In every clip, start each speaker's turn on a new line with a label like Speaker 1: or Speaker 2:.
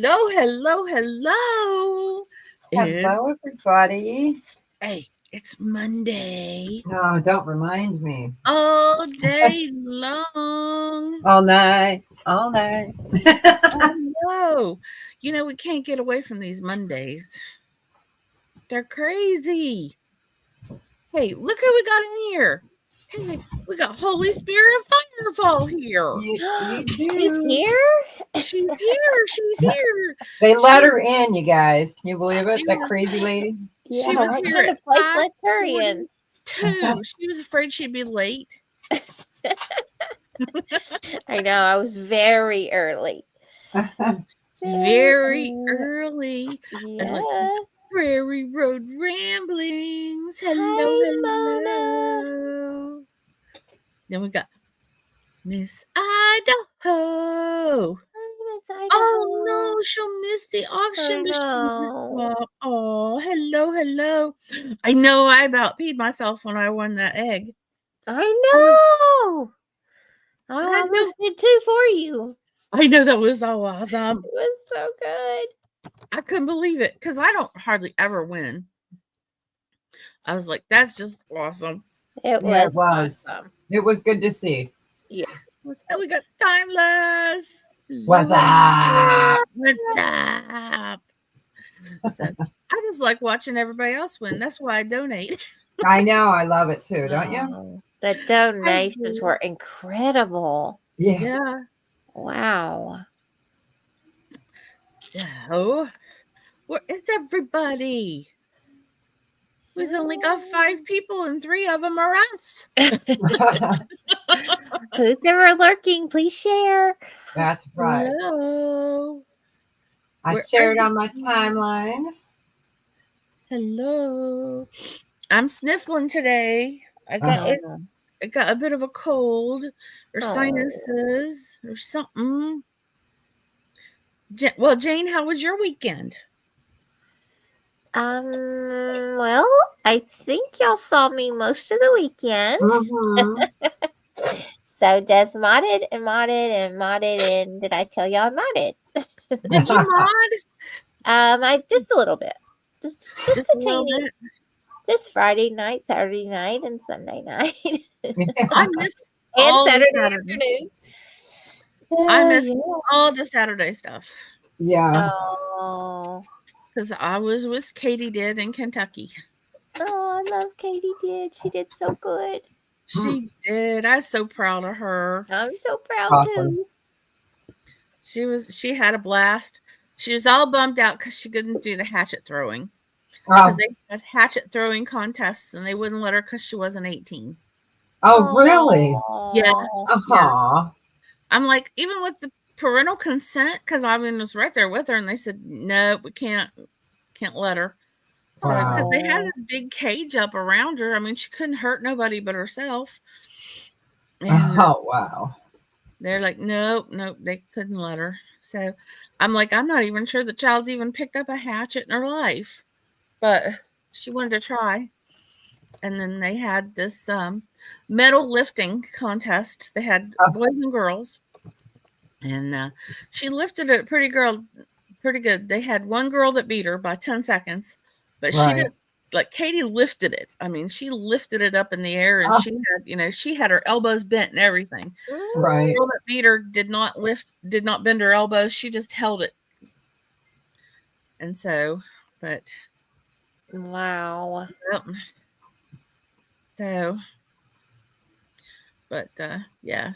Speaker 1: Hello.
Speaker 2: Hello, everybody.
Speaker 1: Hey, it's Monday.
Speaker 2: No, don't remind me.
Speaker 1: All day long.
Speaker 2: All night, all night.
Speaker 1: I know. We can't get away from these Mondays. They're crazy. Hey, look who we got in here. Hey, we got Holy Spirit and Firefall here.
Speaker 2: You
Speaker 3: She's
Speaker 2: do.
Speaker 3: here?
Speaker 1: She's here.
Speaker 2: They let her in, you guys. Can you believe it? That
Speaker 1: She-
Speaker 2: crazy lady.
Speaker 1: She
Speaker 3: Yeah,
Speaker 1: was
Speaker 3: what
Speaker 1: here
Speaker 3: kind
Speaker 1: at
Speaker 3: of place let her in?
Speaker 1: 5:42. She was afraid she'd be late.
Speaker 3: I know, I was very early.
Speaker 1: Very early. And like
Speaker 3: Yeah.
Speaker 1: Prairie Road Ramblings.
Speaker 3: Hi,
Speaker 1: Hello. Then we got Miss Idaho. Oh no, she'll miss the auction, but she'll miss swap. Oh, hello. I know I about peed myself when I won that egg.
Speaker 3: I know. I
Speaker 1: I
Speaker 3: almost did too for you.
Speaker 1: I know that was so awesome.
Speaker 3: It was so good.
Speaker 1: I couldn't believe it because I don't hardly ever win. I was like, that's just awesome.
Speaker 3: It
Speaker 2: Yeah,
Speaker 3: was.
Speaker 2: it was.
Speaker 3: Awesome.
Speaker 2: It was good to see.
Speaker 3: Yeah.
Speaker 1: We got Timeless.
Speaker 2: What's up?
Speaker 1: What's up? So, I just like watching everybody else win. That's why I donate.
Speaker 2: I know. I love it too, don't you?
Speaker 3: Oh, the donations were incredible.
Speaker 2: Yeah.
Speaker 1: Yeah.
Speaker 3: Wow.
Speaker 1: So, where is everybody? We've only got 5 people, and 3 of them are us.
Speaker 3: Who's ever lurking, please share.
Speaker 2: That's right.
Speaker 1: Hello.
Speaker 2: I shared on my timeline.
Speaker 1: Hello. I'm sniffling today. I got a bit of a cold or sinuses or something. Well, Jane, how was your weekend?
Speaker 3: Well, I think y'all saw me most of the weekend.
Speaker 2: Mm-hmm.
Speaker 3: So Des modded, and did I tell y'all I modded?
Speaker 1: Did you mod?
Speaker 3: I just a little bit. Just
Speaker 1: Just
Speaker 3: a
Speaker 1: a little
Speaker 3: teeny.
Speaker 1: bit.
Speaker 3: This Friday night, Saturday night, and Sunday night.
Speaker 1: I missed
Speaker 3: and
Speaker 1: all
Speaker 3: Saturday
Speaker 1: the Saturday.
Speaker 3: afternoon.
Speaker 1: I missed all the Saturday stuff.
Speaker 2: Yeah.
Speaker 3: Oh.
Speaker 1: Because I was with Katie did in Kentucky.
Speaker 3: Oh, I love Katie did. She did so good.
Speaker 1: She did. I'm so proud of her.
Speaker 3: I'm so proud too.
Speaker 1: She had a blast. She was all bummed out because she couldn't do the hatchet throwing. Because they had hatchet throwing contests and they wouldn't let her because she wasn't 18.
Speaker 2: Oh, really?
Speaker 1: Yeah.
Speaker 2: Uh-huh.
Speaker 1: I'm like, even with the parental consent, because I was right there with her, and they said, no, we can't let her. So, because they had this big cage up around her. I mean, she couldn't hurt nobody but herself. And,
Speaker 2: wow.
Speaker 1: They're like, nope, they couldn't let her. So I'm like, I'm not even sure the child's even picked up a hatchet in her life. But she wanted to try. And then they had this metal lifting contest. They had boys and girls. And she lifted it pretty good. They had one girl that beat her by 10 seconds. But she did, like Katie lifted it. I mean, she lifted it up in the air and she had her elbows bent and everything.
Speaker 2: Right.
Speaker 1: The girl that beat her did not bend her elbows. She just held it. And so, but
Speaker 3: wow.
Speaker 1: Yep. So, but yeah,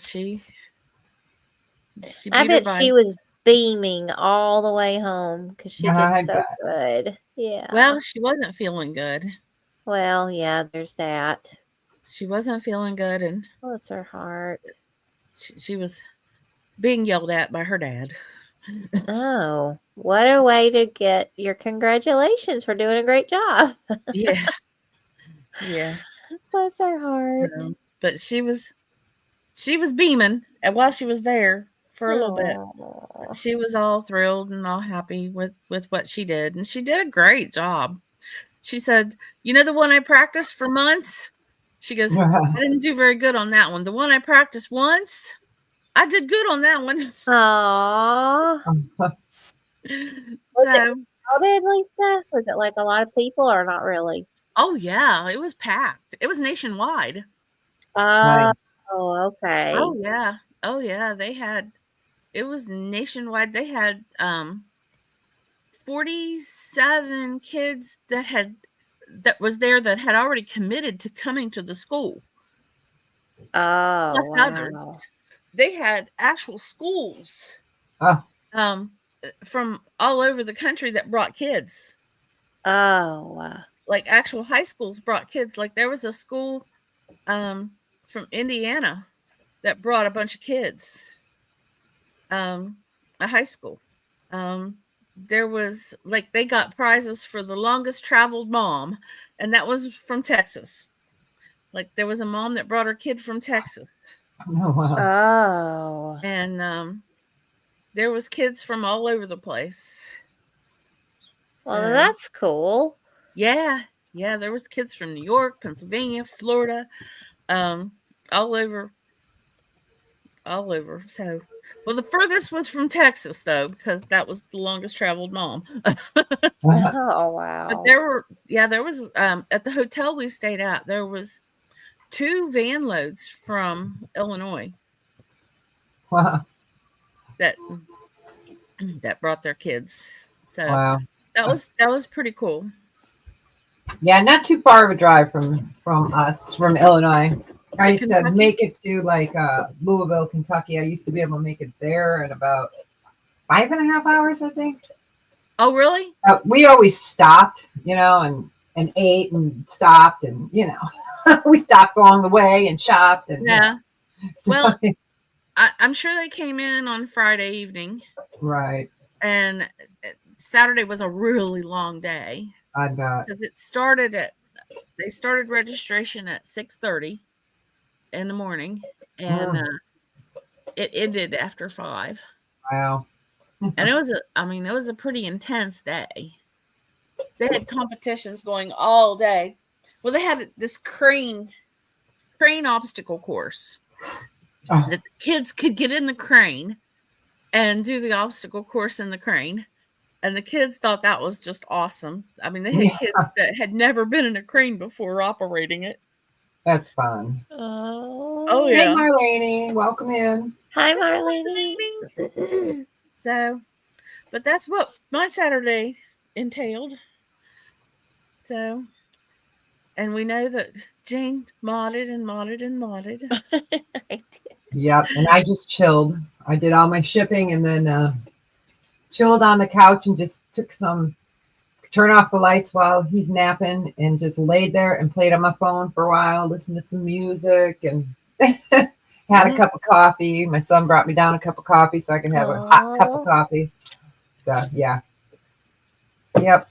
Speaker 3: I bet she was beaming all the way home because she did so good. Yeah.
Speaker 1: Well, she wasn't feeling good.
Speaker 3: Well, yeah, there's that.
Speaker 1: She wasn't feeling good, and
Speaker 3: bless her heart.
Speaker 1: She was being yelled at by her dad.
Speaker 3: Oh, what a way to get your congratulations for doing a great job.
Speaker 1: Yeah.
Speaker 3: Bless her heart.
Speaker 1: But she was beaming while she was there for a little bit. She was all thrilled and all happy with what she did, and she did a great job. She said, the one I practiced for months, she goes, I didn't do very good on that one. The one I practiced once, I did good on that one.
Speaker 3: Aww. Was it
Speaker 1: So,
Speaker 3: crowded, Lisa? Was it like a lot of people or not really?
Speaker 1: oh yeah, it was packed. It was nationwide.
Speaker 3: Oh,
Speaker 2: Nice.
Speaker 3: okay.
Speaker 1: Oh yeah. Oh yeah. It was nationwide. They had 47 kids that was there that had already committed to coming to the school,
Speaker 3: Oh,
Speaker 1: plus others.
Speaker 3: wow.
Speaker 1: They had actual schools
Speaker 2: Oh,
Speaker 1: um, from all over the country that brought kids.
Speaker 3: Oh, wow.
Speaker 1: Like actual high schools brought kids. Like there was a school from Indiana that brought a bunch of kids. A high school. Um, there was like they got prizes for the longest traveled mom, and that was from Texas. Like there was a mom that brought her kid from Texas,
Speaker 2: oh wow.
Speaker 3: Oh.
Speaker 1: and there was kids from all over the place.
Speaker 3: Well,
Speaker 1: So
Speaker 3: that's cool.
Speaker 1: yeah, yeah, there was kids from New York, Pennsylvania, Florida, um, all over, all over. So, well, the furthest was from Texas though, because that was the longest traveled mom.
Speaker 3: Oh,
Speaker 1: But
Speaker 3: wow.
Speaker 1: there was at the hotel we stayed at, there was 2 van loads from Illinois
Speaker 2: Wow.
Speaker 1: that that brought their kids. So
Speaker 2: Wow.
Speaker 1: that was pretty cool.
Speaker 2: Yeah, not too far of a drive from us, from Illinois. I
Speaker 1: To
Speaker 2: used to
Speaker 1: Kentucky?
Speaker 2: make it to like Louisville, Kentucky. I used to be able to make it there in about 5.5 hours, I think.
Speaker 1: Oh, really?
Speaker 2: We always stopped, and ate and stopped, and we stopped along the way and shopped, and
Speaker 1: Yeah.
Speaker 2: so,
Speaker 1: Well, I'm sure they came in on Friday evening,
Speaker 2: right.
Speaker 1: and Saturday was a really long day
Speaker 2: I bet.
Speaker 1: because they started registration at 6:30 in the morning, and
Speaker 2: Mm,
Speaker 1: it ended after 5.
Speaker 2: wow.
Speaker 1: And it was a pretty intense day. They had competitions going all day. Well, they had this crane obstacle course
Speaker 2: Oh,
Speaker 1: that the kids could get in the crane and do the obstacle course in the crane. And the kids thought that was just awesome. I mean, they had
Speaker 2: yeah,
Speaker 1: kids that had never been in a crane before operating it.
Speaker 2: that's fun.
Speaker 1: Oh
Speaker 3: Oh.
Speaker 2: Hey,
Speaker 1: yeah.
Speaker 2: Marlene, welcome in.
Speaker 3: Hi, Marlene.
Speaker 1: So, but that's what my Saturday entailed. So, and we know that Jane modded and modded and modded.
Speaker 2: Yep, and I just chilled. I did all my shipping and then chilled on the couch and just turn off the lights while he's napping and just laid there and played on my phone for a while, listened to some music, and had a cup of coffee. My son brought me down a cup of coffee so I can have a hot cup of coffee. So yeah. Yep.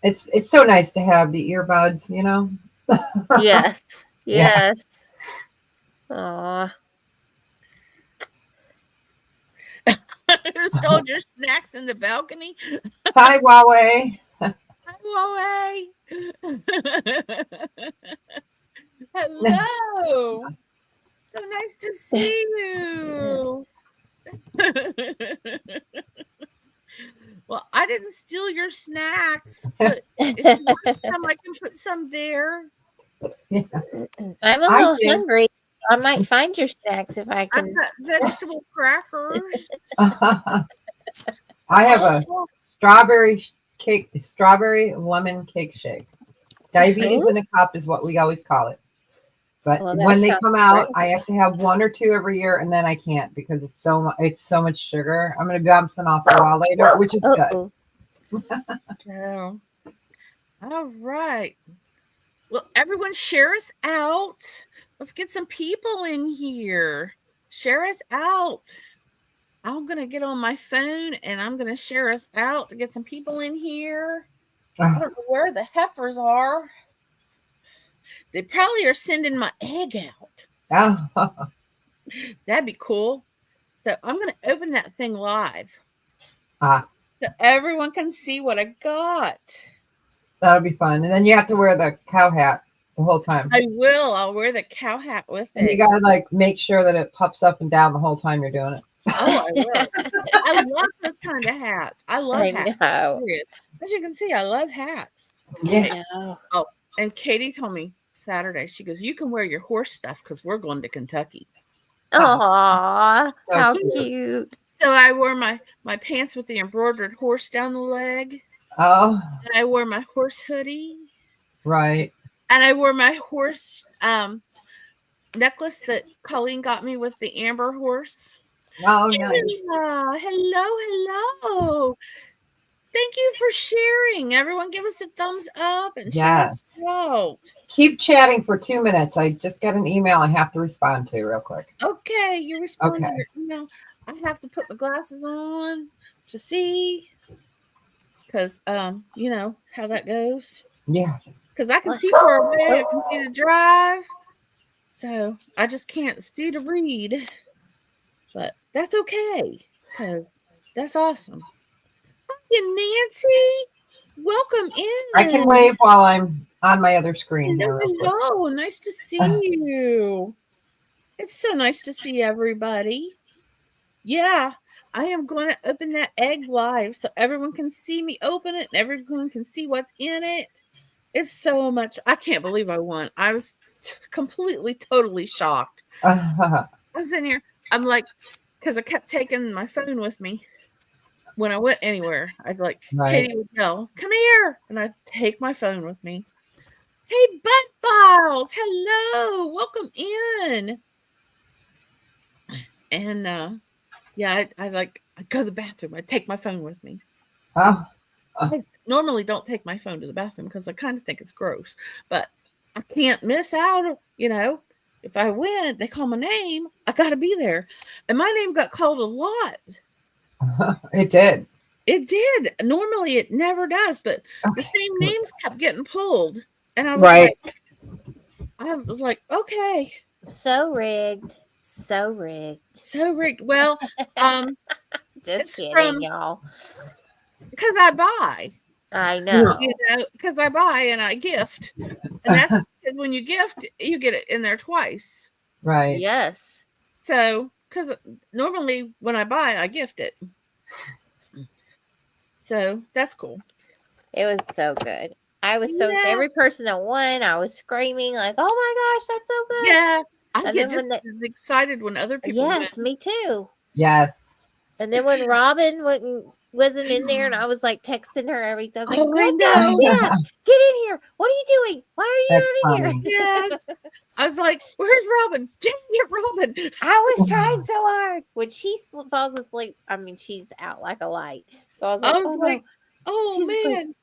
Speaker 2: It's so nice to have the earbuds,
Speaker 3: Yes.
Speaker 2: Yeah.
Speaker 3: Yes. Aw.
Speaker 1: Stole your snacks in the balcony.
Speaker 2: Hi, Huawei.
Speaker 1: Hi, hello. So nice to see you. Well, I didn't steal your snacks, but if you want some, I can put some there.
Speaker 2: Yeah.
Speaker 3: I'm a
Speaker 2: I
Speaker 3: little
Speaker 2: did.
Speaker 3: hungry. I might find your snacks if I
Speaker 1: I've
Speaker 3: can.
Speaker 1: got vegetable crackers.
Speaker 2: I have a strawberry lemon cake shake. Diabetes in a cup is what we always call it. But
Speaker 3: Well, that
Speaker 2: when they
Speaker 3: sounds
Speaker 2: come out,
Speaker 3: great.
Speaker 2: I have to have 1 or 2 every year, and then I can't because it's so much sugar. I'm gonna be bouncing off the wall later, which is good.
Speaker 3: Uh-oh.
Speaker 1: Oh. All right. Well, everyone share us out. Let's get some people in here. Share us out. I'm going to get on my phone and I'm going to share us out to get some people in here. I don't know where the heifers are. They probably are sending my egg out.
Speaker 2: Oh,
Speaker 1: That'd be cool. So I'm going to open that thing live
Speaker 2: ah,
Speaker 1: so everyone can see what I got.
Speaker 2: that'll be fun. And then you have to wear the cow hat the whole time.
Speaker 1: I will. I'll wear the cow hat with
Speaker 2: And you
Speaker 1: it.
Speaker 2: gotta make sure that it pops up and down the whole time you're doing it.
Speaker 1: Oh, I will. I love those kind of hats. I love
Speaker 3: I
Speaker 1: hats.
Speaker 3: know.
Speaker 1: Period. As you can see, I love hats.
Speaker 2: Yeah.
Speaker 3: I know.
Speaker 1: Oh, and Katie told me Saturday, she goes, "You can wear your horse stuff because we're going to Kentucky."
Speaker 3: Aw,
Speaker 2: So
Speaker 3: how
Speaker 2: cute.
Speaker 3: cute.
Speaker 1: So I wore my pants with the embroidered horse down the leg,
Speaker 2: Oh,
Speaker 1: and I wore my horse hoodie,
Speaker 2: right.
Speaker 1: and I wore my horse necklace that Colleen got me with the amber horse.
Speaker 2: Oh, nice.
Speaker 1: Hello. Thank you for sharing. Everyone give us a thumbs up and shout us
Speaker 2: Yes.
Speaker 1: out.
Speaker 2: Keep chatting for 2 minutes. I just got an email I have to respond to real quick.
Speaker 1: Okay, you respond to
Speaker 2: Okay.
Speaker 1: your email. I have to put my glasses on to see because you know how that goes.
Speaker 2: Yeah.
Speaker 1: Because I can see far away, I can see to drive. So I just can't see to read. But that's okay. Because that's awesome. Hi, Nancy. Welcome
Speaker 2: I can
Speaker 1: in.
Speaker 2: wave while I'm on my other screen here real quick.
Speaker 1: Hello. Nice to see you. It's so nice to see everybody. Yeah, I am going to open that egg live so everyone can see me open it and everyone can see what's in it. It's so much. I can't believe I won. I was completely, totally shocked. I was in here. I'm like, because I kept taking my phone with me when I went anywhere. I'd like,
Speaker 2: Right.
Speaker 1: Katie would yell, "Come here," and I'd take my phone with me. Hey, Butt Files, hello, welcome in. And yeah, I go to the bathroom. I take my phone with me.
Speaker 2: Oh,
Speaker 1: I normally don't take my phone to the bathroom because I kind of think it's gross, but I can't miss out. You know, if I win, they call my name. I got to be there, and my name got called a lot.
Speaker 2: it did.
Speaker 1: It did. Normally, it never does, but the same names kept getting pulled, and I was
Speaker 2: Right.
Speaker 1: like, okay,
Speaker 3: So rigged. So rigged.
Speaker 1: so rigged. Well,
Speaker 3: Just
Speaker 1: it's
Speaker 3: kidding, y'all.
Speaker 1: because I buy.
Speaker 3: I know.
Speaker 1: You know, because I buy and I gift, and that's because when you gift, you get it in there twice.
Speaker 2: Right.
Speaker 3: Yes.
Speaker 1: So, because normally when I buy, I gift it. So that's cool.
Speaker 3: It was so good. I was so
Speaker 1: Yeah.
Speaker 3: every person that won, I was screaming like, "Oh my gosh, that's so good!"
Speaker 1: Yeah, I
Speaker 3: And
Speaker 1: get
Speaker 3: then
Speaker 1: just as excited when other people
Speaker 3: yes,
Speaker 1: win.
Speaker 3: me too.
Speaker 2: Yes.
Speaker 3: And then when Robin wasn't in there, and I was like texting her everything, I was like,
Speaker 1: Oh, I
Speaker 3: "Come
Speaker 1: know.
Speaker 3: down, get in here! What are you doing? Why are you
Speaker 2: That's
Speaker 3: not in
Speaker 2: funny.
Speaker 3: here?"
Speaker 1: Yes. I was like, "Where's Robin? Dang it, Robin!"
Speaker 3: I was trying so hard. When she falls asleep, I mean, she's out like a light. So I was like,
Speaker 1: I was
Speaker 3: "Oh
Speaker 1: like,
Speaker 3: no,
Speaker 1: "Oh
Speaker 3: she's asleep."
Speaker 1: man!"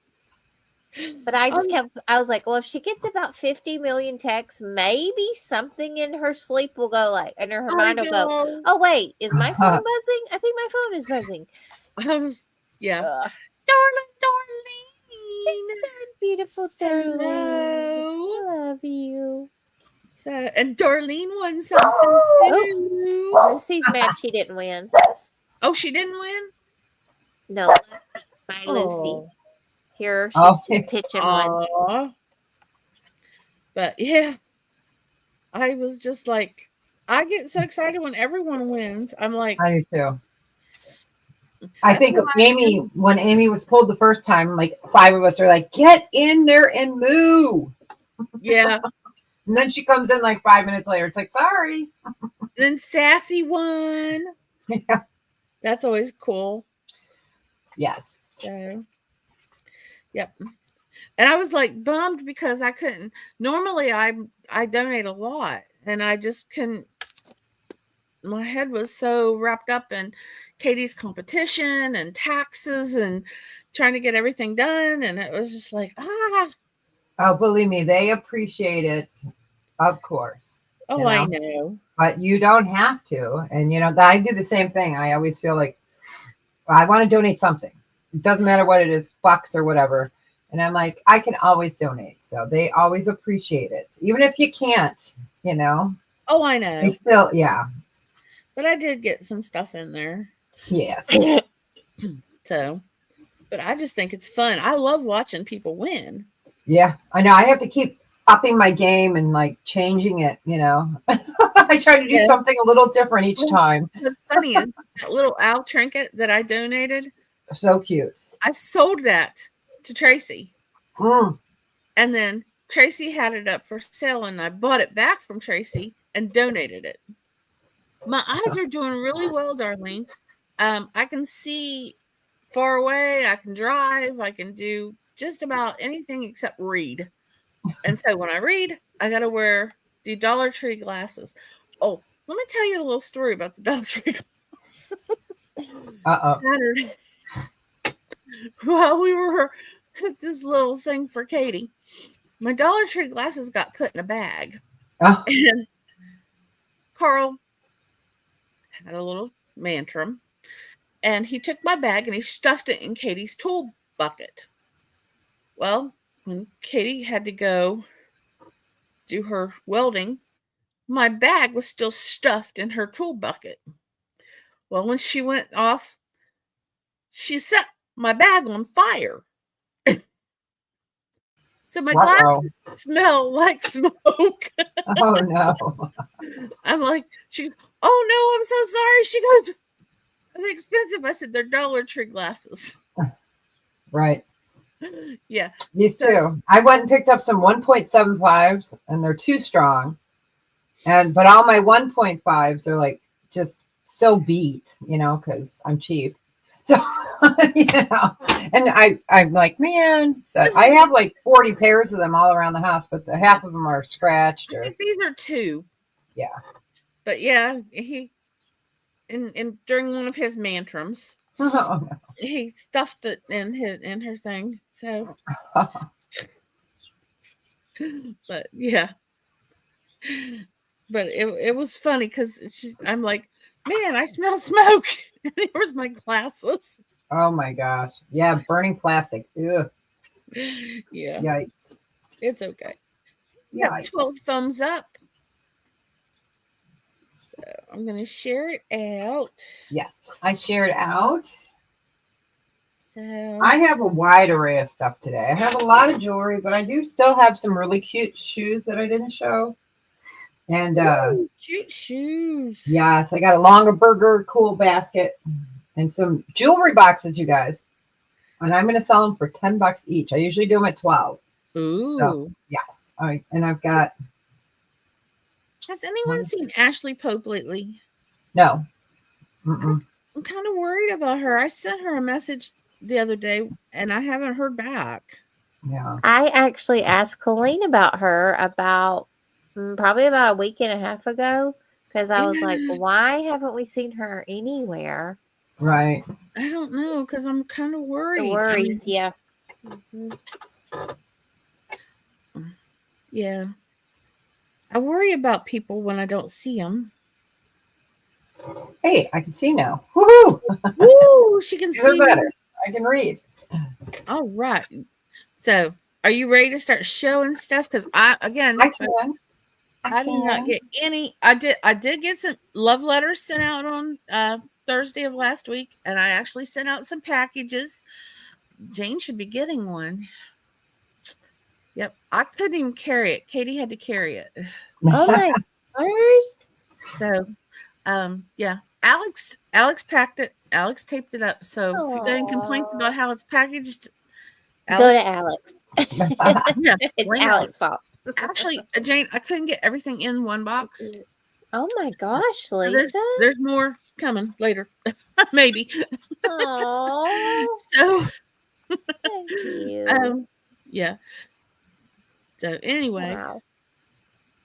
Speaker 3: But I just I was like, well, if she gets about 50 million texts, maybe something in her sleep will go like, and her
Speaker 1: I
Speaker 3: mind will go,
Speaker 1: know.
Speaker 3: oh, wait, is my phone buzzing? I think my phone is buzzing.
Speaker 1: I was, yeah.
Speaker 3: Ugh.
Speaker 1: Darling.
Speaker 3: Beautiful darling.
Speaker 1: Hello.
Speaker 3: I love you.
Speaker 1: So, and Darlene won something too.
Speaker 3: Lucy's mad she didn't win.
Speaker 1: Oh, she didn't win?
Speaker 3: No, my
Speaker 1: Oh.
Speaker 3: Lucy. Here, she's
Speaker 2: Okay.
Speaker 3: pitching one.
Speaker 1: Aww. But yeah, I was just like, I get so excited when everyone wins. I'm like,
Speaker 2: I do too. I
Speaker 1: That's
Speaker 2: think
Speaker 1: why I
Speaker 2: Amy, when Amy was pulled the first time, like 5 of us are like, get in there and moo.
Speaker 1: yeah.
Speaker 2: And then she comes in like 5 minutes later. It's like, sorry.
Speaker 1: Then Sassy won.
Speaker 2: Yeah.
Speaker 1: That's always cool.
Speaker 2: Yes.
Speaker 1: So, yep. And I was like bummed because I couldn't. Normally, I donate a lot, and I just couldn't. My head was so wrapped up in Katie's competition and taxes and trying to get everything done, and it was just like, ah.
Speaker 2: Oh, believe me, they appreciate it, of course.
Speaker 1: Oh, I know.
Speaker 2: But you don't have to. And, I do the same thing. I always feel like I want to donate something. It doesn't matter what it is, bucks or whatever. And I'm like, I can always donate. So they always appreciate it. Even if you can't,
Speaker 1: Oh, I know.
Speaker 2: They still, yeah.
Speaker 1: But I did get some stuff in there.
Speaker 2: Yes.
Speaker 1: So, but I just think it's fun. I love watching people win.
Speaker 2: Yeah, I know. I have to keep upping my game and like changing it, I try to do
Speaker 1: Yeah.
Speaker 2: something a little different each time.
Speaker 1: What's funny is that little owl trinket that I donated,
Speaker 2: So cute.
Speaker 1: I sold that to Tracy.
Speaker 2: Mm.
Speaker 1: And then Tracy had it up for sale, and I bought it back from Tracy and donated it. My eyes are doing really well, Darlene. I can see far away. I can drive. I can do just about anything except read. And so when I read, I got to wear the Dollar Tree glasses. Oh, let me tell you a little story about the Dollar Tree glasses. Saturday, while we were at this little thing for Katie, my Dollar Tree glasses got put in a bag.
Speaker 2: Oh.
Speaker 1: And Carl had a little tantrum, and he took my bag and he stuffed it in Katie's tool bucket. Well, when Katie had to go do her welding, my bag was still stuffed in her tool bucket. Well, when she went off, she set my bag on fire. So my glasses smell like smoke.
Speaker 2: Oh no.
Speaker 1: I'm like, she's, oh no, I'm so sorry. She goes, they're expensive. I said, they're Dollar Tree glasses.
Speaker 2: Right.
Speaker 1: Yeah.
Speaker 2: These two. I went and picked up some 1.75s and they're too strong. But all my 1.5s are like just so beat, because I'm cheap. So, and I'm like, man, so I have like 40 pairs of them all around the house, but half of them are scratched.
Speaker 1: I think these are two.
Speaker 2: Yeah.
Speaker 1: But yeah, he, in during one of his tantrums, he stuffed it in her thing. So, but yeah. But it was funny because I'm like, man, I smell smoke. And here's my glasses.
Speaker 2: Oh my gosh. Yeah, burning plastic. Ugh.
Speaker 1: Yeah.
Speaker 2: Yikes.
Speaker 1: It's okay.
Speaker 2: Yeah.
Speaker 1: 12 thumbs up. So I'm going to share it out.
Speaker 2: Yes, I shared out.
Speaker 1: So
Speaker 2: I have a wide array of stuff today. I have a lot of jewelry, but I do still have some really cute shoes that I didn't show. And
Speaker 1: cute shoes.
Speaker 2: Yes, I got a Longaberger cool basket and some jewelry boxes, you guys. And I'm going to sell them for $10 each. I usually do them at 12.
Speaker 1: Ooh.
Speaker 2: So, yes. And I've got.
Speaker 1: Has anyone seen Ashley Pope lately?
Speaker 2: No.
Speaker 1: I'm kind of worried about her. I sent her a message the other day and I haven't heard back.
Speaker 2: Yeah.
Speaker 3: I actually asked Colleen about her probably about a week and a half ago, because I was like, why haven't we seen her anywhere?
Speaker 2: Right.
Speaker 1: I don't know, because I'm kind of worried.
Speaker 3: The worries, yeah. Mm-hmm.
Speaker 1: Yeah. I worry about people when I don't see them.
Speaker 2: Hey, I can see now. Woohoo!
Speaker 1: Woo! She can see
Speaker 2: better. I can read.
Speaker 1: All right. So, are you ready to start showing stuff? Because I
Speaker 2: can.
Speaker 1: I did not get any. I did get some love letters sent out on Thursday of last week, and I actually sent out some packages. Jane should be getting one. Yep, I couldn't even carry it. Katie had to carry it.
Speaker 3: Oh my gosh.
Speaker 1: So, yeah, Alex packed it. Alex taped it up. So if you got any complaints about how it's packaged,
Speaker 3: go to Alex.
Speaker 1: Yeah,
Speaker 3: it's Alex's fault.
Speaker 1: Actually, Jane, I couldn't get everything in one box.
Speaker 3: Oh my gosh, Lisa.
Speaker 1: There's more coming later. Maybe.
Speaker 3: Aww.
Speaker 1: So
Speaker 3: thank you.
Speaker 1: Yeah. So anyway,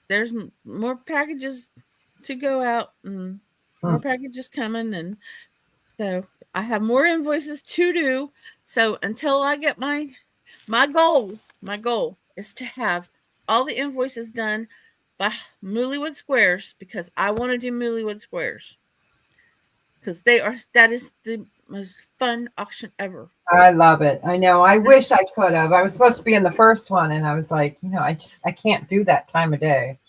Speaker 1: there's more packages to go out and more packages coming, and so I have more invoices to do. So until I get my goal is to have all the invoices done by Mullywood Squares, because I want to do Mullywood Squares, because that is the most fun auction ever.
Speaker 2: I love it. I know. I wish I could have. I was supposed to be in the first one, and I was like, I can't do that time of day,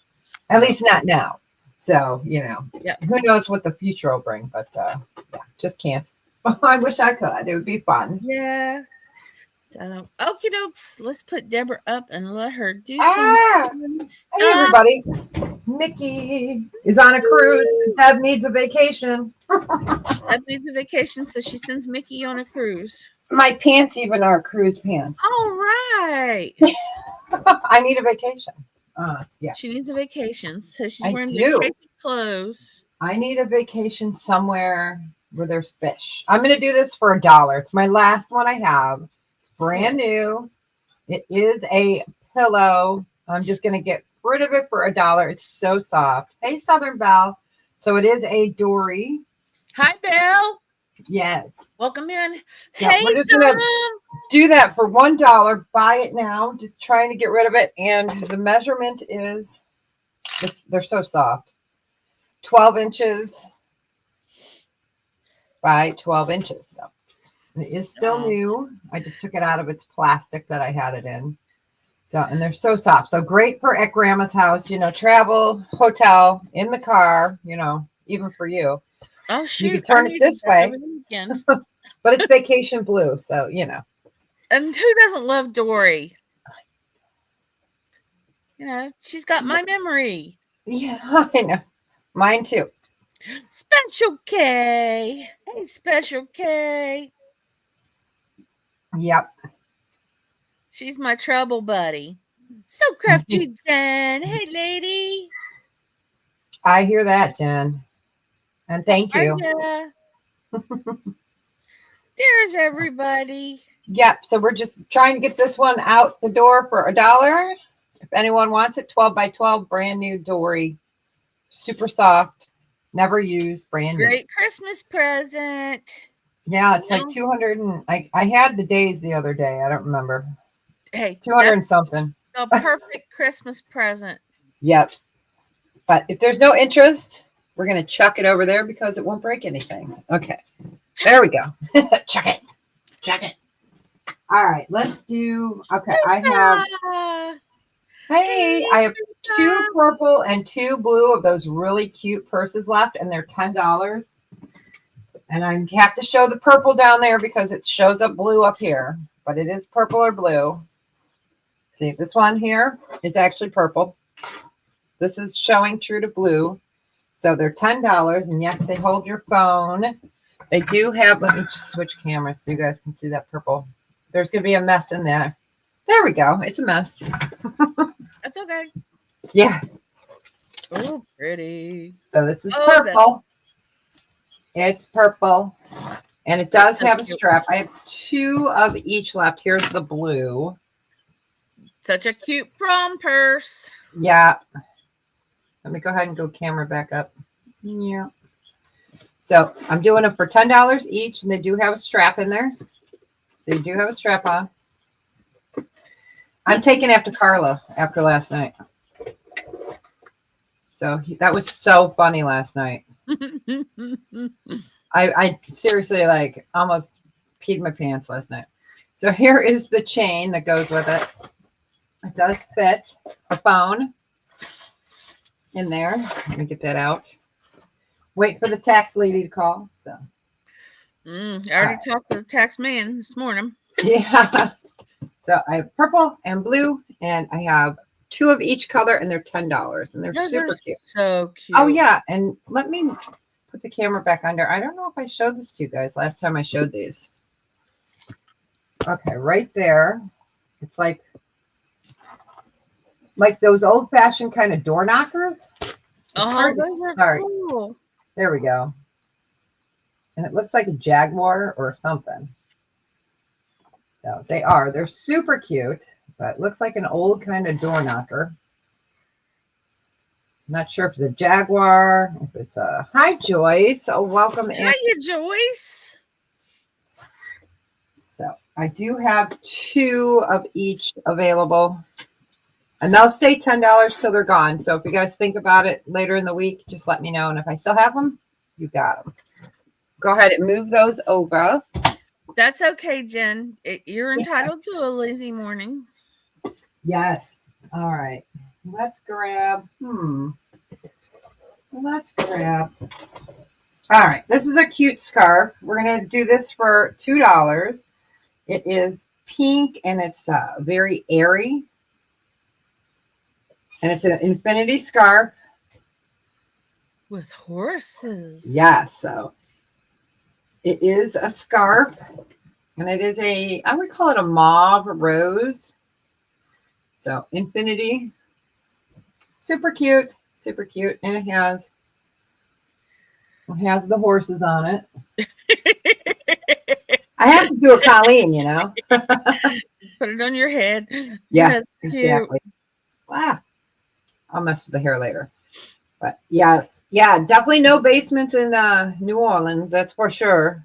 Speaker 2: at least not now. So, who knows what the future will bring, but just can't. I wish I could. It would be fun.
Speaker 1: Yeah. So, okie dokes. Let's put Debra up and let her do some stuff.
Speaker 2: Hey, everybody. Mickey is on a cruise. Deb needs a vacation.
Speaker 1: Deb needs a vacation, so she sends Mickey on a cruise.
Speaker 2: My pants even are cruise pants.
Speaker 1: All right.
Speaker 2: I need a vacation. Yeah.
Speaker 1: She needs a vacation, so she's
Speaker 2: I
Speaker 1: wearing
Speaker 2: do.
Speaker 1: vacation clothes.
Speaker 2: I need a vacation somewhere where there's fish. I'm going to do this for $1. It's my last one I have. Brand new. It is a pillow. I'm just going to get rid of it for $1. It's so soft. Hey, Southern Belle. So it is a dory.
Speaker 1: Hi, Belle.
Speaker 2: Yes.
Speaker 1: Welcome in.
Speaker 2: Yeah,
Speaker 1: Hey,
Speaker 2: we're just going to do that for $1. Buy it now. Just trying to get rid of it. And the measurement is, they're so soft. 12 inches by 12 inches. So it is still new. I just took it out of its plastic that I had it in. So, and they're so soft. So great for at grandma's house, travel, hotel, in the car, even for you.
Speaker 1: Oh, shoot.
Speaker 2: You can turn it this way, but it's vacation blue. So,
Speaker 1: And who doesn't love Dory? She's got my memory.
Speaker 2: Yeah, I know. Mine too.
Speaker 1: Special K. Hey, Special K.
Speaker 2: Yep.
Speaker 1: She's my trouble buddy. So crafty, Jen. Hey, lady.
Speaker 2: I hear that, Jen. And thank you.
Speaker 1: There's everybody.
Speaker 2: Yep. So we're just trying to get this one out the door for $1. If anyone wants it, 12 by 12, brand new dory. Super soft. Never used, brand new.
Speaker 1: Great Christmas present.
Speaker 2: Yeah, it's like 200 and I had the days the other day. I don't remember.
Speaker 1: Hey,
Speaker 2: 200 and something.
Speaker 1: A perfect Christmas present.
Speaker 2: Yep. But if there's no interest, we're going to chuck it over there because it won't break anything. Okay. There we go. Chuck it. Chuck it. All right. Let's do. Okay. I have 2 purple and 2 blue of those really cute purses left, and they're $10. And I have to show the purple down there because it shows up blue up here, but it is purple or blue. See, this one here is actually purple. This is showing true to blue. So they're $10. And yes, they hold your phone. They do have, let me just switch cameras so you guys can see that purple. There's going to be a mess in there. There we go. It's a mess.
Speaker 1: That's okay.
Speaker 2: Yeah.
Speaker 1: Oh, pretty.
Speaker 2: So this is purple. It's purple. And it does have a strap. I have 2 of each left. Here's the blue.
Speaker 1: Such a cute prom purse.
Speaker 2: Yeah. Let me go ahead and go camera back up. Yeah. So I'm doing them for $10 each, and they do have a strap in there. So you do have a strap on. I'm taking after Carla after last night. So that was so funny last night. I seriously almost peed my pants last night. So here is the chain that goes with it. It does fit a phone in there. Let me get that out. Wait for the tax lady to call. So
Speaker 1: I already talked to the tax man this morning.
Speaker 2: Yeah. So I have purple and blue, and I have 2 of each color, and they're $10, and they're super cute.
Speaker 1: So cute.
Speaker 2: Oh yeah, and let me put the camera back under. I don't know if I showed this to you guys last time I showed these. Okay, right there. It's like those old-fashioned kind of door knockers.
Speaker 1: Those are cool.
Speaker 2: There we go. And it looks like a jaguar or something. So they are. They're super cute, but it looks like an old kind of door knocker. I'm not sure if it's a jaguar, if it's a... Hi, Joyce. Oh, welcome in.
Speaker 1: Hiya, Joyce.
Speaker 2: So I do have 2 of each available. And they'll stay $10 till they're gone. So if you guys think about it later in the week, just let me know. And if I still have them, you got them. Go ahead and move those over.
Speaker 1: That's okay, Jen. You're entitled to a lazy morning.
Speaker 2: Yes. All right. Let's grab. Let's grab. All right. This is a cute scarf. We're going to do this for $2. It is pink and it's very airy. And it's an infinity scarf.
Speaker 1: With horses.
Speaker 2: Yeah, so it is a scarf, and it is I would call it a mauve rose. So infinity, super cute, and it has the horses on it. I have to do a Colleen, you know.
Speaker 1: Put it on your head.
Speaker 2: Yeah,
Speaker 1: That's
Speaker 2: exactly.
Speaker 1: cute.
Speaker 2: Wow. I'll mess with the hair later. But yes, yeah, definitely no basements in New Orleans, that's for sure.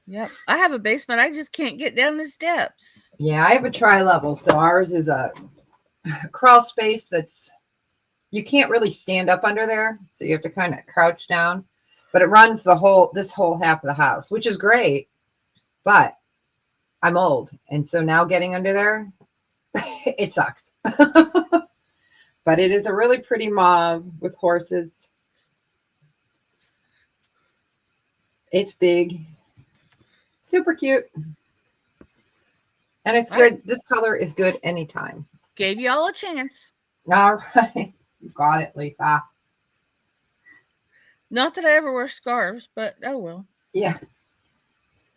Speaker 1: Yep. I have a basement. I just can't get down the steps.
Speaker 2: Yeah, I have a tri-level, so ours is a crawl space that's, you can't really stand up under there, so you have to kind of crouch down. But it runs this whole half of the house, which is great. But I'm old, and so now getting under there, it sucks. But it is a really pretty mauve with horses. It's big, super cute, and it's good. This color is good anytime.
Speaker 1: Gave you all a chance.
Speaker 2: All right, you got it, Lisa.
Speaker 1: Not that I ever wear scarves, but oh well.
Speaker 2: Yeah.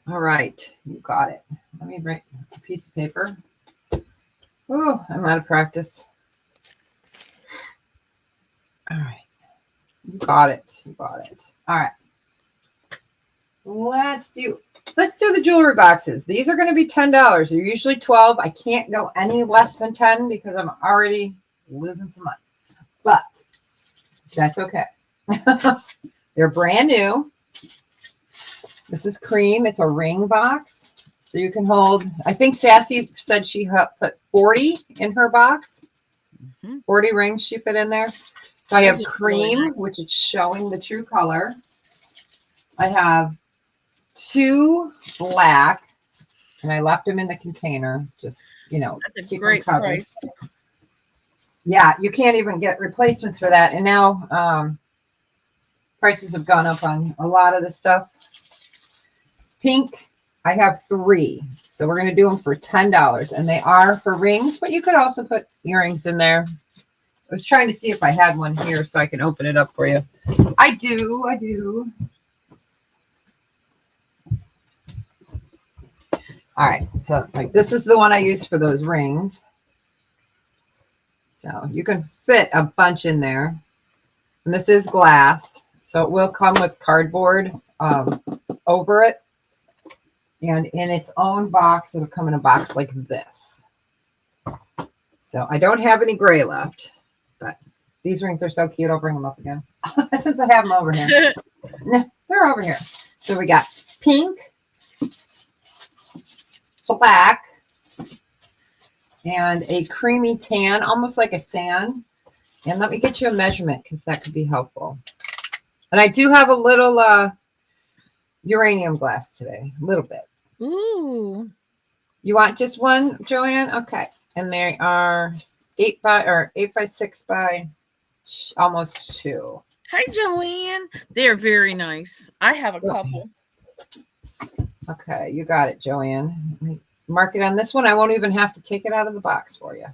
Speaker 2: All right, you got it. Let me write a piece of paper. Oh, I'm out of practice. All right, you got it. You got it. All right. Let's do the jewelry boxes. These are going to be $10. They're usually $12. I can't go any less than 10 because I'm already losing some money. But that's okay. They're brand new. This is cream. It's a ring box. So you can hold, I think Sassy said she put 40 in her box. 40 rings she put in there. So I have cream, really nice, which is showing the true color. I have 2 black, and I left them in the container. Just, you know,
Speaker 1: that's a great price.
Speaker 2: Yeah, you can't even get replacements for that. And now prices have gone up on a lot of the stuff. Pink, I have 3. So we're going to do them for $10. And they are for rings, but you could also put earrings in there. I was trying to see if I had one here so I can open it up for you. I do. All right, so like this is the one I used for those rings. So you can fit a bunch in there. And this is glass, so it will come with cardboard over it. And in its own box, it'll come in a box like this. So I don't have any gray left, but these rings are so cute. I'll bring them up again since I have them over here. They're over here. So we got pink, black, and a creamy tan, almost like a sand. And let me get you a measurement because that could be helpful. And I do have a little uranium glass today, a little bit.
Speaker 1: Ooh.
Speaker 2: You want just one, Joanne? Okay. And they are 8 by 6 by almost 2.
Speaker 1: Hi, Joanne. They're very nice. I have a couple.
Speaker 2: Okay, you got it, Joanne. Let me mark it on this one. I won't even have to take it out of the box for you.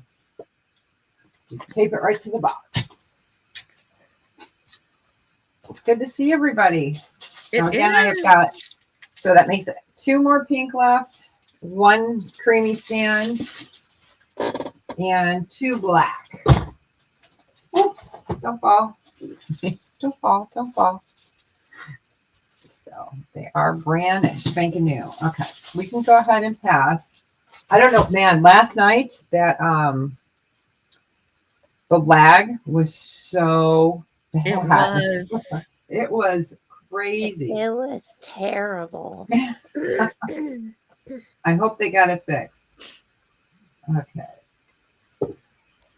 Speaker 2: Just tape it right to the box. It's good to see everybody. So again, I have got, so that makes it 2 more pink left, 1 creamy sand, and 2 black. Oops, don't fall. Don't fall. So they are brand spanking new. Okay, we can go ahead and pass. I don't know, man, last night that the lag was so bad. It was crazy.
Speaker 3: It was terrible.
Speaker 2: I hope they got it fixed. Okay.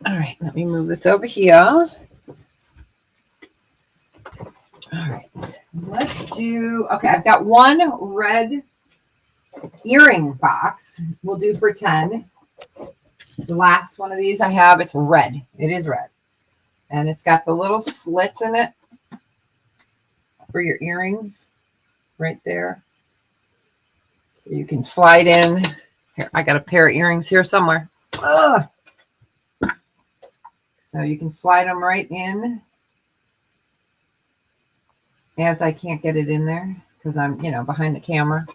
Speaker 2: All right, let me move this over here. All right, let's do, okay, I've got 1 red earring box. We'll do for 10. The last one of these I have, it's red. It is red. And it's got the little slits in it for your earrings right there. So you can slide in. Here, I got a pair of earrings here somewhere. Ugh. So you can slide them right in. as I can't get it in there because I'm, you know, behind the camera.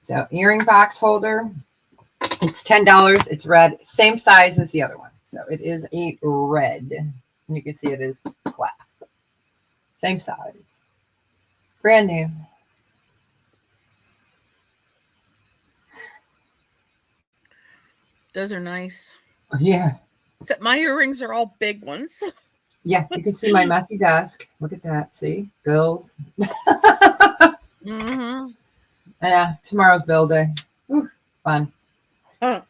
Speaker 2: So earring box holder. It's $10. It's red. Same size as the other one. So it is a red. And you can see it is glass. Same size. Brand new.
Speaker 1: Those are nice.
Speaker 2: Yeah.
Speaker 1: Except my earrings are all big ones.
Speaker 2: Yeah, you can see my messy desk. Look at that. See? Bills.
Speaker 1: Mm-hmm.
Speaker 2: Yeah, tomorrow's bill day. Ooh, fun. All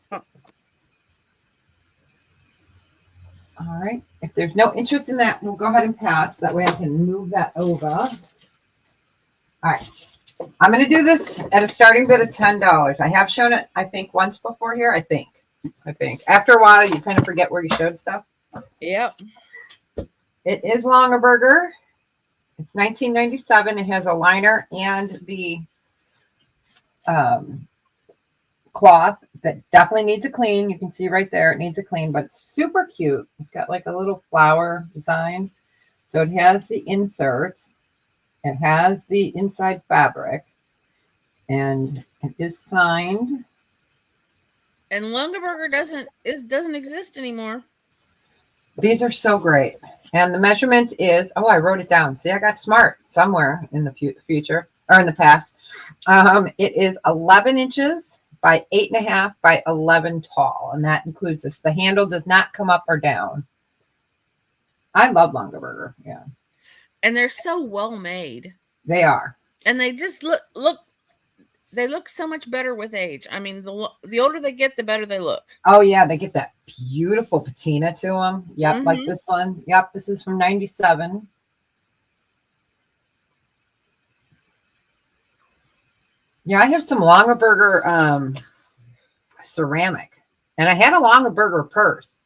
Speaker 2: right. If there's no interest in that, we'll go ahead and pass. That way I can move that over. All right. I'm going to do this at a starting bid of $10. I have shown it, I think, once before here. I think. After a while, you kind of forget where you showed stuff.
Speaker 1: Yep.
Speaker 2: It is Longaberger. It's $19.97. It has a liner and the cloth that definitely needs a clean. You can see right there it needs a clean, but it's super cute. It's got like a little flower design. So it has the insert. It has the inside fabric. And it is signed.
Speaker 1: And Lungaberger doesn't exist anymore.
Speaker 2: These are so great. And the measurement is, oh, I wrote it down. See, I got smart somewhere in the future or in the past. It is 11 inches by 8.5 by 11 tall. And that includes this. The handle does not come up or down. I love Longaberger. Yeah.
Speaker 1: And they're so well made.
Speaker 2: They are.
Speaker 1: And they just look they look so much better with age. I mean, the older they get, the better they look.
Speaker 2: Oh, yeah. They get that beautiful patina to them. Yep. Like this one. Yep. This is from 97. Yeah. I have some Longaberger ceramic. And I had a Longaberger purse.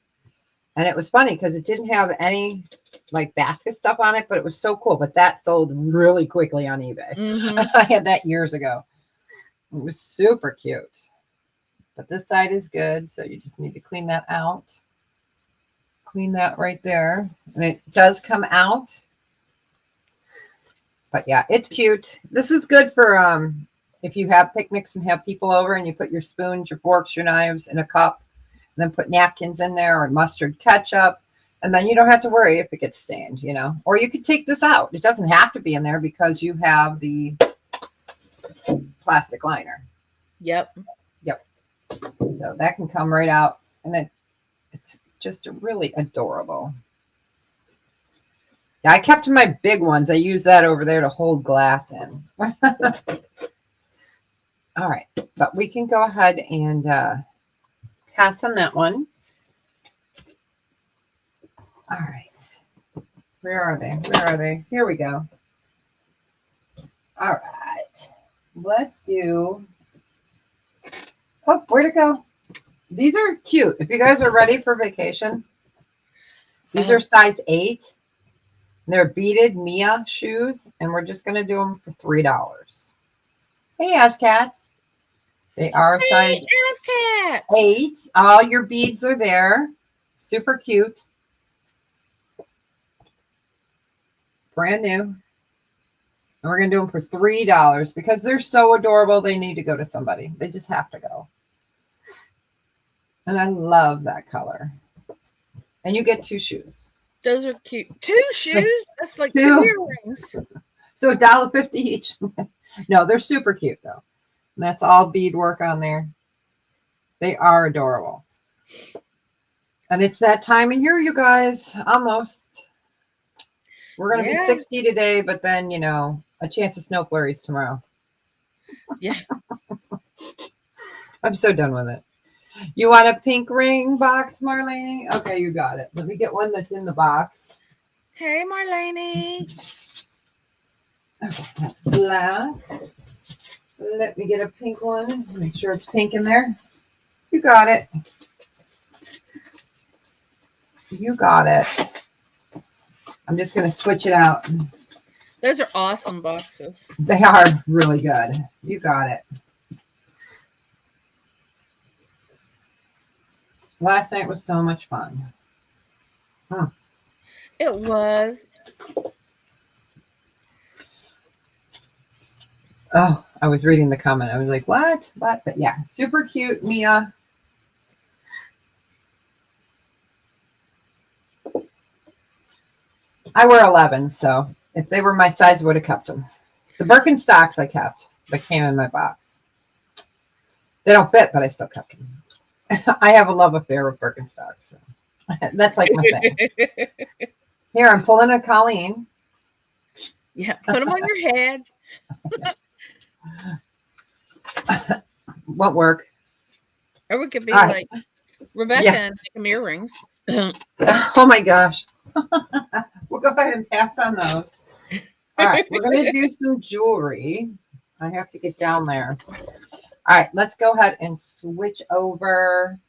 Speaker 2: And it was funny because it didn't have any like basket stuff on it, but it was so cool. But that sold really quickly on eBay. I had that years ago. It was super cute. But this side is good. So you just need to clean that out. Clean that right there. And it does come out. But yeah, it's cute. This is good for if you have picnics and have people over and you put your spoons, your forks, your knives in a cup. And then put napkins in there or mustard ketchup. And then you don't have to worry if it gets stained, you know. Or you could take this out. It doesn't have to be in there because you have the plastic liner.
Speaker 1: Yep.
Speaker 2: So that can come right out. And it's just really adorable. Yeah, I kept my big ones. I use that over there to hold glass in. All right. But we can go ahead and pass on that one. All right. Where are they? Here we go. All right. Let's do. Oh, where'd it go? These are cute. If you guys are ready for vacation, these are size 8. They're beaded Mia shoes, and we're just going to do them for $3. Hey, Azcats. They are size 8. All your beads are there. Super cute. Brand new. And we're going to do them for $3 because they're so adorable. They need to go to somebody. They just have to go. And I love that color. And you get 2 shoes.
Speaker 1: Those are cute. 2 shoes? That's like 2 earrings.
Speaker 2: So $1.50 each. No, they're super cute though. And that's all beadwork on there. They are adorable. And it's that time of year, you guys. Almost. We're going to be 60 today, but then, you know, a chance of snow flurries tomorrow.
Speaker 1: Yeah.
Speaker 2: I'm so done with it. You want a pink ring box, Marlene? Okay, you got it. Let me get one that's in the box.
Speaker 1: Hey, Marlene.
Speaker 2: Okay, that's black. Let me get a pink one. Make sure it's pink in there. You got it. You got it. I'm just going to switch it out.
Speaker 1: Those are awesome boxes.
Speaker 2: They are really good. You got it. Last night was so much fun.
Speaker 1: It was.
Speaker 2: Oh, I was reading the comment. I was like, what? But yeah, super cute, Mia. I wear 11, so if they were my size, I would have kept them. The Birkenstocks I kept, but came in my box. They don't fit, but I still kept them. I have a love affair with Birkenstocks. So. That's like my thing. Here, I'm pulling a Colleen.
Speaker 1: Yeah, put them on your head.
Speaker 2: Won't work.
Speaker 1: Or we could be
Speaker 2: All
Speaker 1: like Rebecca and make them earrings.
Speaker 2: Oh my gosh. We'll go ahead and pass on those. All right, we're going to do some jewelry. I have to get down there. All right, let's go ahead and switch over.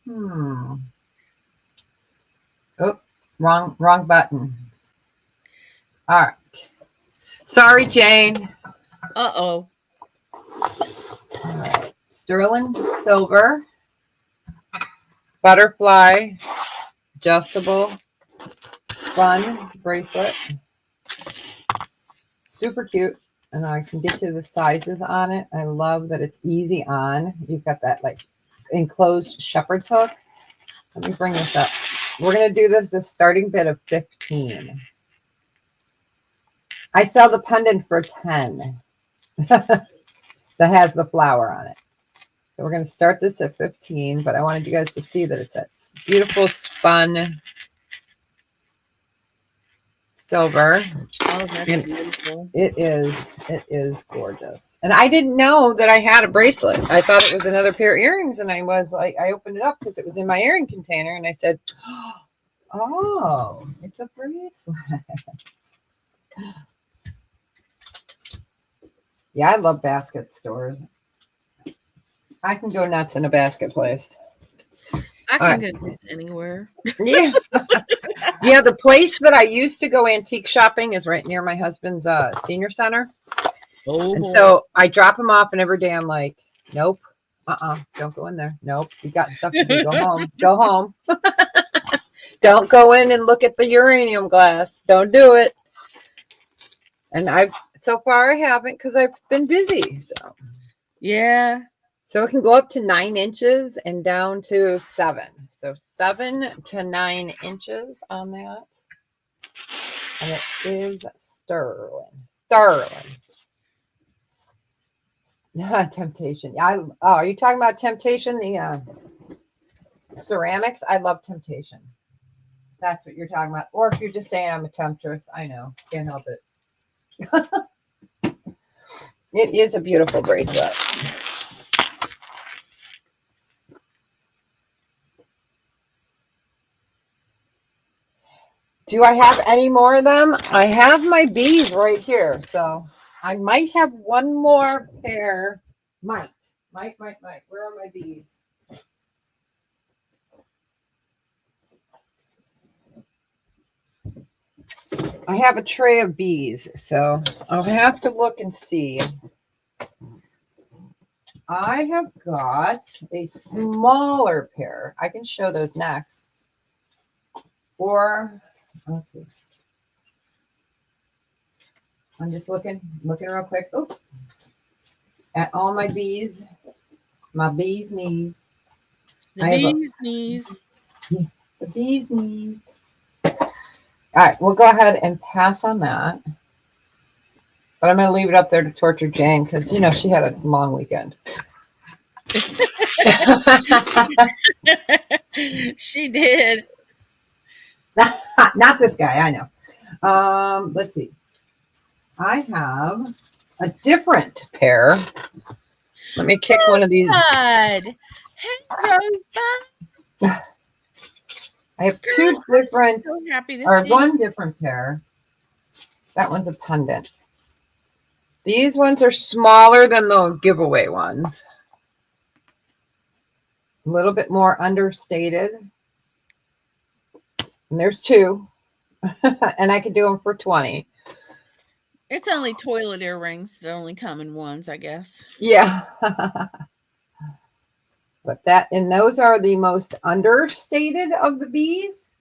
Speaker 2: Oh, wrong button. All right. Sorry, Jane.
Speaker 1: Uh-oh.
Speaker 2: All right. Sterling silver, butterfly, adjustable, fun bracelet. Super cute. And I can get you the sizes on it. I love that it's easy on. You've got that like enclosed shepherd's hook. Let me bring this up. We're going to do this a starting bid of 15. I sell the pendant for 10 that has the flower on it. So we're going to start this at 15, but I wanted you guys to see that it's that beautiful spun silver.
Speaker 1: Oh, that's beautiful.
Speaker 2: It is gorgeous. And I didn't know that I had a bracelet. I thought it was another pair of earrings, and I was like, I opened it up because it was in my earring container, and I said, oh, it's a bracelet. Yeah, I love basket stores. I can go nuts in a basket place.
Speaker 1: I can go nuts anywhere.
Speaker 2: Yeah. Yeah, the place that I used to go antique shopping is right near my husband's senior center.
Speaker 1: Oh,
Speaker 2: and so I drop him off, and every day I'm like, nope, don't go in there. Nope, you got stuff to do. Go home. Go home. Don't go in and look at the uranium glass. Don't do it. And so far I haven't because I've been busy. So
Speaker 1: yeah.
Speaker 2: So it can go up to 9 inches and down to 7. So 7 to 9 inches on that. And it is sterling. Temptation. Are you talking about Temptation? The ceramics? I love Temptation. That's what you're talking about. Or if you're just saying I'm a temptress, I know. Can't help it. It is a beautiful bracelet. Do I have any more of them? I have my bees right here. So I might have one more pair. Might. Where are my bees? I have a tray of bees, so I'll have to look and see. I have got a smaller pair. I can show those next. Or let's see. I'm just looking real quick. Oh, at all my bees, my bees' knees.
Speaker 1: The bees' knees.
Speaker 2: The bees' knees. All right, we'll go ahead and pass on that. But I'm going to leave it up there to torture Jane because, you know, she had a long weekend.
Speaker 1: She did.
Speaker 2: Not this guy, I know. Let's see. I have a different pair. Let me kick one of these.
Speaker 1: God.
Speaker 2: I have two different,
Speaker 1: so happy to
Speaker 2: or
Speaker 1: see
Speaker 2: one different pair. That one's a pendant. These ones are smaller than the giveaway ones. A little bit more understated. And there's 2. And I could do them for 20.
Speaker 1: It's only toilet earrings that only come in ones, I guess.
Speaker 2: Yeah. But those are the most understated of the bees.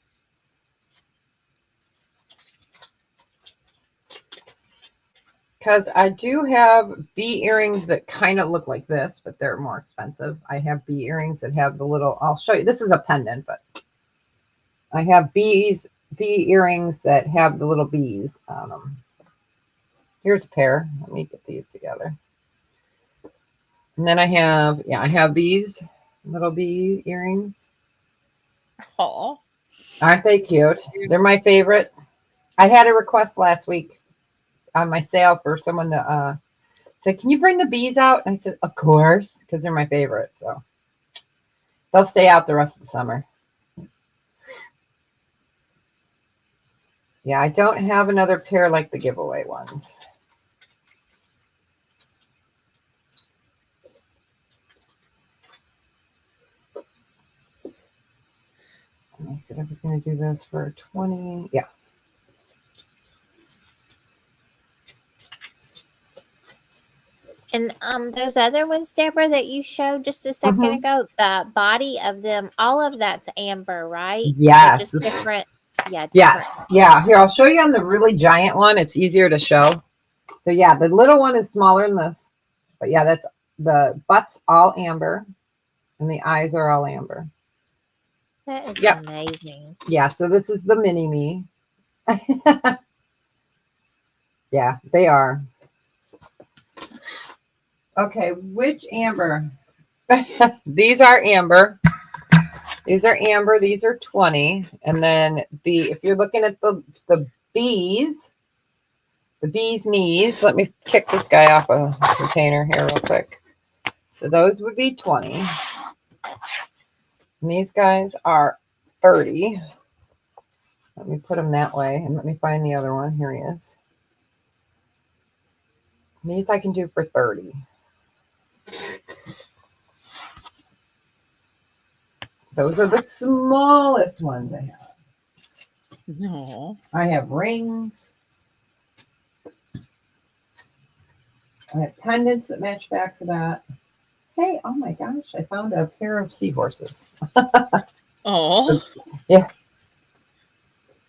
Speaker 2: because I do have bee earrings that kind of look like this, but they're more expensive. I have bee earrings that have the little, I'll show you. This is a pendant, but I have bee earrings that have the little bees on them. Here's a pair. Let me get these together. And then I have these little bee earrings.
Speaker 1: Aw.
Speaker 2: Aren't they cute? They're my favorite. I had a request last week on my sale for someone to say, can you bring the bees out? And I said, of course, because they're my favorite. So they'll stay out the rest of the summer. Yeah, I don't have another pair like the giveaway ones. I said I was going to do those for 20. Yeah.
Speaker 3: And those other ones, Deborah, that you showed just a second ago, the body of them, all of that's amber, right?
Speaker 2: Yes.
Speaker 3: Just different. Yeah.
Speaker 2: Yes. Yeah. Here, I'll show you on the really giant one. It's easier to show. So yeah, the little one is smaller than this. But yeah, that's the butt's all amber and the eyes are all amber.
Speaker 3: That is amazing.
Speaker 2: Yeah, so this is the mini me. Yeah, they are. Okay, which amber? These are amber. These are amber. These are 20. And then if you're looking at the bees, the bees knees, let me kick this guy off a container here real quick. So those would be 20. And these guys are 30. Let me put them that way and let me find the other one. Here he is. These I can do for 30. Those are the smallest ones I have.
Speaker 1: No.
Speaker 2: I have rings. I have pendants that match back to that. Hey, oh my gosh, I found a pair of seahorses.
Speaker 1: Oh.
Speaker 2: Yeah.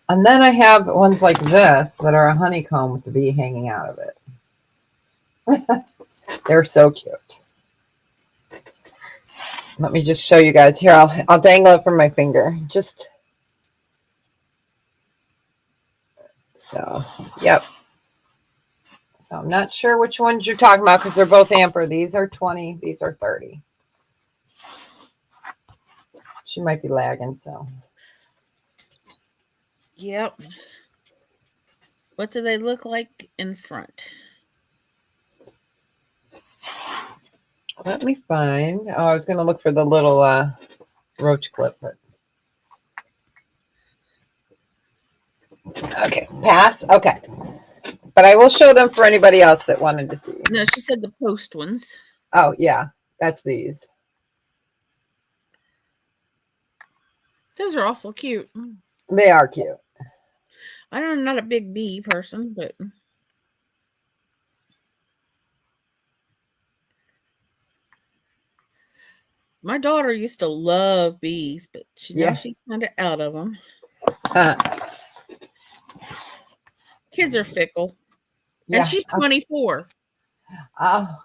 Speaker 2: And then I have ones like this that are a honeycomb with the bee hanging out of it. They're so cute. Let me just show you guys here. I'll dangle it from my finger. Just so, yep. So I'm not sure which ones you're talking about because they're both amber. These are 20. These are 30. She might be lagging, so.
Speaker 1: Yep. What do they look like in front?
Speaker 2: Let me find. Oh, I was going to look for the little roach clip, but. Okay, pass. Okay. But I will show them for anybody else that wanted to see.
Speaker 1: No, she said the post ones.
Speaker 2: Oh, yeah. That's these.
Speaker 1: Those are awful cute.
Speaker 2: They are cute.
Speaker 1: I'm not a big bee person, but my daughter used to love bees, but now she's kind of out of them. Kids are fickle. Yeah. And she's 24.
Speaker 2: Oh.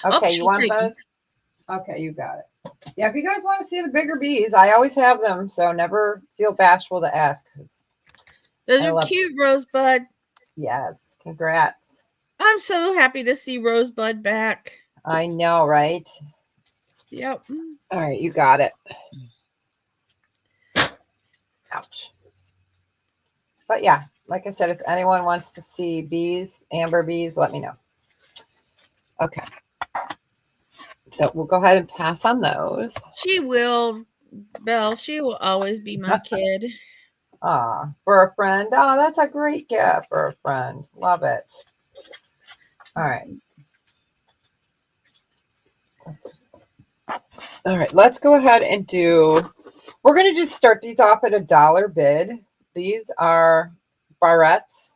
Speaker 2: Okay, you want those?
Speaker 1: It.
Speaker 2: Okay, you got it. Yeah, if you guys want to see the bigger bees, I always have them, so never feel bashful to ask.
Speaker 1: Those are cute, Rosebud.
Speaker 2: Yes, congrats.
Speaker 1: I'm so happy to see Rosebud back.
Speaker 2: I know, right?
Speaker 1: Yep.
Speaker 2: All right, you got it. Ouch. But yeah, like I said, if anyone wants to see bees, amber bees, let me know. Okay. So we'll go ahead and pass on those.
Speaker 1: She will, Belle. She will always be my kid.
Speaker 2: For a friend. Oh, that's a great gift for a friend. Love it. All right. All right, let's go ahead and we're going to just start these off at $1 bid. These are barrettes.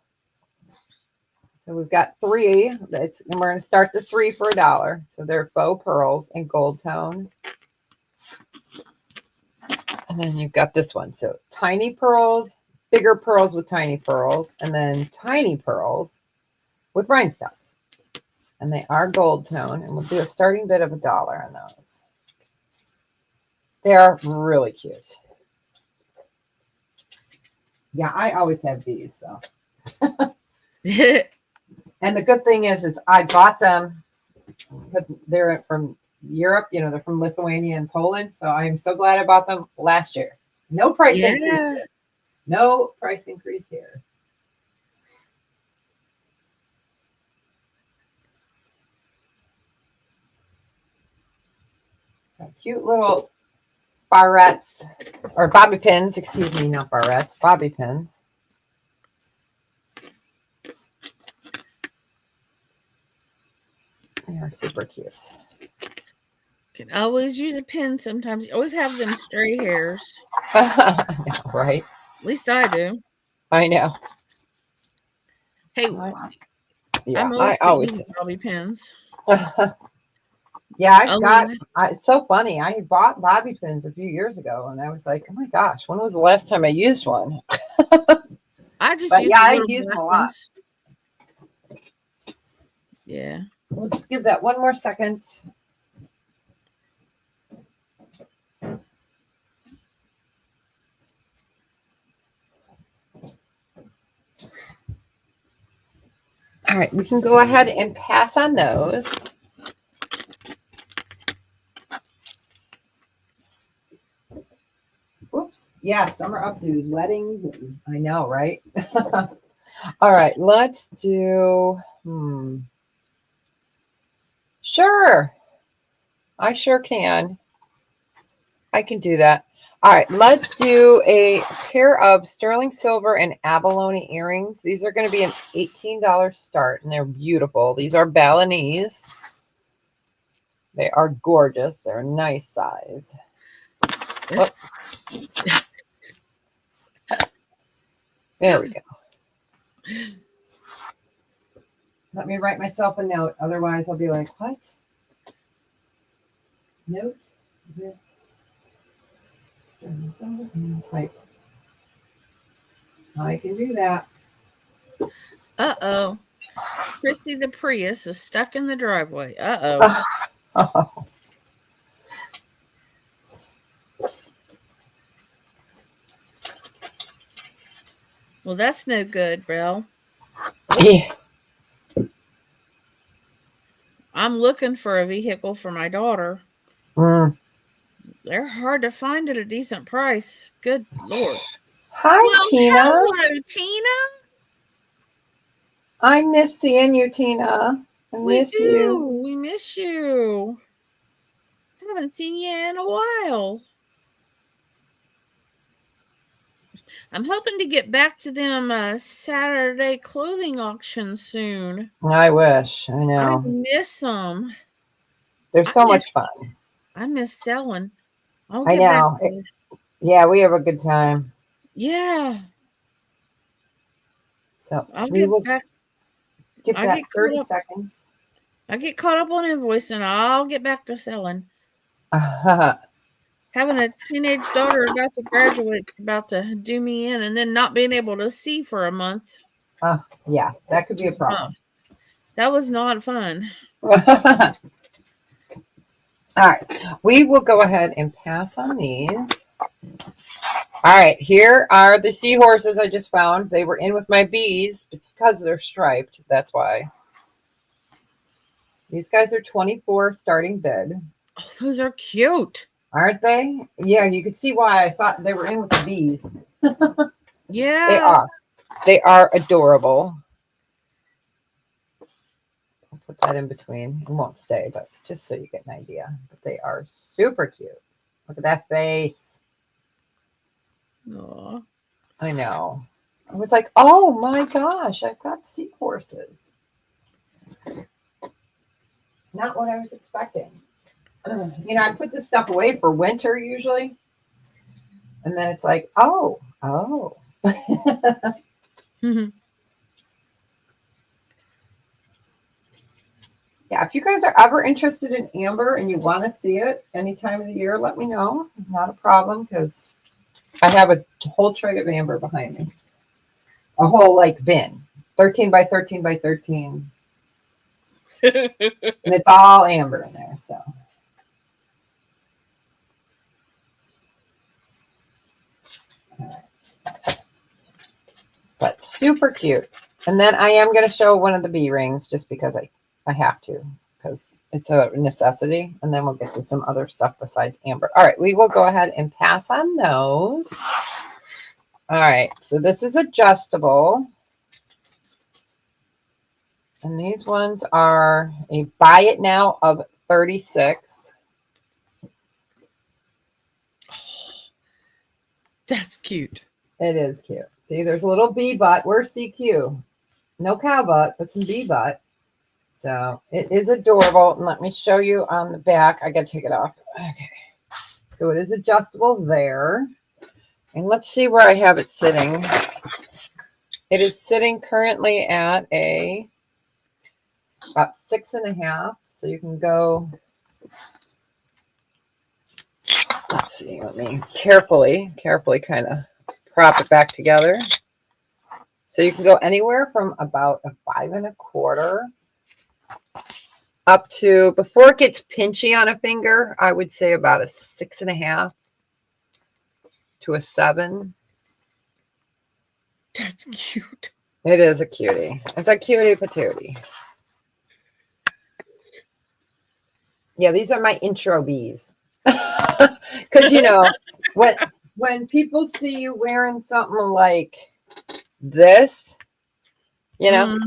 Speaker 2: So we've got 3. And we're going to start the 3 for $1. So they're faux pearls in gold tone. And then you've got this one. So tiny pearls, bigger pearls with tiny pearls, and then tiny pearls with rhinestones. And they are gold tone, and we'll do a starting bid of $1 on those. They are really cute. Yeah, I always have these, so. And the good thing is I bought them because they're from Europe, you know, they're from Lithuania and Poland. So I'm so glad I bought them last year. No price increase here. No price increase here. So cute little barrettes or bobby pins, excuse me, not barrettes, bobby pins. They are super cute.
Speaker 1: Can always use a pin sometimes. You always have them stray hairs.
Speaker 2: Right?
Speaker 1: At least I do.
Speaker 2: I know.
Speaker 1: Hey,
Speaker 2: yeah,
Speaker 1: I always bobby pins.
Speaker 2: Yeah, it's so funny. I bought bobby pins a few years ago, and I was like, oh my gosh, when was the last time I used one?
Speaker 1: I just use
Speaker 2: I use them a lot.
Speaker 1: ones. Yeah.
Speaker 2: We'll just give that one more second. All right, we can go ahead and pass on those. Oops. Yeah, summer updos, weddings. I know, right? All right, let's do. Sure. I sure can. I can do that. All right, let's do a pair of sterling silver and abalone earrings. These are going to be an $18 start, and they're beautiful. These are Balinese. They are gorgeous. They're a nice size. Oh. There we go. Let me write myself a note. Otherwise, I'll be like, what? Note. Type. I can do that.
Speaker 1: Uh-oh. Chrissy the Prius is stuck in the driveway. Uh-oh.
Speaker 2: Oh.
Speaker 1: Well, that's no good, Belle.
Speaker 2: Yeah.
Speaker 1: I'm looking for a vehicle for my daughter. They're hard to find at a decent price. Good Lord.
Speaker 2: Hi, Tina.
Speaker 1: Hello, Tina.
Speaker 2: I miss seeing you, Tina. I miss you.
Speaker 1: We miss you. Haven't seen you in a while. I'm hoping to get back to them Saturday clothing auctions soon.
Speaker 2: I wish. I know.
Speaker 1: I miss them.
Speaker 2: They're so much fun.
Speaker 1: I miss selling.
Speaker 2: I know. Yeah, we have a good time.
Speaker 1: Yeah.
Speaker 2: So
Speaker 1: I'll
Speaker 2: we will
Speaker 1: back.
Speaker 2: give that 30 seconds.
Speaker 1: I get caught up on invoicing. I'll get back to selling. Having a teenage daughter about to graduate, about to do me in, and then not being able to see for a month.
Speaker 2: Yeah, that could be a problem.
Speaker 1: That was not fun.
Speaker 2: All right, we will go ahead and pass on these. All right, here are the seahorses I just found. They were in with my bees. It's because they're striped. That's why. These guys are 24 starting bid.
Speaker 1: Oh, those are cute.
Speaker 2: Aren't they? Yeah, you could see why I thought they were in with the bees.
Speaker 1: Yeah.
Speaker 2: They are. They are adorable. I'll put that in between. It won't stay, but just so you get an idea. But they are super cute. Look at that face.
Speaker 1: Aww.
Speaker 2: I know. I was like, oh my gosh, I've got seahorses. Not what I was expecting. You know, I put this stuff away for winter usually. And then it's like, oh. Yeah, if you guys are ever interested in amber and you want to see it any time of the year, let me know. Not a problem, because I have a whole tray of amber behind me. A whole, like, bin. 13 by 13 by 13. And it's all amber in there, so. But super cute. And then I am going to show one of the bee rings just because I have to, because it's a necessity. And then we'll get to some other stuff besides amber. All right, we will go ahead and pass on those. All right, so this is adjustable. And these ones are a buy it now of 36.
Speaker 1: That's cute.
Speaker 2: It is cute. See, there's a little bee butt. Where's CQ? No cow butt, but some bee butt. So it is adorable. And let me show you on the back. I got to take it off. Okay. So it is adjustable there. And let's see where I have it sitting. It is sitting currently at about 6.5. So you can go, let's see, let me carefully kind of prop it back together. So you can go anywhere from about a 5 1/4 up to, before it gets pinchy on a finger, I would say about a 6.5 to a 7.
Speaker 1: That's cute.
Speaker 2: It is a cutie. It's a cutie patootie. Yeah, these are my intro bees. Because, you know, when people see you wearing something like this, you know.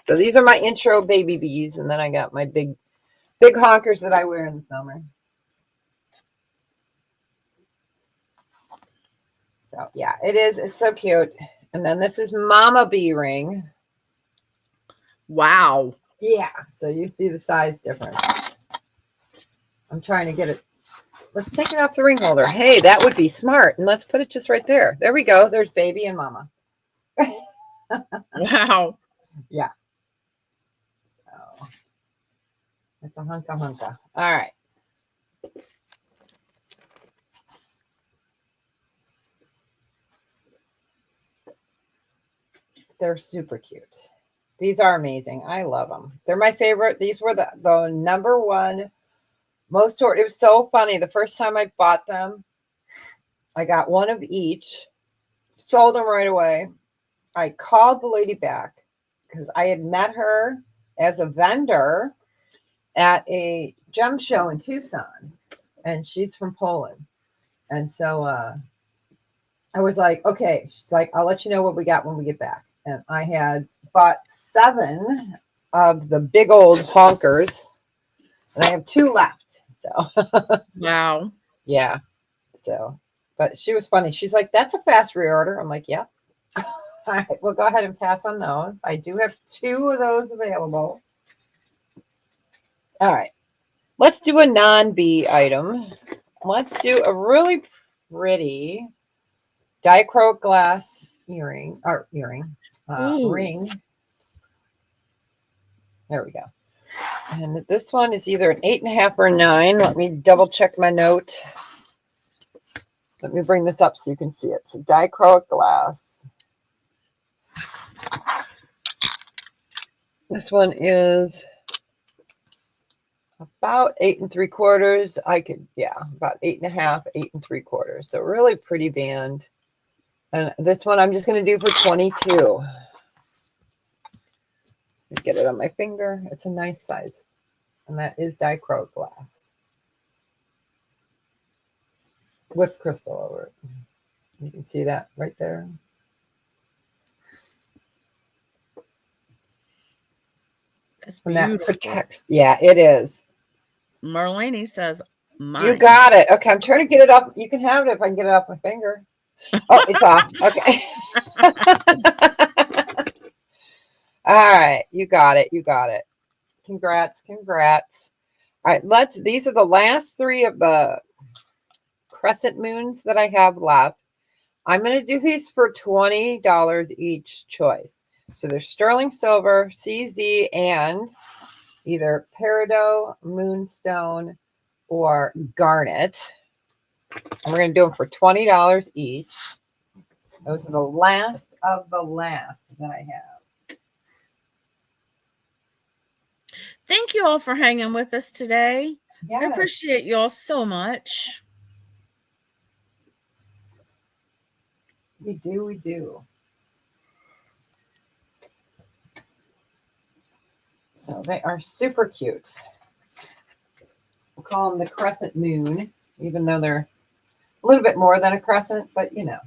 Speaker 2: So these are my intro baby bees. And then I got my big honkers that I wear in the summer. So, yeah, it is. It's so cute. And then this is Mama Bee ring.
Speaker 1: Wow.
Speaker 2: Yeah. So you see the size difference. I'm trying to get it. Let's take it off the ring holder. Hey, that would be smart. And let's put it just right there. There we go. There's baby and mama.
Speaker 1: Wow.
Speaker 2: Yeah. So it's a hunka. All right. They're super cute. These are amazing. I love them. They're my favorite. These were the number one most ordered. It was so funny. The first time I bought them, I got one of each, sold them right away. I called the lady back because I had met her as a vendor at a gem show in Tucson, and she's from Poland. And so I was like, okay. She's like, I'll let you know what we got when we get back. And I had bought 7 of the big old honkers, and I have 2 left. So,
Speaker 1: Wow.
Speaker 2: yeah. So, but she was funny. She's like, that's a fast reorder. I'm like, yeah. All right, we'll go ahead and pass on those. I do have 2 of those available. All right. Let's do a non-bee item. Let's do a really pretty dichroic glass ring. There we go. And this one is either an 8.5 or a 9. Let me double check my note. Let me bring this up so you can see it. So dichroic glass. This one is about 8 3/4. About 8.5, 8 3/4. So really pretty band. And this one I'm just going to do for 22. Get it on my finger. It's a nice size. And that is dichroic glass with crystal over it. You can see that right there.
Speaker 1: That's
Speaker 2: And
Speaker 1: beautiful.
Speaker 2: that protects. Yeah, it is.
Speaker 1: Marlene says, mine.
Speaker 2: You got it. Okay, I'm trying to get it up. You can have it if I can get it off my finger. Oh, it's off. Okay. All right. You got it. Congrats. All right, these are the last 3 of the crescent moons that I have left. I'm going to do these for $20 each choice. So there's sterling silver, CZ, and either peridot, moonstone, or garnet. And we're going to do them for $20 each. Those are the last of the last that I have.
Speaker 1: Thank you all for hanging with us today. I
Speaker 2: Yes,
Speaker 1: appreciate you all so much.
Speaker 2: we do. We do. So they are super cute. We'll call them the crescent moon, even though they're a little bit more than a crescent, but you know.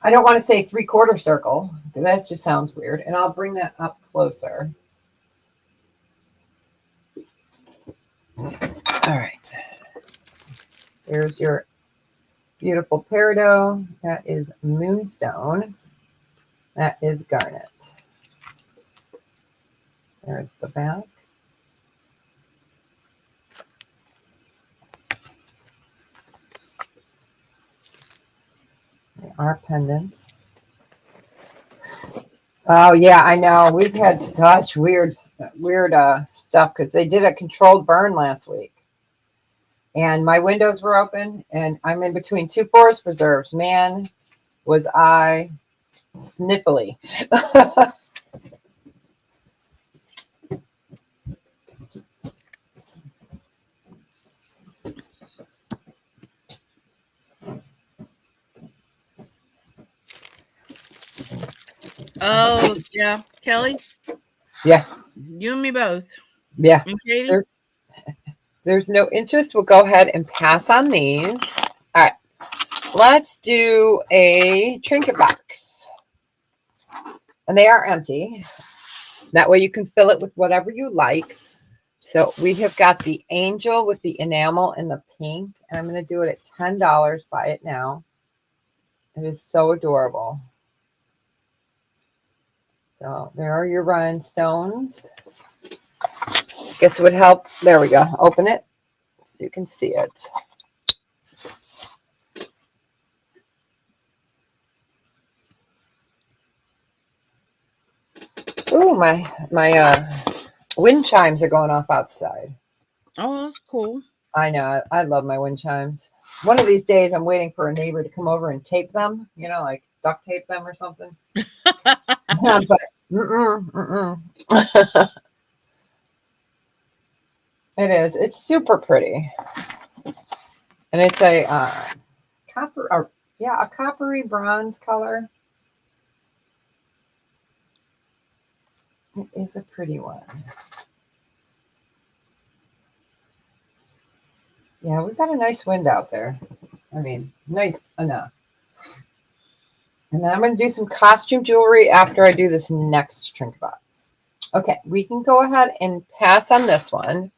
Speaker 2: I don't want to say 3/4 circle because that just sounds weird. And I'll bring that up closer. All right. There's your beautiful peridot. That is moonstone. That is garnet. There's the back. There are pendants. Oh yeah, I know. We've had such weird stuff because they did a controlled burn last week, and my windows were open, and I'm in between two forest preserves. Man, was I sniffly.
Speaker 1: Oh, yeah. Kelly,
Speaker 2: Yeah,
Speaker 1: you and me both.
Speaker 2: yeah.
Speaker 1: And Katie?
Speaker 2: There's no interest. We'll go ahead and pass on these. All right, let's do a trinket box. And they are empty. That way you can fill it with whatever you like. So we have got the angel with the enamel and the pink. And I'm going to do it at $10. Buy it now. It is so adorable. So there are your rhinestones. Guess it would help. There we go. Open it so you can see it. Ooh, my wind chimes are going off outside.
Speaker 1: Oh, that's cool.
Speaker 2: I know. I love my wind chimes. One of these days, I'm waiting for a neighbor to come over and tape them, you know, like duct tape them or something. But it is. It's super pretty. And it's a a coppery bronze color. It is a pretty one. Yeah, we got a nice wind out there. I mean, nice enough. And then I'm going to do some costume jewelry after I do this next trinket box. Okay, we can go ahead and pass on this one.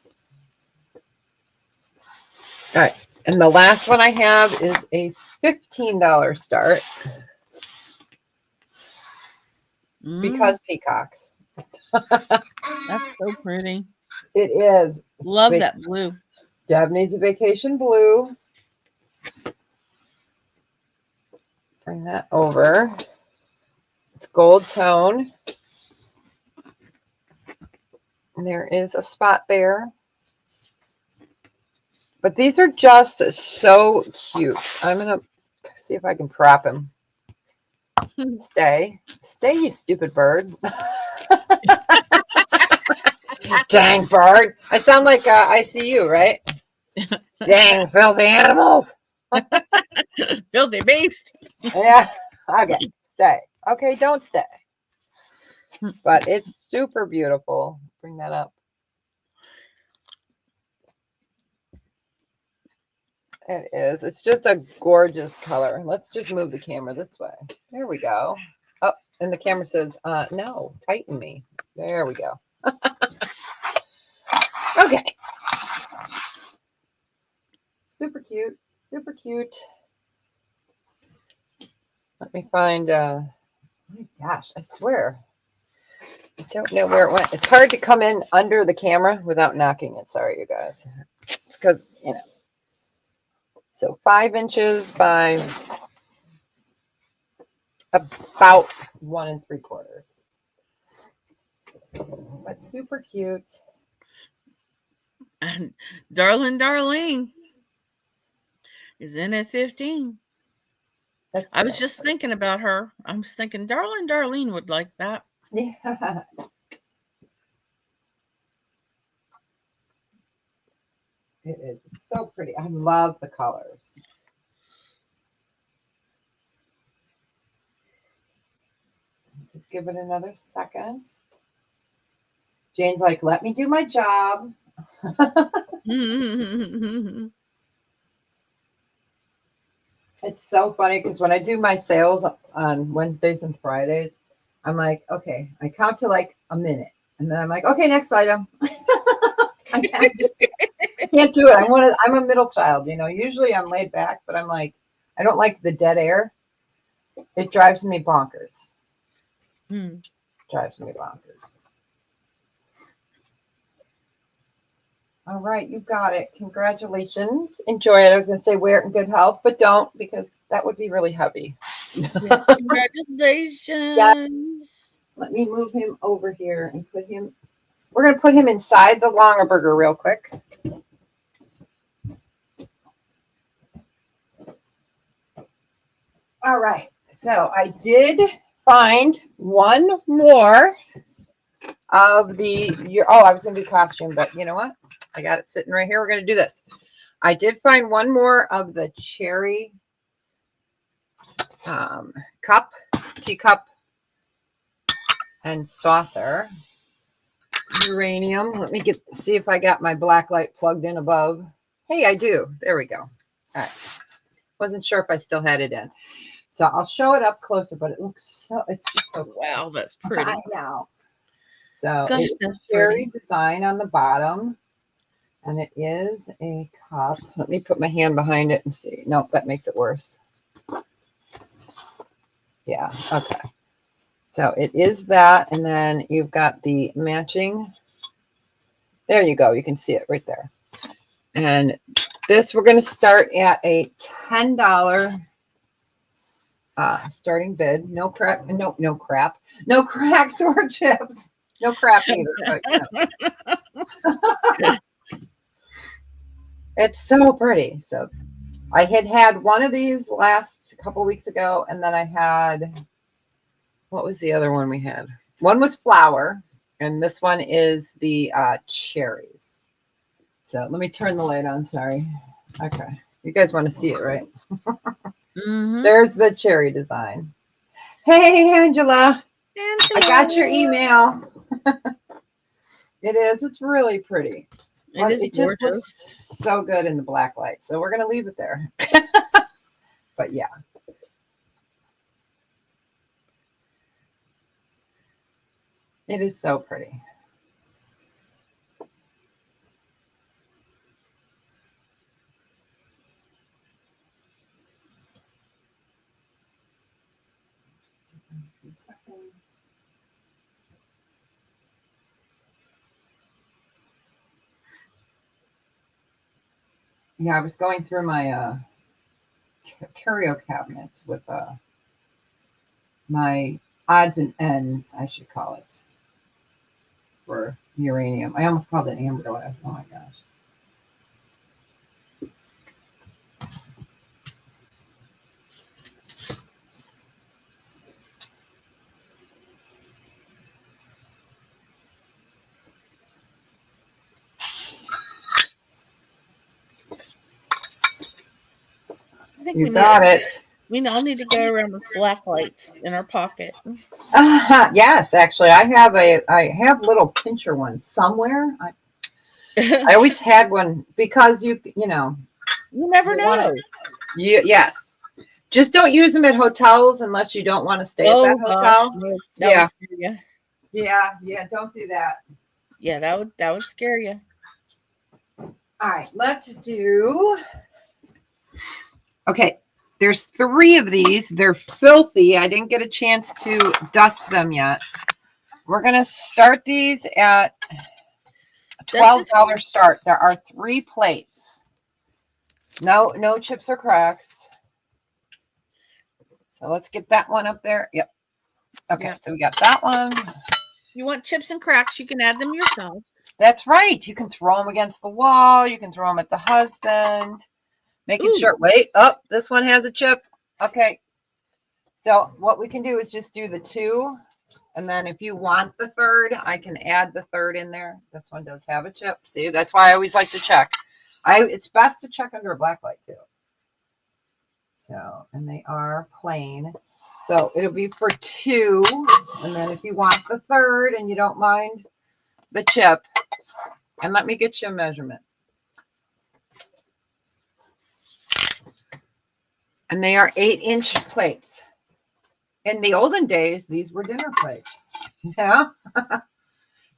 Speaker 2: All right, and the last one I have is a $15 start. Because peacocks.
Speaker 1: That's so pretty.
Speaker 2: It is.
Speaker 1: Love that blue.
Speaker 2: Deb needs a vacation blue. Bring that over. It's gold tone. And there is a spot there. But these are just so cute. I'm going to see if I can prop him. Stay, you stupid bird. Dang bird. I sound like ICU, right? Dang filthy animals.
Speaker 1: Filthy beast.
Speaker 2: Yeah. Okay. Stay. Okay, don't stay. But it's super beautiful. Bring that up. It is. It's just a gorgeous color. Let's just move the camera this way. There we go. Oh, and the camera says, no, tighten me. There we go. Okay. Super cute. Super cute. Let me find, oh my gosh, I swear. I don't know where it went. It's hard to come in under the camera without knocking it. Sorry, you guys. It's because, you know. So 5 inches by about 1 3/4. But super cute.
Speaker 1: And Darlene is in at 15.
Speaker 2: That's
Speaker 1: I was just thinking about her. I was thinking, Darlene would like that.
Speaker 2: yeah. It is so pretty. I love the colors. Just give it another second. Jane's like, let me do my job. It's so funny because when I do my sales on Wednesdays and Fridays, I'm like, okay, I count to like a minute. And then I'm like, okay, next item. I can't do it. I'm a middle child, you know. Usually I'm laid back, but I'm like, I don't like the dead air. It drives me bonkers. Drives me bonkers. All right, you got it. Congratulations. Enjoy it. I was going to say wear it in good health, but don't, because that would be really heavy.
Speaker 1: Yeah. Congratulations. Yeah.
Speaker 2: Let me move him over here and put him. We're going to put him inside the Longaberger real quick. All right. So I did find one more of the I was going to do costume, but you know what? I got it sitting right here. We're going to do this. I did find one more of the cherry teacup and saucer uranium. Let me see if I got my black light plugged in above. Hey, I do. There we go. All right. Wasn't sure if I still had it in. So I'll show it up closer, but it's just so
Speaker 1: wow, that's pretty.
Speaker 2: I know. So
Speaker 1: gosh,
Speaker 2: it's a cherry design on the bottom, and it is a cup. Let me put my hand behind it and see. Nope, that makes it worse. Yeah, okay. So it is that, and then you've got the matching. There you go. You can see it right there. And this, we're going to start at a $10 starting bid. No crap. No cracks or chips. No crap either. But, you know. It's so pretty. So I had one of these last couple weeks ago, and then I had, what was the other one we had? One was flower, and this one is the cherries. So let me turn the light on. Sorry. Okay. You guys want to see it, right? There's the cherry design. Hey, Angela. I got your email. It is. It's really pretty. It just looks so good in the black light. So we're going to leave it there. But yeah. It is so pretty. Yeah, I was going through my curio cabinets with my odds and ends, I should call it, for uranium. I almost called it amber glass. Oh my gosh.
Speaker 1: I think
Speaker 2: you got it.
Speaker 1: We all need to go around with black lights in our pocket.
Speaker 2: Yes, actually, I have little pincher ones somewhere. I always had one because you know.
Speaker 1: You never know.
Speaker 2: Yes. Just don't use them at hotels unless you don't want to stay at that hotel.
Speaker 1: No, that would scare you.
Speaker 2: Yeah, don't do that.
Speaker 1: Yeah, that would scare you.
Speaker 2: All right, let's do. Okay, there's 3 of these. They're filthy. I didn't get a chance to dust them yet. We're going to start these at a $12 start. There are 3 plates. No chips or cracks. So let's get that one up there. Yep. Okay, so we got that one.
Speaker 1: You want chips and cracks, you can add them yourself.
Speaker 2: That's right. You can throw them against the wall. You can throw them at the husband. Making sure. Wait. Oh, this one has a chip. Okay. So what we can do is just do the 2. And then if you want the 3rd, I can add the 3rd in there. This one does have a chip. See, that's why I always like to check. It's best to check under a black light too. So, and they are plain. So it'll be for 2. And then if you want the 3rd and you don't mind the chip, and let me get you a measurement. And they are 8-inch plates. In the olden days, these were dinner plates. Yeah.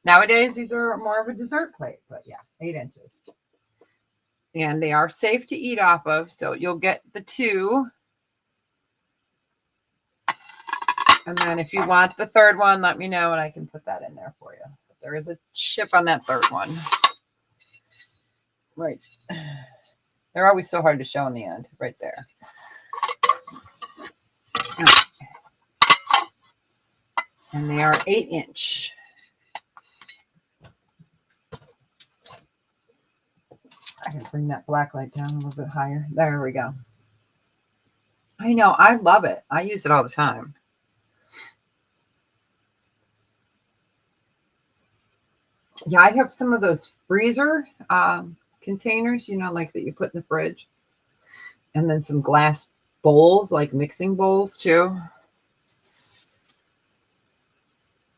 Speaker 2: Nowadays, these are more of a dessert plate, but yeah, 8 inches. And they are safe to eat off of. So you'll get the 2. And then if you want the 3rd one, let me know and I can put that in there for you. But there is a chip on that 3rd one. Right. They're always so hard to show in the end. Right there. And they are 8-inch. I can bring that black light down a little bit higher. There we go. I know. I love it. I use it all the time. Yeah, I have some of those freezer containers, you know, like that you put in the fridge. And then some glass bowls, like mixing bowls too.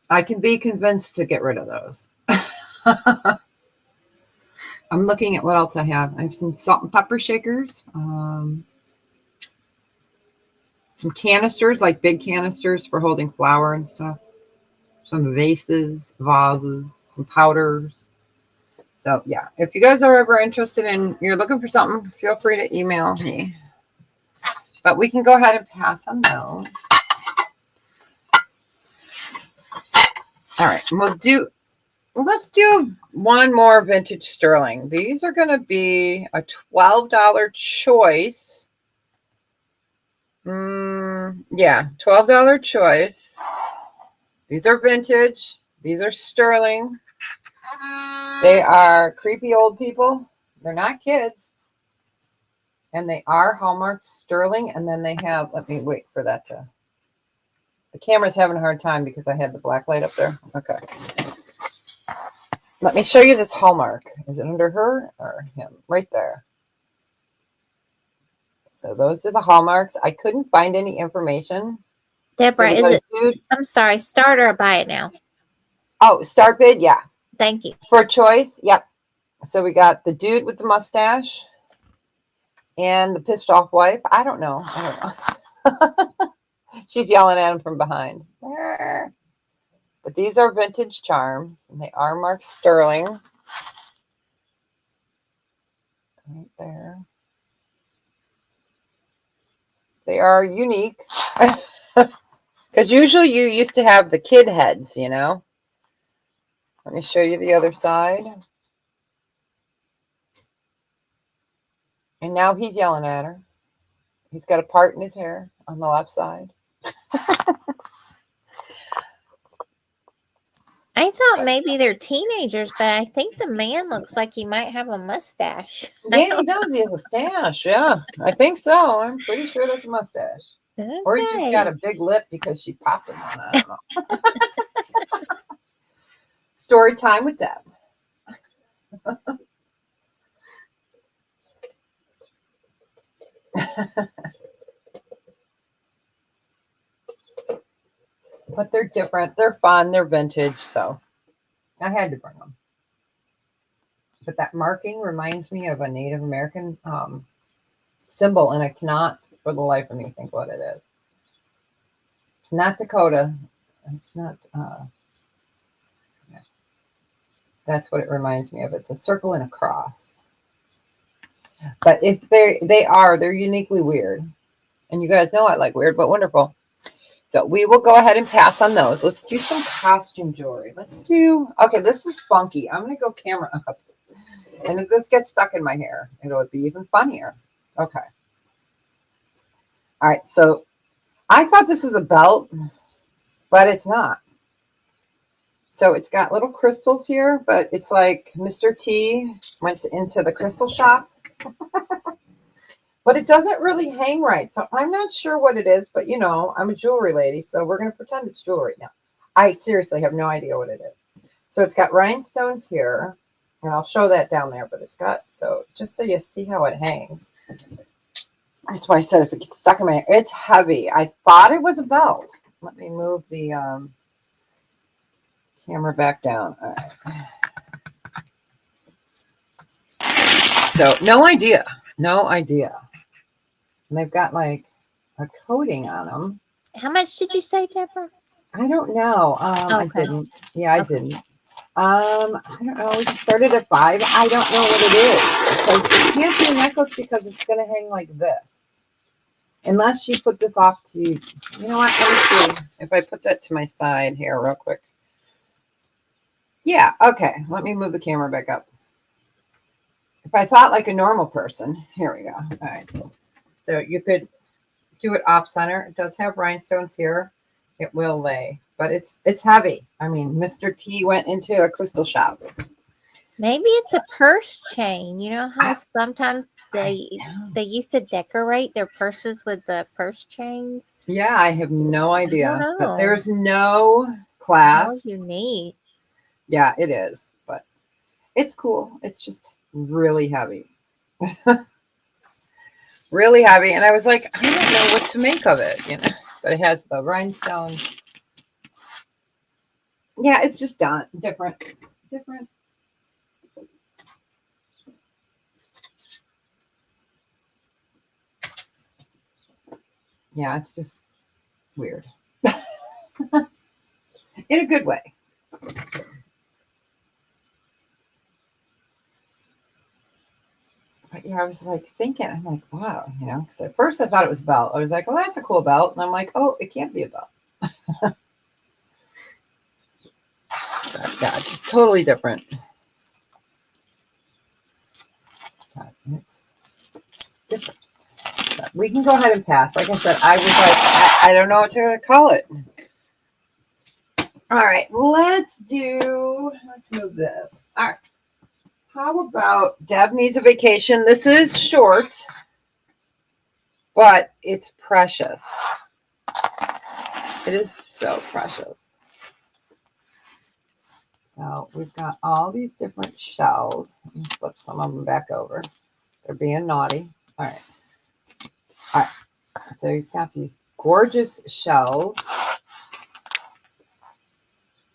Speaker 2: I can be convinced to get rid of those. I'm looking at what else I have. I have some salt and pepper shakers. Some canisters, like big canisters for holding flour and stuff. Some vases, vases, some powders. So yeah, if you guys are ever interested in, you're looking for something, feel free to email me. But we can go ahead and pass on those. All right, let's do one more vintage sterling. These are going to be a $12 choice. Yeah, $12 choice. These are vintage. These are sterling. They are creepy old people. They're not kids. And they are hallmarked sterling. And then they have, let me wait for that to, the camera's having a hard time because I had the black light up there. Okay. Let me show you this hallmark. Is it under her or him? Right there. So those are the hallmarks. I couldn't find any information.
Speaker 3: Deborah,
Speaker 2: So
Speaker 3: is it? I'm sorry, start or buy it now?
Speaker 2: Oh, start bid, yeah.
Speaker 3: Thank you.
Speaker 2: For choice, yep. So we got the dude with the mustache and the pissed off wife. I don't know. She's yelling at him from behind. But these are vintage charms, and they are marked sterling. Right there. They are unique. Because usually you used to have the kid heads, you know. Let me show you the other side. And now he's yelling at her. He's got a part in his hair on the left side.
Speaker 3: I thought maybe they're teenagers, but I think the man looks like he might have a mustache.
Speaker 2: Yeah, he does. He has a stash. Yeah, I think so. I'm pretty sure that's a mustache.
Speaker 3: Okay.
Speaker 2: Or he's just got a big lip because she popped him on. I don't know. Story time with Deb. But they're different. They're fun. They're vintage. So I had to bring them. But that marking reminds me of a Native American symbol, and I cannot for the life of me think what it is. It's not Dakota. It's not. Yeah. That's what it reminds me of. It's a circle and a cross. But if they're uniquely weird. And you guys know I like weird but wonderful. So we will go ahead and pass on those. Let's do some costume jewelry. Okay, this is funky. I'm going to go camera up. And if this gets stuck in my hair, it'll be even funnier. Okay. All right, so I thought this was a belt, but it's not. So it's got little crystals here, but it's like Mr. T went into the crystal shop. but it doesn't really hang right. So I'm not sure what it is, but you know, I'm a jewelry lady, so we're going to pretend it's jewelry now. I seriously have no idea what it is. So it's got rhinestones here, and I'll show that down there, but it's got, so just so you see how it hangs. That's why I said if it gets stuck in my hair, it's heavy. I thought it was a belt. Let me move the camera back down. All right. So no idea. No idea. And they've got like a coating on them.
Speaker 3: How much did you say, Deborah?
Speaker 2: I don't know. I
Speaker 3: Okay.
Speaker 2: didn't. Yeah, I
Speaker 3: Okay.
Speaker 2: didn't. I don't know. We started at $5. I don't know what it is. Because it can't be a necklace because it's going to hang like this. Unless you put this off to, you know what? Let me see if I put that to my side here real quick. Yeah, okay. Let me move the camera back up. If I thought like a normal person, here we go. All right. So you could do it off center. It does have rhinestones here. It will lay, but it's heavy. I mean, Mr. T went into a crystal shop.
Speaker 3: Maybe it's a purse chain. You know how sometimes they used to decorate their purses with the purse chains?
Speaker 2: Yeah, I have no idea.
Speaker 3: I don't
Speaker 2: But
Speaker 3: know.
Speaker 2: there's no
Speaker 3: How
Speaker 2: clasp.
Speaker 3: unique.
Speaker 2: Yeah, it is, but it's cool. It's just really heavy. Really heavy. And I was like, I don't know what to make of it, you know. But it has the rhinestones. Yeah, it's just different. Yeah, it's just weird. In a good way. But yeah, I was like thinking, I'm like, wow, you know, because at first I thought it was a belt. I was like, oh, that's a cool belt. And I'm like, oh, it can't be a belt. But yeah, it's just totally different. It's different. But we can go ahead and pass. Like I said, I was like, I don't know what to call it. All right, let's move this. All right. How about Deb needs a vacation? This is short, but it's precious. It is so precious. So we've got all these different shells. Let me flip some of them back over. They're being naughty. All right. All right. So you've got these gorgeous shells.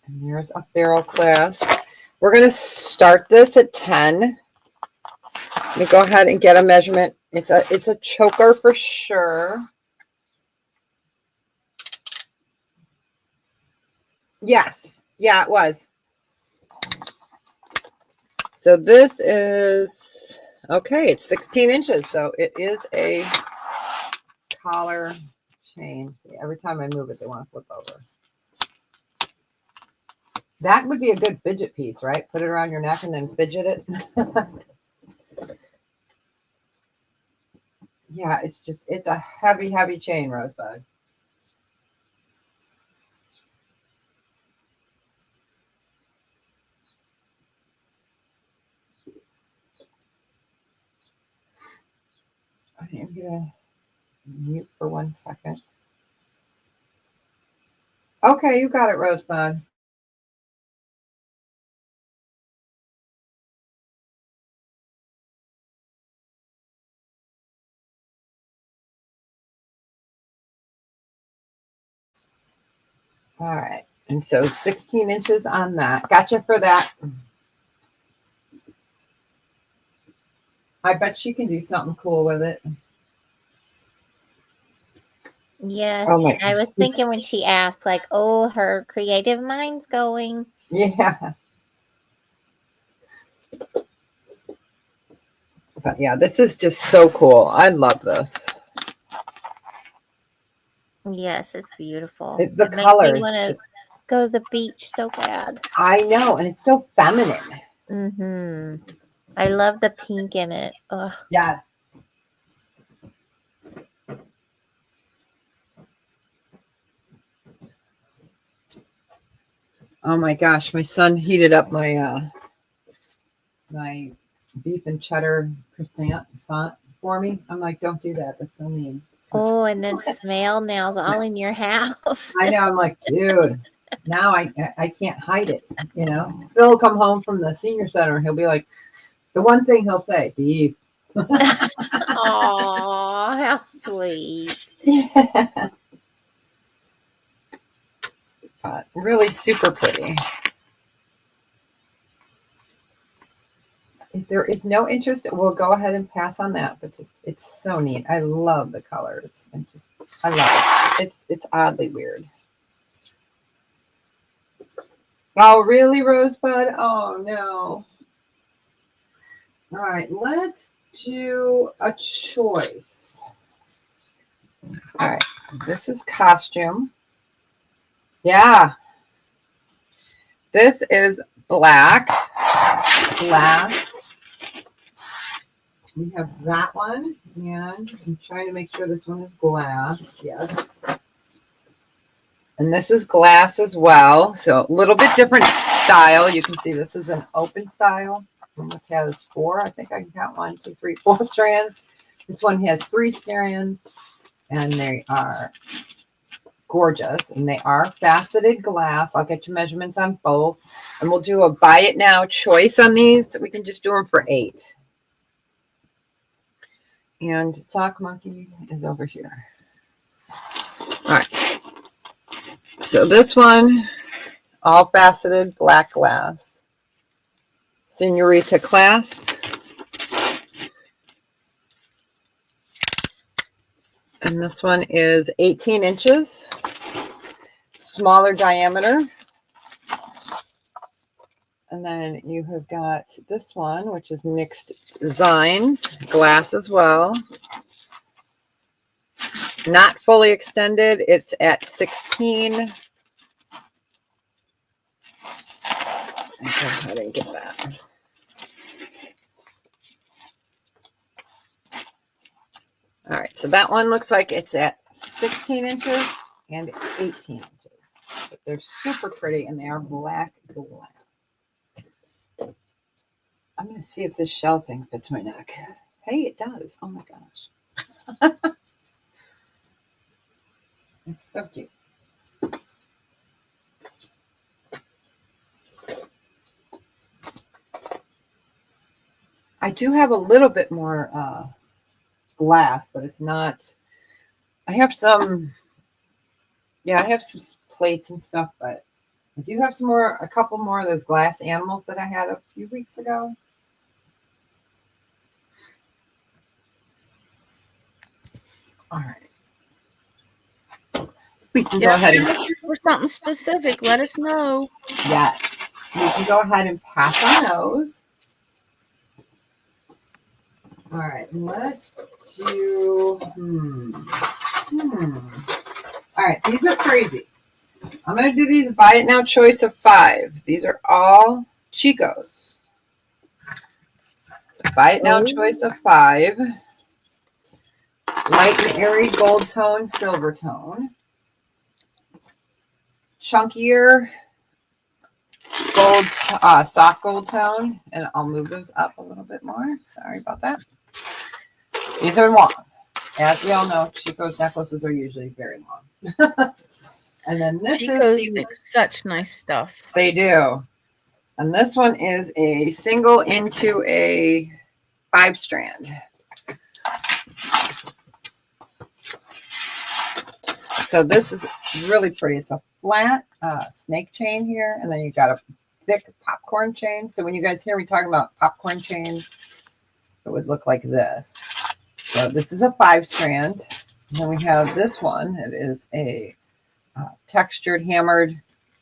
Speaker 2: And there's a barrel clasp. We're going to start this at 10. Let me go ahead and get a measurement. It's a choker for sure. Yes. Yeah, it was. So this is, okay, it's 16 inches. So it is a collar chain. See, every time I move it, they want to flip over. That would be a good fidget piece, right? Put it around your neck and then fidget it. Yeah, it's a heavy, heavy chain, Rosebud. I'm going to mute for 1 second. Okay, you got it, Rosebud. All right. And so 16 inches on that. Gotcha for that. I bet she can do something cool with it.
Speaker 3: Yes.
Speaker 2: Oh my
Speaker 3: I was thinking when she asked, like, oh, her creative mind's going.
Speaker 2: Yeah. But yeah, this is just so cool. I love this.
Speaker 3: Yes, it's beautiful.
Speaker 2: The
Speaker 3: It makes
Speaker 2: color
Speaker 3: me
Speaker 2: is
Speaker 3: want to
Speaker 2: just,
Speaker 3: go to the beach so bad.
Speaker 2: I know, and it's so feminine.
Speaker 3: Mm-hmm. I love the pink in it. Ugh.
Speaker 2: Yes. Oh my gosh, my son heated up my my beef and cheddar croissant. for me. I'm like, don't do that. That's so mean.
Speaker 3: Oh, and then smell nails all in your house.
Speaker 2: I know. I'm like, dude, now I can't hide it. You know, Phil will come home from the senior center. He'll be like, the one thing he'll say, beef.
Speaker 3: Oh, how sweet.
Speaker 2: Yeah. But really super pretty. If there is no interest, we'll go ahead and pass on that. But just, it's so neat. I love the colors and just, I love it. It's oddly weird. Oh, really, Rosebud? Oh, no. All right, let's do a choice. All right, this is costume. Yeah. This is black. Glass. We have that one, and I'm trying to make sure this one is glass. Yes. And this is glass as well. So a little bit different style. You can see this is an open style. And this has 4. I think I can count 1, 2, 3, 4 strands. This one has 3 strands, and they are gorgeous. And they are faceted glass. I'll get you measurements on both. And we'll do a buy it now choice on these. We can just do them for 8. And Sock Monkey is over here. All right. So this one, all faceted black glass. Senorita clasp. And this one is 18 inches. Smaller diameter. And then you have got this one, which is mixed designs, glass as well. Not fully extended. It's at 16. Go ahead and get that. All right, so that one looks like it's at 16 inches and 18 inches. But they're super pretty, and they are black glass. I'm going to see if this shelving fits my neck. Hey, it does. Oh my gosh. It's so cute. I do have a little bit more glass, but it's not. I have some. Yeah, I have some plates and stuff, but I do have a couple more of those glass animals that I had a few weeks ago. All right. We can go ahead and
Speaker 1: for something specific. Let us know.
Speaker 2: yes, we can go ahead and pass on those. All right, let's do. All right, these are crazy. I'm going to do these buy it now choice of 5. These are all Chicos. So buy it now choice of 5. Light and airy gold tone, silver tone. Chunkier gold, soft gold tone. And I'll move those up a little bit more. Sorry about that. These are long. As we all know, Chico's necklaces are usually very long. And then this
Speaker 1: Chico's
Speaker 2: is
Speaker 1: make such nice stuff.
Speaker 2: They do. And this one is a single into a 5-strand. So this is really pretty. It's a flat snake chain here, and then you got a thick popcorn chain. So when you guys hear me talking about popcorn chains, it would look like this. So this is a 5-strand. And then we have this one. It is a textured, hammered,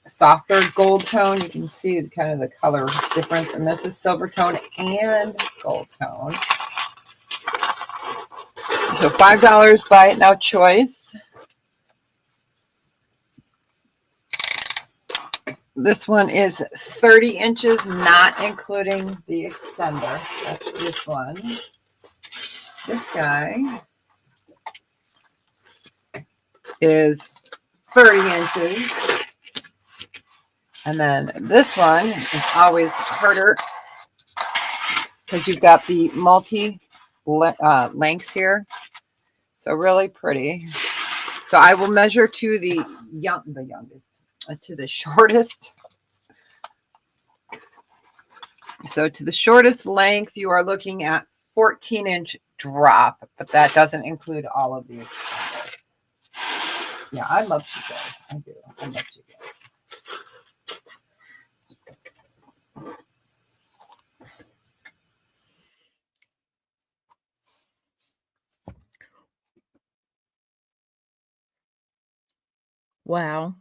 Speaker 2: softer gold tone. You can see kind of the color difference. And this is silver tone and gold tone. So $5 buy it now choice. This one is 30 inches, not including the extender. That's this one. This guy is 30 inches. And then this one is always harder because you've got the multi lengths here. So really pretty. So I will measure to the youngest, to the shortest. So to the shortest length, you are looking at 14-inch drop, but that doesn't include all of these. Yeah, I love Chico's. I do. I love Chico's.
Speaker 1: Wow.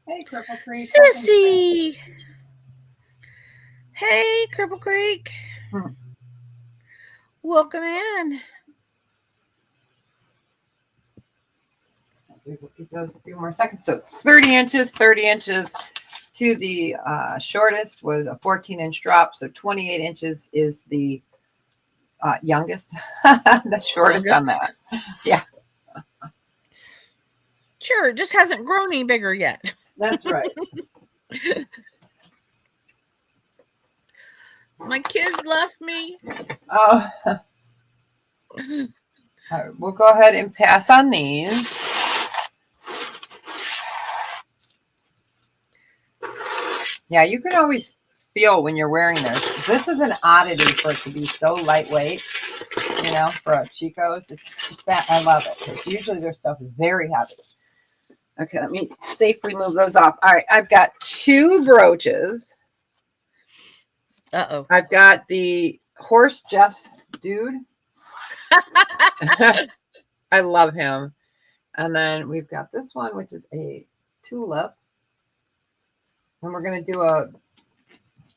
Speaker 2: Hey, Cripple Creek.
Speaker 1: Sissy! Hey, Cripple Creek. Welcome in.
Speaker 2: So we will give those a few more seconds. So 30 inches to the shortest was a 14-inch drop. So 28 inches is the youngest, the shortest on that. Yeah.
Speaker 1: Sure, it just hasn't grown any bigger yet.
Speaker 2: That's right.
Speaker 1: My kids left me.
Speaker 2: Oh. All right, we'll go ahead and pass on these. Yeah, you can always feel when you're wearing this. This is an oddity for it to be so lightweight, you know, for a Chico's. It's that I love it because usually their stuff is very heavy. Okay, let me safely move those off. All right, I've got 2 brooches.
Speaker 1: Uh-oh.
Speaker 2: I've got the horse Jess dude. I love him. And then we've got this one, which is a tulip. And we're going to do a,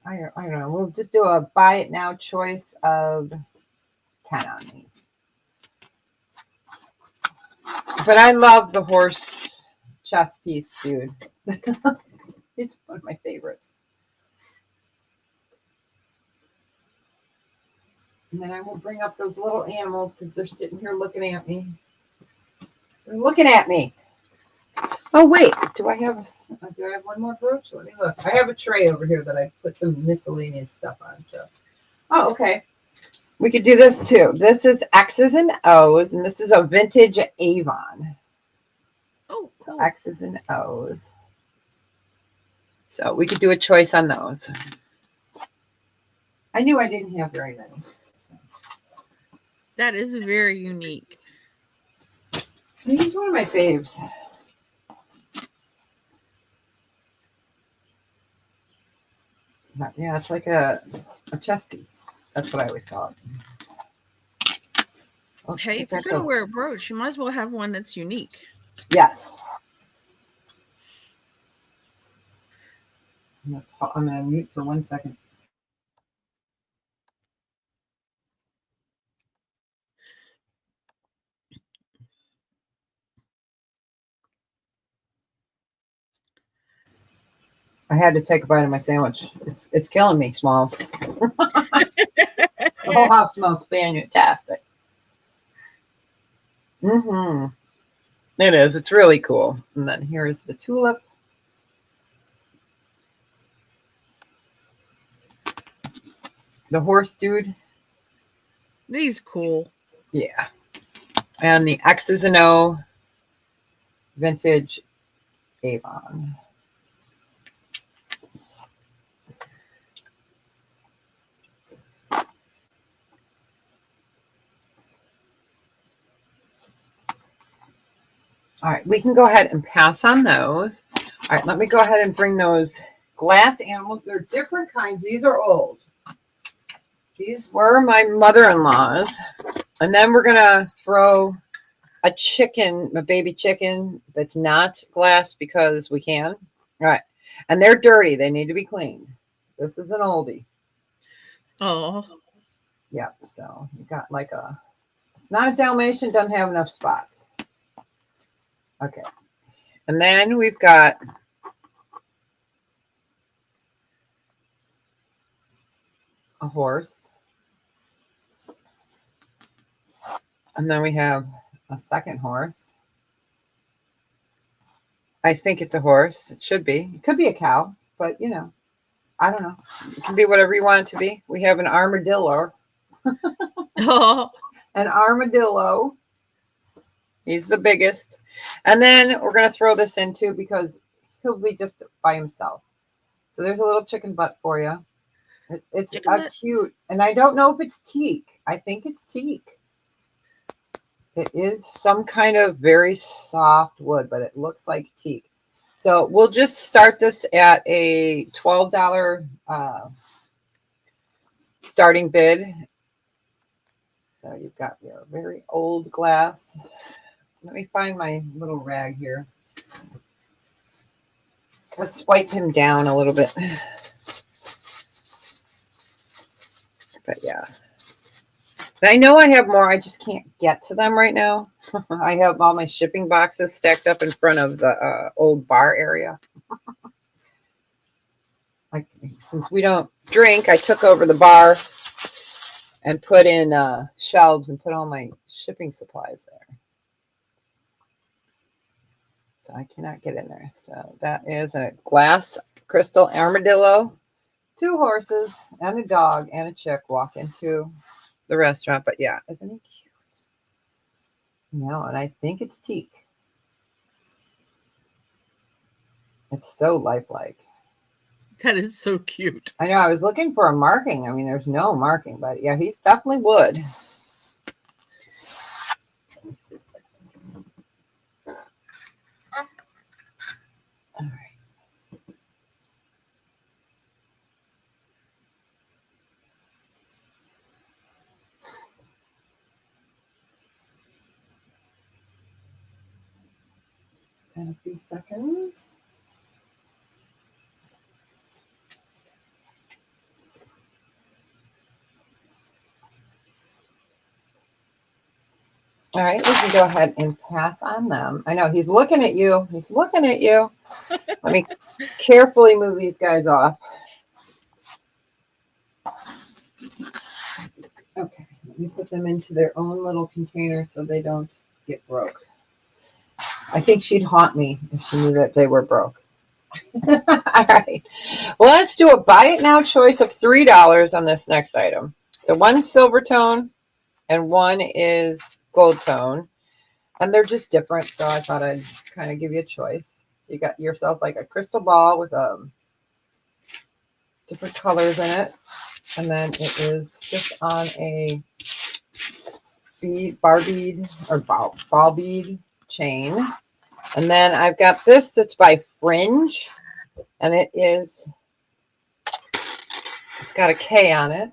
Speaker 2: I don't know, we'll just do a buy it now choice of 10 on these. But I love the horse chess piece, dude. He's one of my favorites. And then I will bring up those little animals because they're sitting here looking at me. They're looking at me. Oh, wait. Do I have one more brooch? Let me look. I have a tray over here that I put some miscellaneous stuff on. So, oh, okay. We could do this too. This is X's and O's, and this is a vintage Avon.
Speaker 1: Oh, cool.
Speaker 2: So X's and O's. So we could do a choice on those. I knew I didn't have very many.
Speaker 1: That is very unique.
Speaker 2: He's one of my faves. But yeah, it's like a chess piece. That's what I always call it. Oh,
Speaker 1: Hey, if you're going to wear a brooch, you might as well have one that's unique.
Speaker 2: Yes. I'm going to mute for 1 second. I had to take a bite of my sandwich. It's killing me, Smalls. The whole house smells fantastic. Mm-hmm. It is. It's really cool. And then here's the tulip. The horse dude.
Speaker 1: These cool.
Speaker 2: Yeah. And the X's and O vintage Avon. All right, we can go ahead and pass on those. All right, let me go ahead and bring those glass animals. They're different kinds. These are old. These were my mother-in-law's. And then we're going to throw a chicken, a baby chicken that's not glass because we can. All right. And they're dirty. They need to be cleaned. This is an oldie.
Speaker 1: Oh.
Speaker 2: Yep. So you got like a, it's not a Dalmatian, doesn't have enough spots. Okay. And then we've got a horse. And then we have a second horse. I think it's a horse. It should be. It could be a cow, but you know, I don't know. It can be whatever you want it to be. We have an armadillo.
Speaker 1: Oh,
Speaker 2: An armadillo. He's the biggest. And then we're going to throw this in too because he'll be just by himself. So there's a little chicken butt for you. It's
Speaker 1: chicken
Speaker 2: a
Speaker 1: butt.
Speaker 2: cute, and I don't know if it's teak. I think it's teak. It is some kind of very soft wood, but it looks like teak. So we'll just start this at a $12 starting bid. So you've got your very old glass. Let me find my little rag here. Let's wipe him down a little bit. But yeah. I know I have more. I just can't get to them right now. I have all my shipping boxes stacked up in front of the old bar area. Since we don't drink, I took over the bar and put in shelves and put all my shipping supplies there. So I cannot get in there. So that is a glass crystal armadillo, 2 horses, and a dog and a chick walk into the restaurant. But yeah, isn't he cute? No, and I think it's teak. It's so lifelike.
Speaker 1: That is so cute.
Speaker 2: I know. I was looking for a marking. I mean, there's no marking, but yeah, he's definitely wood. All right. In a few seconds. All right, we can go ahead and pass on them. I know he's looking at you. He's looking at you. Let me carefully move these guys off. Okay, let me put them into their own little container so they don't get broke. I think she'd haunt me if she knew that they were broke. All right. Well, let's do a buy it now choice of $3 on this next item. So one's silver tone and one is gold tone. And they're just different. So I thought I'd kind of give you a choice. So you got yourself like a crystal ball with different colors in it. And then it is just on a ball bead chain. And then I've got this that's by Fringe. And it's got a K on it.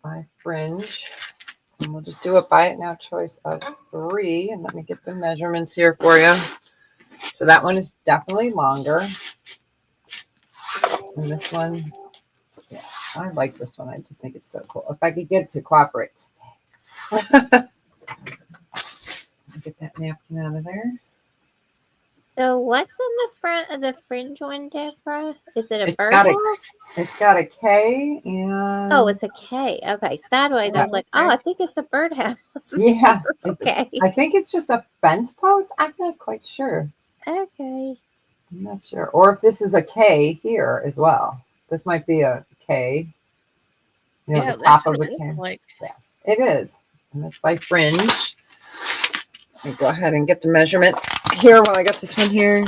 Speaker 2: By Fringe. And we'll just do a buy it now choice of 3. And let me get the measurements here for you. So that one is definitely longer. And this one, yeah, I like this one. I just think it's so cool. If I could get it to cooperate, stay. Get that napkin out of there.
Speaker 3: So what's in the front of the Fringe one, Debra? Is it a bird?
Speaker 2: It's got a K and...
Speaker 3: Oh, it's a K. Okay, sideways.
Speaker 2: Yeah.
Speaker 3: I was like, oh, I think it's a birdhouse.
Speaker 2: Yeah.
Speaker 3: Okay.
Speaker 2: I think it's just a fence post. I'm not quite sure.
Speaker 3: Okay.
Speaker 2: I'm not sure. Or if this is a K here as well. This might be a K. You know,
Speaker 1: Yeah,
Speaker 2: the top
Speaker 1: that's
Speaker 2: of
Speaker 1: what
Speaker 2: a
Speaker 1: it
Speaker 2: K.
Speaker 1: looks like.
Speaker 2: Yeah, it is. And it's by Fringe. Let me go ahead and get the measurement here while I got this one here.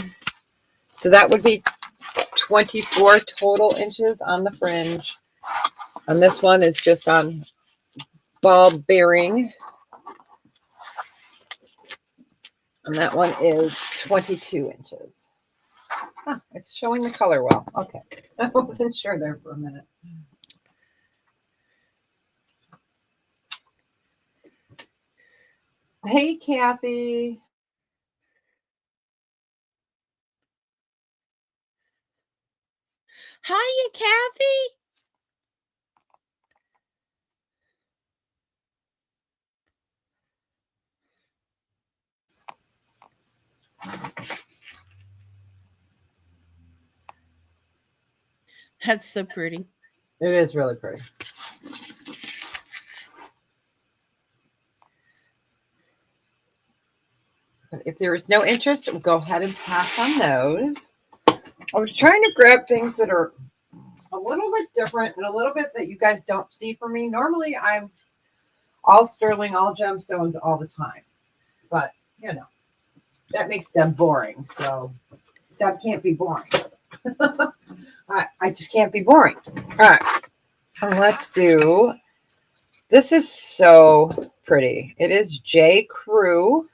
Speaker 2: So that would be 24 total inches on the Fringe. And this one is just on ball bearing. And that one is 22 inches. Huh, it's showing the color well. Okay. I wasn't sure there for a minute. Hey, Kathy.
Speaker 1: Hiya, Kathy. That's so pretty.
Speaker 2: It is really pretty. But if there is no interest, we'll go ahead and pass on those. I was trying to grab things that are a little bit different and a little bit that you guys don't see from me. Normally, I'm all sterling, all gemstones all the time. But, you know, that makes Deb boring. So Deb can't be boring. I just can't be boring. All right. Let's do, this is so pretty. It is J. Crew.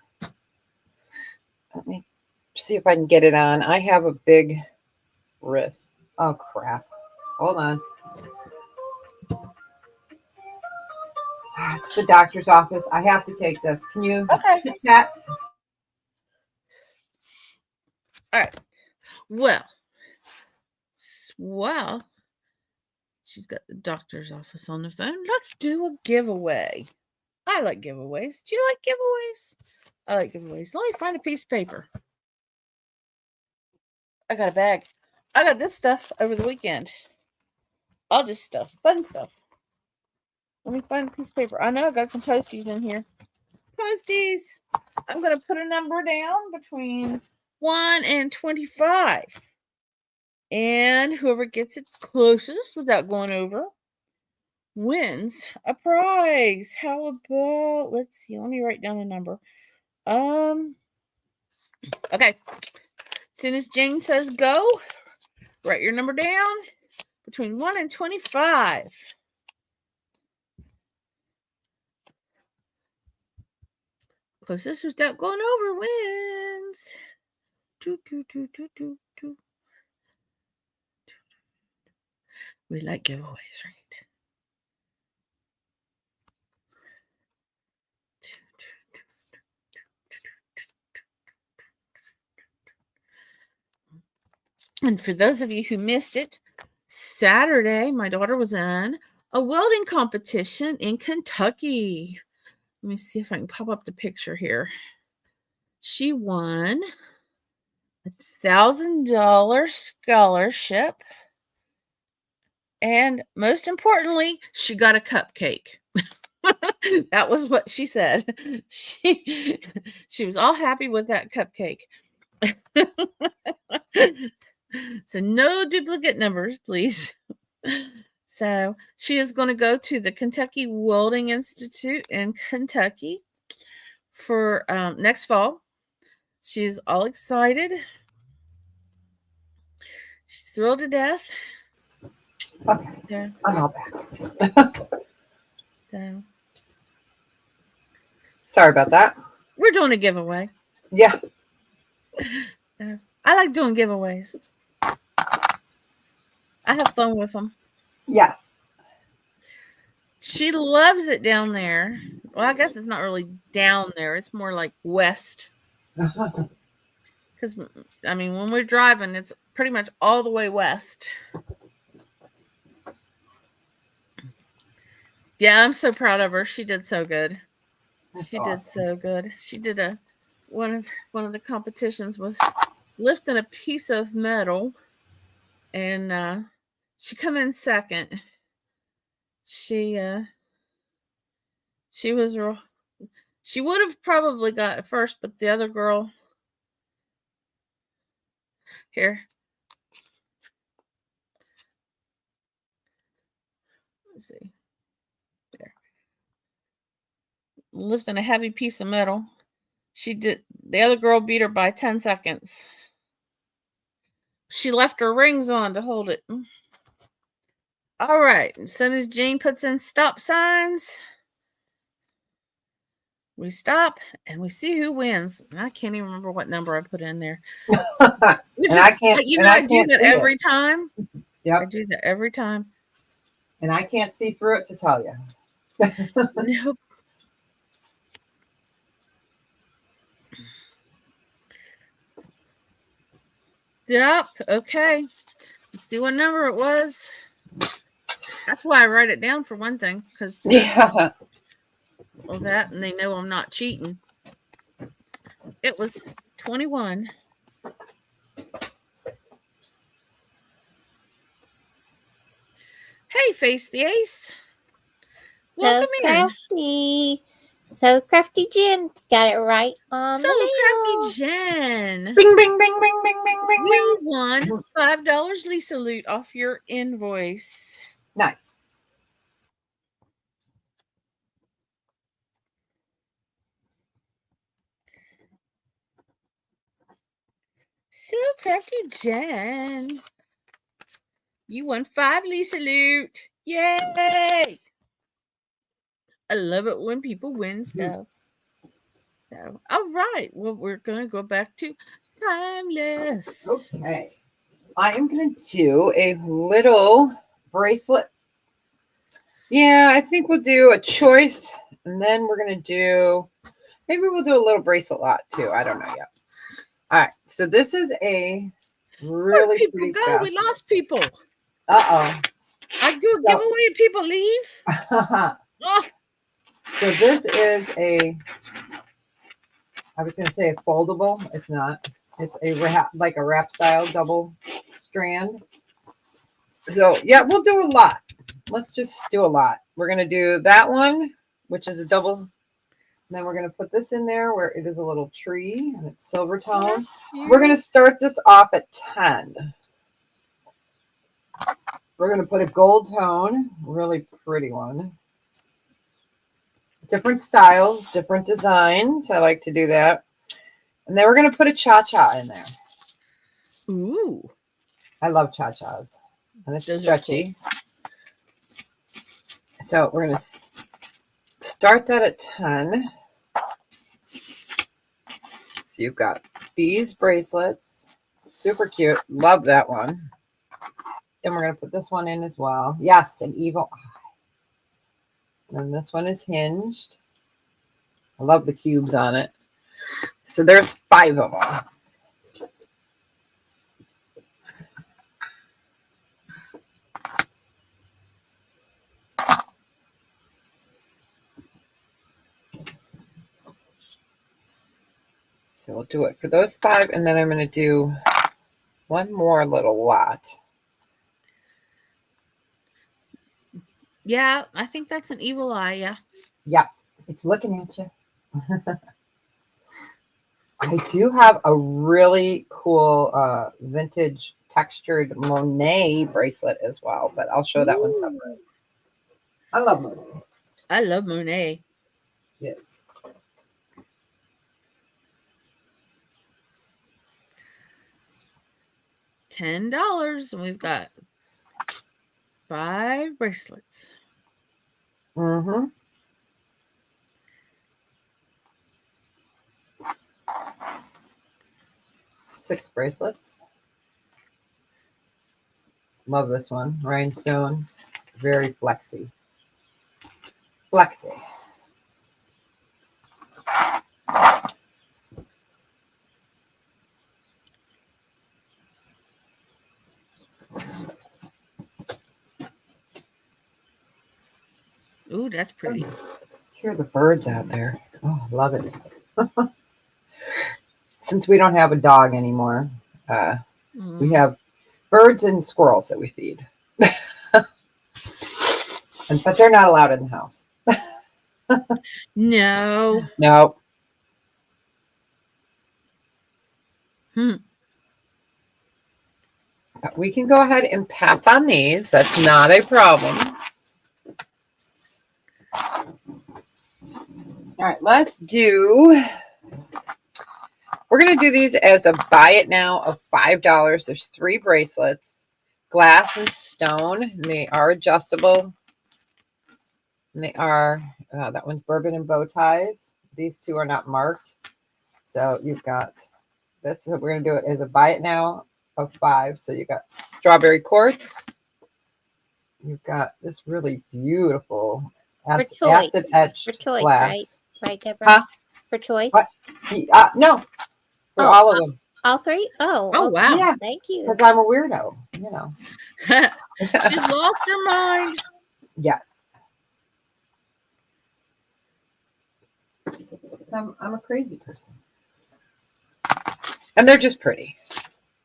Speaker 2: Let me see if I can get it on. I have a big wrist. Oh, crap. Hold on. It's the doctor's office. I have to take this. Can you chit chat?
Speaker 1: All right. Well, she's got the doctor's office on the phone. Let's do a giveaway. I like giveaways. Do you like giveaways? I like giveaways. Let me find a piece of paper. I got a bag. I got this stuff over the weekend. All this stuff. Fun stuff. Let me find a piece of paper. I know I got some posties in here. Posties. I'm going to put a number down between 1 and 25. And whoever gets it closest without going over wins a prize. How about, let's see, let me write down a number. Okay. As soon as Jane says go, write your number down between 1 and 25. Closest without going over wins. We like giveaways, right? And for those of you who missed it, Saturday, my daughter was in a welding competition in Kentucky. Let me see if I can pop up the picture here. She won a $1,000 scholarship. And most importantly, she got a cupcake. That was what she said. She was all happy with that cupcake. So no duplicate numbers, please. So she is going to go to the Kentucky Welding Institute in Kentucky for next fall. She's all excited. She's thrilled to death.
Speaker 2: Okay.
Speaker 1: So,
Speaker 2: I'm all back.
Speaker 1: so
Speaker 2: Sorry about that.
Speaker 1: we're doing a giveaway.
Speaker 2: Yeah.
Speaker 1: So, I like doing giveaways. I have fun with them.
Speaker 2: Yes.
Speaker 1: She loves it down there. Well, I guess it's not really down there. It's more like west. Because, I mean, when we're driving, it's pretty much all the way west. Yeah, I'm so proud of her. She did so good. She did so good. She did one of the competitions was lifting a piece of metal, and she come in second. She was real. She would have probably got it first, but the other girl here. Let's see. There. Lifting a heavy piece of metal. The other girl beat her by 10 seconds. She left her rings on to hold it. All right. As soon as Jane puts in stop signs, we stop and we see who wins. I can't even remember what number I put in there.
Speaker 2: I do
Speaker 1: that every time.
Speaker 2: Yep.
Speaker 1: I do that every time.
Speaker 2: And I can't see through it to tell you.
Speaker 1: Nope. Yep. Okay. Let's see what number it was. That's why I write it down for one thing, because of that, and they know I'm not cheating. It was 21. Hey, Face the Ace. Welcome in.
Speaker 3: Crafty. So Crafty Jen got it right on
Speaker 1: So,
Speaker 3: the
Speaker 1: Crafty
Speaker 3: nail.
Speaker 1: Jen,
Speaker 2: Bing, bing, bing, bing, bing, bing, bing,
Speaker 1: you
Speaker 2: bing.
Speaker 1: won $5 Lisa loot off your invoice.
Speaker 2: Nice.
Speaker 1: So, Crafty Jen, you won 5 Lisa loot. Yay! I love it when people win stuff. So, all right. Well, we're going to go back to Timeless.
Speaker 2: Okay. I am going to do a little bracelet. Yeah, I think we'll do a choice. And then we're going to do, maybe we'll do a little bracelet lot too. I don't know yet. All right. So this is a
Speaker 1: Where'd
Speaker 2: really
Speaker 1: people
Speaker 2: pretty
Speaker 1: go?
Speaker 2: stuff.
Speaker 1: We lost people.
Speaker 2: Uh-oh.
Speaker 1: I do a giveaway and people leave. Oh,
Speaker 2: So this is a, I was going to say a foldable. It's not. It's a wrap, like a wrap style double strand. So yeah, we'll do a lot. Let's just do a lot. We're going to do that one, which is a double. And then we're going to put this in there where it is a little tree and it's silver tone. We're going to start this off at 10. We're going to put a gold tone, really pretty one. Different styles, different designs. I like to do that. And then we're going to put a cha-cha in there.
Speaker 1: Ooh.
Speaker 2: I love cha-chas. And it's
Speaker 1: Those are
Speaker 2: stretchy. So we're going to start that at 10. So you've got these bracelets. Super cute. Love that one. Then we're going to put this one in as well. Yes, an evil eye. And this one is hinged. I love the cubes on it. So there's 5 of them. So we'll do it for those 5, and then I'm going to do one more little lot.
Speaker 1: Yeah, I think that's an evil eye. Yeah.
Speaker 2: Yep, it's looking at you. I do have a really cool vintage textured Monet bracelet as well, but I'll show that one separate. I love Monet.
Speaker 1: I love Monet.
Speaker 2: Yes.
Speaker 1: $10, and we've got 5 bracelets.
Speaker 2: Mm-hmm. Six bracelets. Love this one. Rhinestones. Very flexy. Flexy.
Speaker 1: Ooh, that's pretty.
Speaker 2: Hear the birds out there. Oh, love it. Since we don't have a dog anymore, we have birds and squirrels that we feed. But they're not allowed in the house.
Speaker 1: No.
Speaker 2: No. But we can go ahead and pass on these. That's not a problem. All right, let's do, we're going to do these as a buy it now of $5. There's 3 bracelets, glass and stone. And they are adjustable. And they are, that one's bourbon and bow ties. These 2 are not marked. So you've got, this, we're going to do it as a buy it now of 5. So you got strawberry quartz. You've got this really beautiful acid etched glass.
Speaker 3: Right? Right, Debra?
Speaker 2: Huh?
Speaker 3: For choice?
Speaker 2: What? No. For all of them.
Speaker 3: All 3? Oh,
Speaker 1: Oh, wow.
Speaker 2: Yeah.
Speaker 3: Thank you.
Speaker 2: Because I'm a weirdo, you know.
Speaker 1: She's lost her mind.
Speaker 2: Yes. I'm a crazy person. And they're just pretty.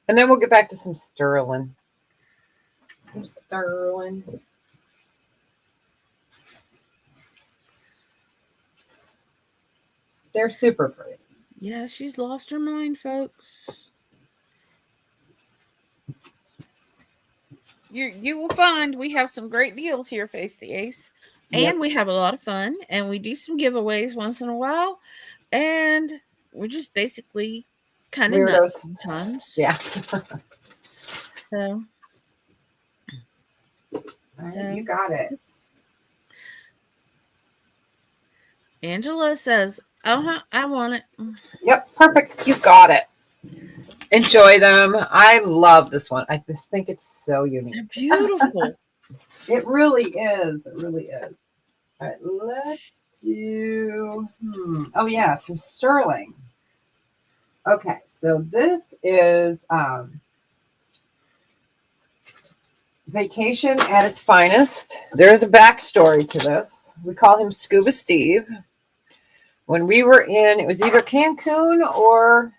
Speaker 2: And then we'll get back to some sterling. Some sterling. They're super pretty.
Speaker 1: Yeah, she's lost her mind, folks. You will find we have some great deals here, Face the Ace.
Speaker 2: Yep.
Speaker 1: And we have a lot of fun, and we do some giveaways once in a while. And we're just basically kind of nuts
Speaker 2: Weirdos.
Speaker 1: sometimes.
Speaker 2: Yeah.
Speaker 1: So,
Speaker 2: All right, you got it.
Speaker 1: Angela says, I want it.
Speaker 2: Yep, perfect. You got it. Enjoy them. I love this one. I just think it's so unique.
Speaker 1: They're beautiful.
Speaker 2: It really is. It really is. All right, let's do, oh yeah, some sterling. Okay, so this is vacation at its finest. There's a backstory to this. We call him Scuba Steve. When we were in, it was either Cancun or,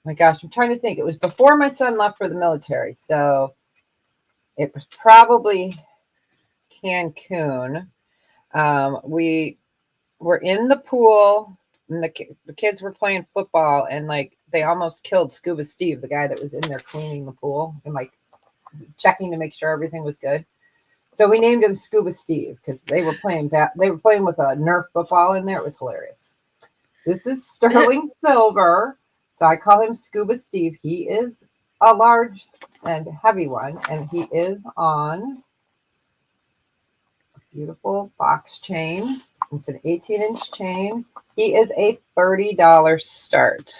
Speaker 2: my gosh, I'm trying to think. It was before my son left for the military. So it was probably Cancun. We were in the pool and the kids were playing football and like they almost killed Scuba Steve, the guy that was in there cleaning the pool and like checking to make sure everything was good. So we named him Scuba Steve because they were playing with a Nerf football in there. It was hilarious. This is sterling silver. So I call him Scuba Steve. He is a large and heavy one, and he is on a beautiful box chain. It's an 18-inch chain. He is a $30 start.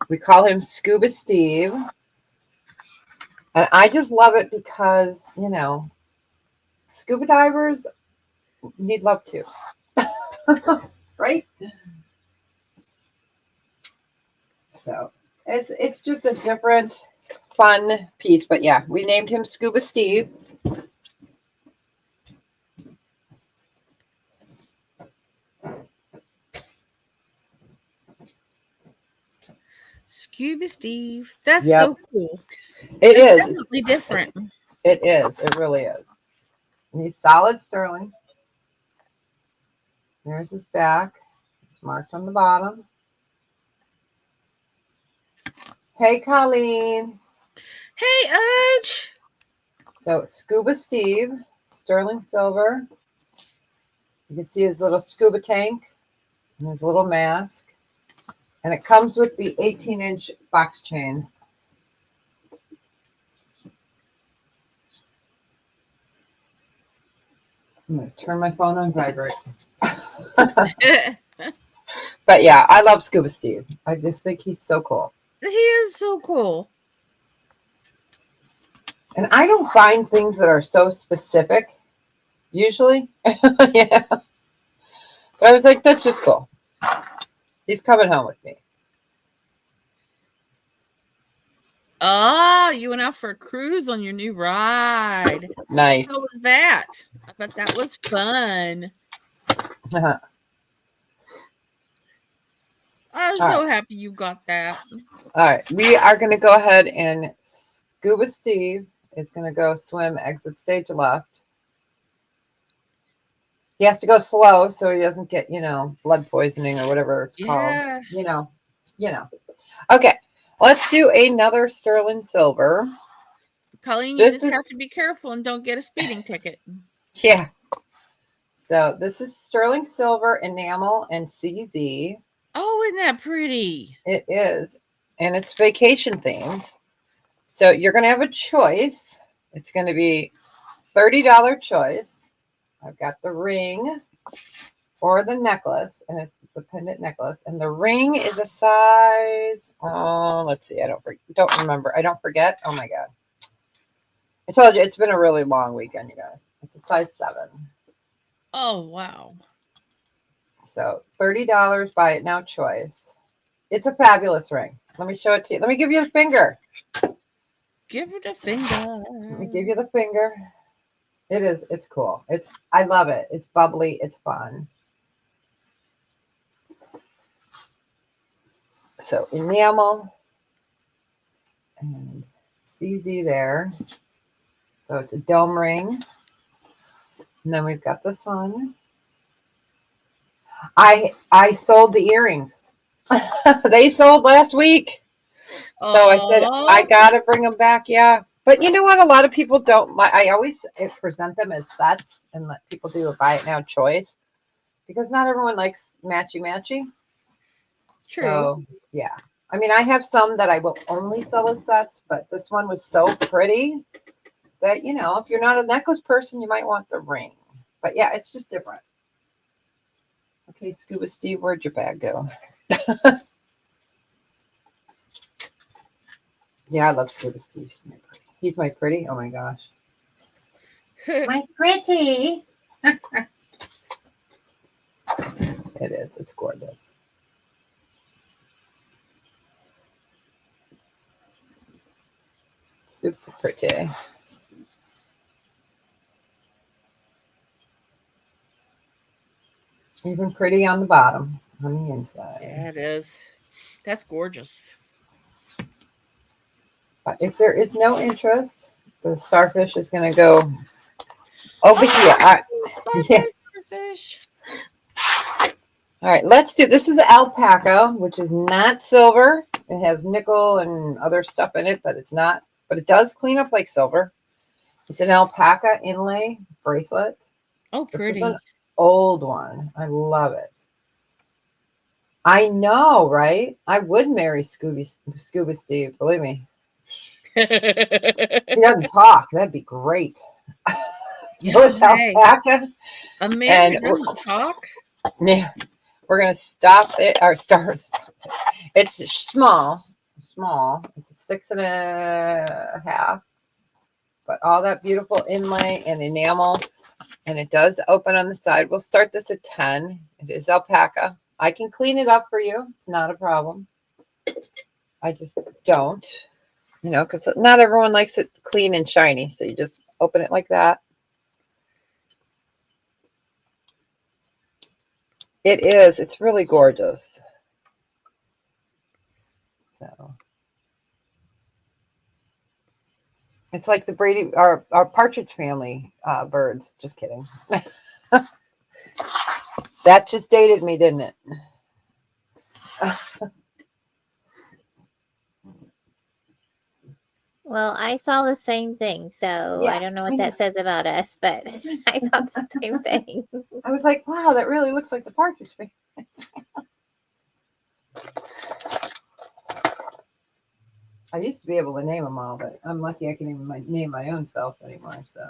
Speaker 2: We call him Scuba Steve. And I just love it because, you know, scuba divers need love too. Right? So it's just a different fun piece. But yeah, we named him Scuba Steve.
Speaker 1: Scuba Steve. That's
Speaker 2: Yep.
Speaker 1: so cool.
Speaker 2: It
Speaker 1: It's
Speaker 2: is.
Speaker 1: definitely different.
Speaker 2: It is. It really is. And he's solid sterling. There's his back. It's marked on the bottom. Hey, Colleen.
Speaker 1: Hey, Urge.
Speaker 2: So Scuba Steve, sterling silver. You can see his little scuba tank and his little mask. And it comes with the 18-inch box chain. I'm going to turn my phone on vibrate. But yeah, I love Scuba Steve. I just think he's so cool.
Speaker 1: He is so cool.
Speaker 2: And I don't find things that are so specific, usually. Yeah. But I was like, that's just cool. He's coming home with me.
Speaker 1: Oh, you went out for a cruise on your new ride.
Speaker 2: Nice.
Speaker 1: How was that? I bet that was fun. I'm so happy you got that.
Speaker 2: All right. We are going to go ahead and Scuba Steve is going to go swim exit stage left. He has to go slow so he doesn't get, you know, blood poisoning or whatever it's called. You know. Okay. Let's do another sterling silver.
Speaker 1: Colleen, you just have to be careful and don't get a speeding ticket.
Speaker 2: Yeah. So this is sterling silver, enamel, and CZ.
Speaker 1: Oh, isn't that pretty?
Speaker 2: It is. And it's vacation themed. So you're going to have a choice. It's going to be $30 choice. I've got the ring or the necklace, and it's the pendant necklace. And the ring is a size, let's see, I don't remember. I don't forget. Oh my God. I told you, it's been a really long weekend, you guys. It's a size 7.
Speaker 1: Oh, wow.
Speaker 2: So $30, buy it now choice. It's a fabulous ring. Let me show it to you. Let me give you the finger.
Speaker 1: Give it a finger.
Speaker 2: Let me give you the finger. It's cool. I love it. It's bubbly. It's fun. So enamel and CZ there. So it's a dome ring. And then we've got this one. I sold the earrings. They sold last week. So I said, I
Speaker 1: Oh,
Speaker 2: got to bring them back. Yeah. But you know what? A lot of people don't. I always present them as sets and let people do a buy it now choice because not everyone likes matchy matchy.
Speaker 1: true.
Speaker 2: So, yeah. I mean, I have some that I will only sell as sets, but this one was so pretty that, if you're not a necklace person, you might want the ring. But yeah, it's just different. Okay, Scuba Steve, where'd your bag go? Yeah, I love Scuba Steve. He's my pretty. Oh my gosh. My pretty. It is. It's gorgeous. Super pretty. Even pretty on the bottom, on the inside.
Speaker 1: Yeah, it is. That's gorgeous.
Speaker 2: But if there is no interest, the starfish is going to go over here. All right. Yeah.
Speaker 1: Starfish.
Speaker 2: All right, let's do this. Is alpaca, which is not silver. It has nickel and other stuff in it, but it's not. But it does clean up like silver. It's an alpaca inlay bracelet.
Speaker 1: Oh,
Speaker 2: This is an
Speaker 1: pretty.
Speaker 2: old one. I love it. I know, right? I would marry Scuba Steve. Believe me. He doesn't talk. That'd be great. So
Speaker 1: Yeah,
Speaker 2: it's
Speaker 1: hey,
Speaker 2: alpaca.
Speaker 1: a man
Speaker 2: And
Speaker 1: who doesn't talk.
Speaker 2: yeah, we're going to stop it or start. It's small. It's a 6.5. But all that beautiful inlay and enamel. And it does open on the side. We'll start this at 10. It is alpaca. I can clean it up for you. It's not a problem. I just don't, because not everyone likes it clean and shiny. So you just open it like that. It is. It's really gorgeous. So it's like the Brady, our Partridge Family birds. Just kidding. That just dated me, didn't it?
Speaker 3: Well, I saw the same thing, so I
Speaker 2: Yeah,
Speaker 3: don't know
Speaker 2: I
Speaker 3: what
Speaker 2: know.
Speaker 3: that says about us, but I thought the same thing.
Speaker 2: I was like, wow, that really looks like the Partridge Family. I used to be able to name them all, but I'm lucky I can even name my own self anymore. So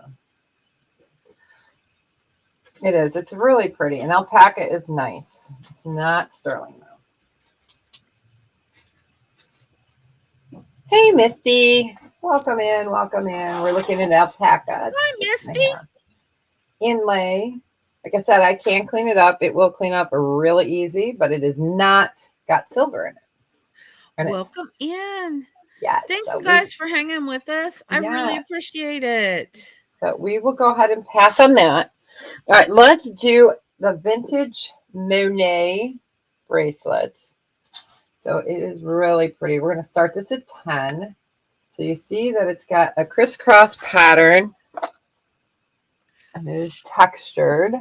Speaker 2: it is. It's really pretty. And alpaca is nice. It's not sterling, though. Hey, Misty. Welcome in. Welcome in. We're looking at alpaca.
Speaker 1: Hi, Misty.
Speaker 2: Inlay. Like I said, I can clean it up. It will clean up really easy, but it is not got silver in it. And
Speaker 1: Welcome in.
Speaker 2: Yeah.
Speaker 1: Thank
Speaker 2: So
Speaker 1: you guys for hanging with us. I really appreciate it.
Speaker 2: So we will go ahead and pass on that. All right, let's do the vintage Monet bracelet. So it is really pretty. We're going to start this at 10. So you see that it's got a crisscross pattern and it is textured.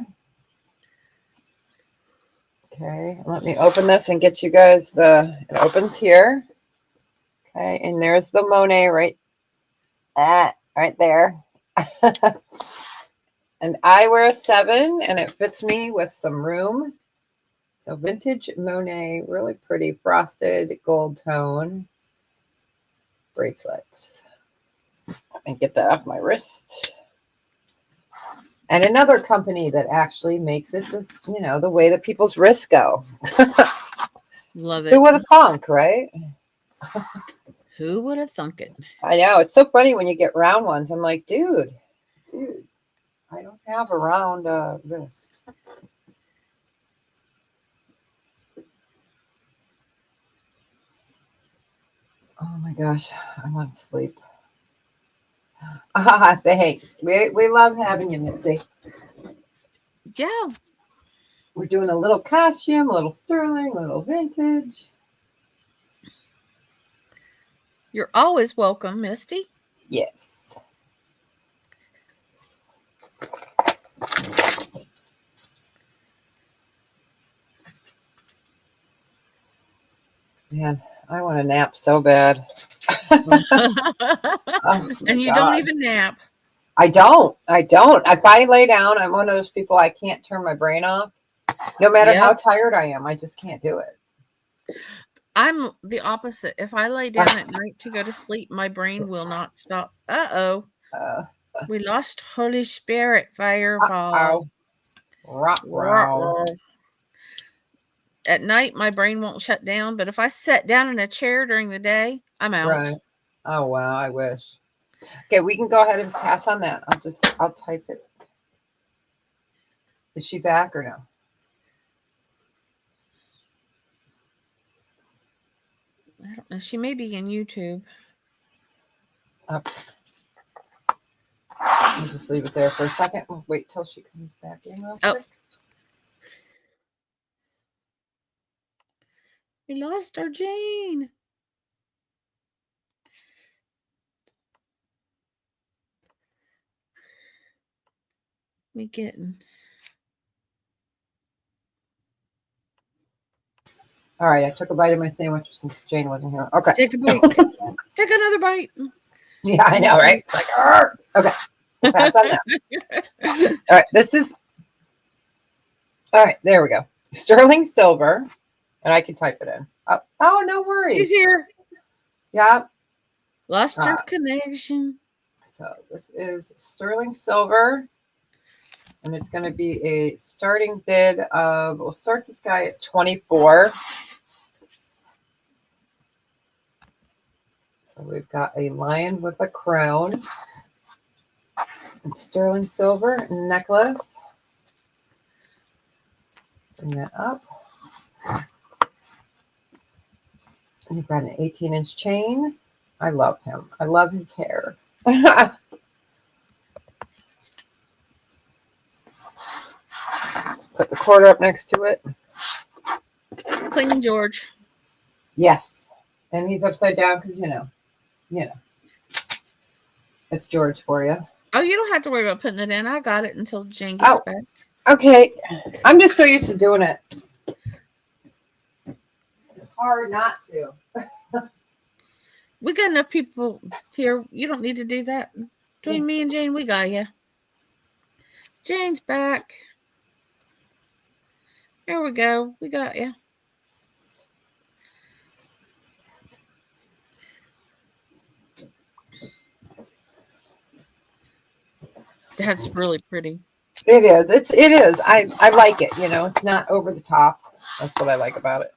Speaker 2: Okay, let me open this and get you guys it opens here. Okay, and there's the Monet right there. And I wear a 7 and it fits me with some room. So vintage Monet, really pretty frosted gold tone bracelets. Let me get that off my wrist. And another company that actually makes it this, the way that people's wrists go.
Speaker 1: Love it.
Speaker 2: Who would have thunk, right?
Speaker 1: Who would have thunk it?
Speaker 2: I know. It's so funny when you get round ones. I'm like, dude, I don't have a round wrist. Oh my gosh, I want to sleep. Thanks. We love having you, Misty.
Speaker 1: Yeah.
Speaker 2: We're doing a little costume, a little sterling, a little vintage.
Speaker 1: You're always welcome, Misty.
Speaker 2: Yes. Man, I want to nap so bad. Oh my
Speaker 1: And you don't
Speaker 2: God.
Speaker 1: even nap.
Speaker 2: I don't. If I lay down, I'm one of those people I can't turn my brain off. No matter how
Speaker 1: Yep.
Speaker 2: tired I am, I just can't do it.
Speaker 1: I'm the opposite. If I lay down at night to go to sleep, my brain will not stop. Uh-oh.
Speaker 2: Uh,
Speaker 1: We lost Holy Spirit
Speaker 2: ow.
Speaker 1: firefall.
Speaker 2: Row.
Speaker 1: At night, my brain won't shut down, but if I sit down in a chair during the day, I'm out.
Speaker 2: Right. Oh, wow. I wish. Okay, we can go ahead and pass on that. I'll type it. Is she back or no?
Speaker 1: I don't know. She may be in YouTube.
Speaker 2: Oh. I'll just leave it there for a second. We'll wait till she comes back in real
Speaker 1: Oh.
Speaker 2: quick.
Speaker 1: We lost our Jane. We getting.
Speaker 2: All right, I took a bite of my sandwich since Jane wasn't here. Okay.
Speaker 1: Take a bite. Take another bite.
Speaker 2: Yeah, I know, right? It's like, arr! Okay. We'll pass on that. All right, this is. All right, there we go. Sterling silver, and I can type it in. Oh, no worries.
Speaker 1: She's here.
Speaker 2: Yeah.
Speaker 1: Lost her connection.
Speaker 2: So this is sterling silver, and it's going to be a starting bid of. We'll start this guy at 24. So we've got a lion with a crown, and sterling silver necklace. Bring that up. And you've got an 18-inch chain. I love him. I love his hair. Put the quarter up next to it.
Speaker 1: Clean George.
Speaker 2: Yes. And he's upside down because, it's George for you.
Speaker 1: Oh, you don't have to worry about putting it in. I got it until Jane gets back.
Speaker 2: Okay. I'm just so used to doing it. It's hard not to.
Speaker 1: We got enough people here. You don't need to do that. Between me and Jane, we got you. Jane's back. There we go. We got you. That's really pretty.
Speaker 2: It is. It is. I like it. It's not over the top. That's what I like about it.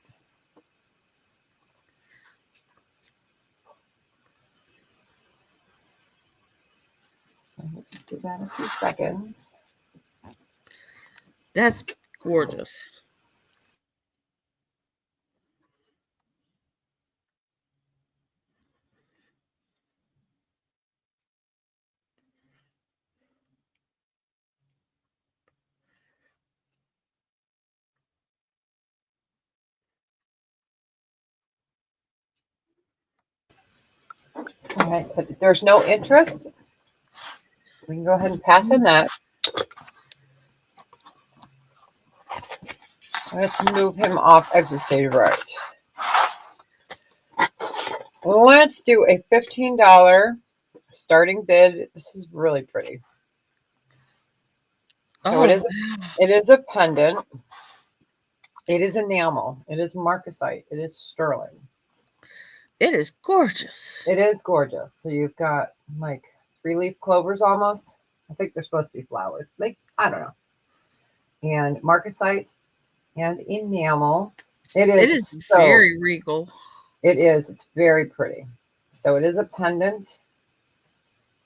Speaker 2: We'll just give that a few seconds.
Speaker 1: That's gorgeous.
Speaker 2: All right, but if there's no interest, we can go ahead and pass in that. Let's move him off exit stage right. Let's do a $15 starting bid. This is really pretty. So it is a pendant. It is enamel. It is marcasite. It is sterling.
Speaker 1: It is gorgeous.
Speaker 2: It is gorgeous. So you've got like 3-leaf clovers almost. I think they're supposed to be flowers. I don't know. And marcasite and enamel. It is
Speaker 1: very regal.
Speaker 2: It is. It's very pretty. So it is a pendant.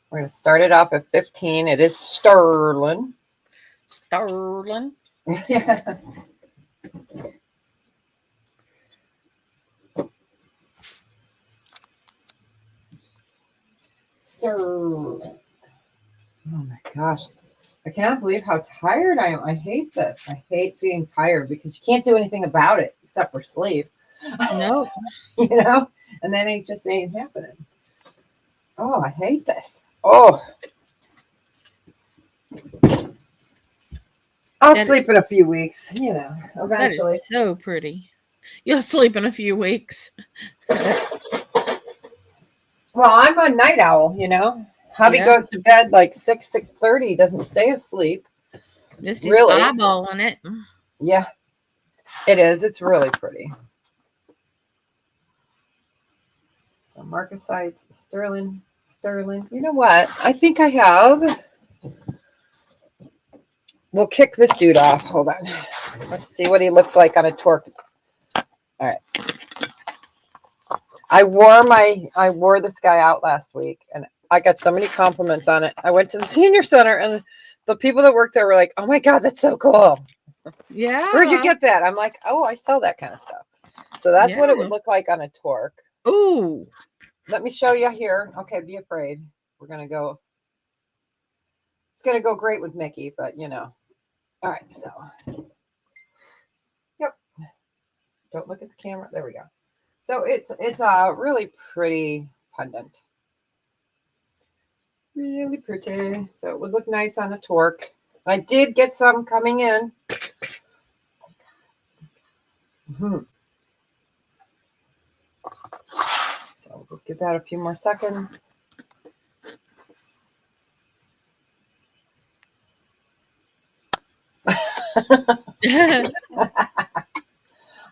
Speaker 2: We're going to start it off at 15. It is sterling.
Speaker 1: Sterling.
Speaker 2: Yeah. Sterling. Oh my gosh. I cannot believe how tired I am. I hate this. I hate being tired because you can't do anything about it except for sleep.
Speaker 1: No.
Speaker 2: And then it just ain't happening. Oh, I hate this. Oh. I'll sleep in a few weeks, eventually.
Speaker 1: That is so pretty. You'll sleep in a few weeks.
Speaker 2: Well, I'm a night owl, you know. Hubby
Speaker 1: Yeah.
Speaker 2: goes to bed like 6:30, doesn't stay asleep.
Speaker 1: Misty's
Speaker 2: Really?
Speaker 1: eyeballing it.
Speaker 2: Yeah, it is. It's really pretty. So Marcasites, Sterling. You know what? I think I have. We'll kick this dude off. Hold on. Let's see what he looks like on a torque. All right. I wore this guy out last week and I got so many compliments on it. I went to the senior center and the people that worked there were like, "Oh my God, that's so cool. Where'd you
Speaker 1: Yeah.
Speaker 2: get that?" I'm like, "Oh, I sell that kind of stuff." So that's what it would
Speaker 1: Yeah.
Speaker 2: look like on a torque.
Speaker 1: Ooh.
Speaker 2: Let me show you here. Okay, be afraid. We're going to go. It's going to go great with Mickey, but you know. All right, so. Yep. Don't look at the camera. There we go. So it's a really pretty pendant. Really pretty. So it would look nice on a torque. I did get some coming in. So we'll just give that a few more seconds.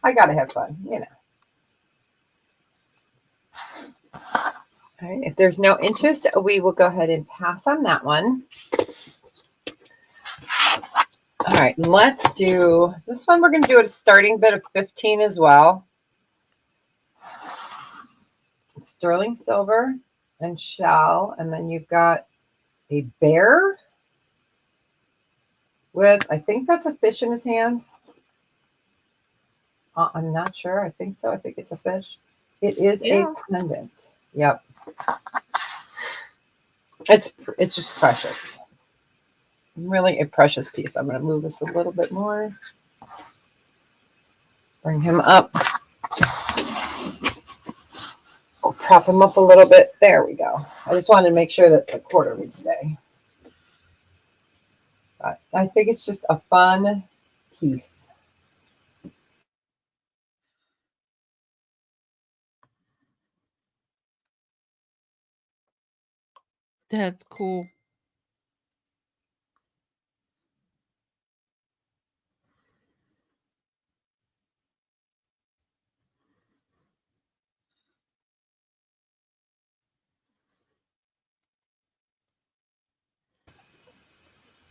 Speaker 2: I gotta have fun, you know. All right, if there's no interest, we will go ahead and pass on that one. All right, let's do this one. We're going to do a starting bid of 15 as well. Sterling silver and shell, and then you've got a bear with, I think that's a fish in his hand. I'm not sure. I think so. I think it's a fish. It is a
Speaker 3: Yeah.
Speaker 2: pendant. Yep. It's just precious. Really a precious piece. I'm going to move this a little bit more. Bring him up. I'll prop him up a little bit. There we go. I just wanted to make sure that the quarter would stay. But I think it's just a fun piece.
Speaker 1: That's cool.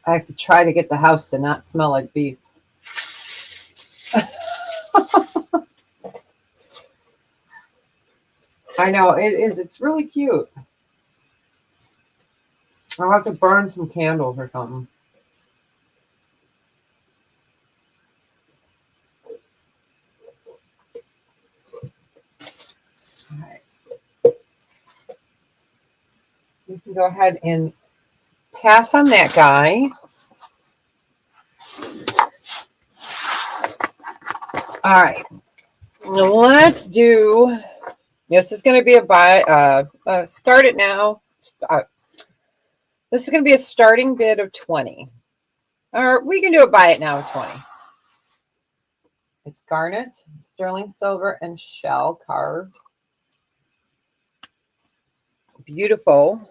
Speaker 2: I have to try to get the house to not smell like beef. I know it is. It's really cute. I'll have to burn some candles or something. All right. We can go ahead and pass on that guy. All right. Let's do. This is going to be a buy. Start it now. This is going to be a starting bid of 20. Or we can do a buy it now of 20. It's garnet, sterling silver, and shell carved. Beautiful,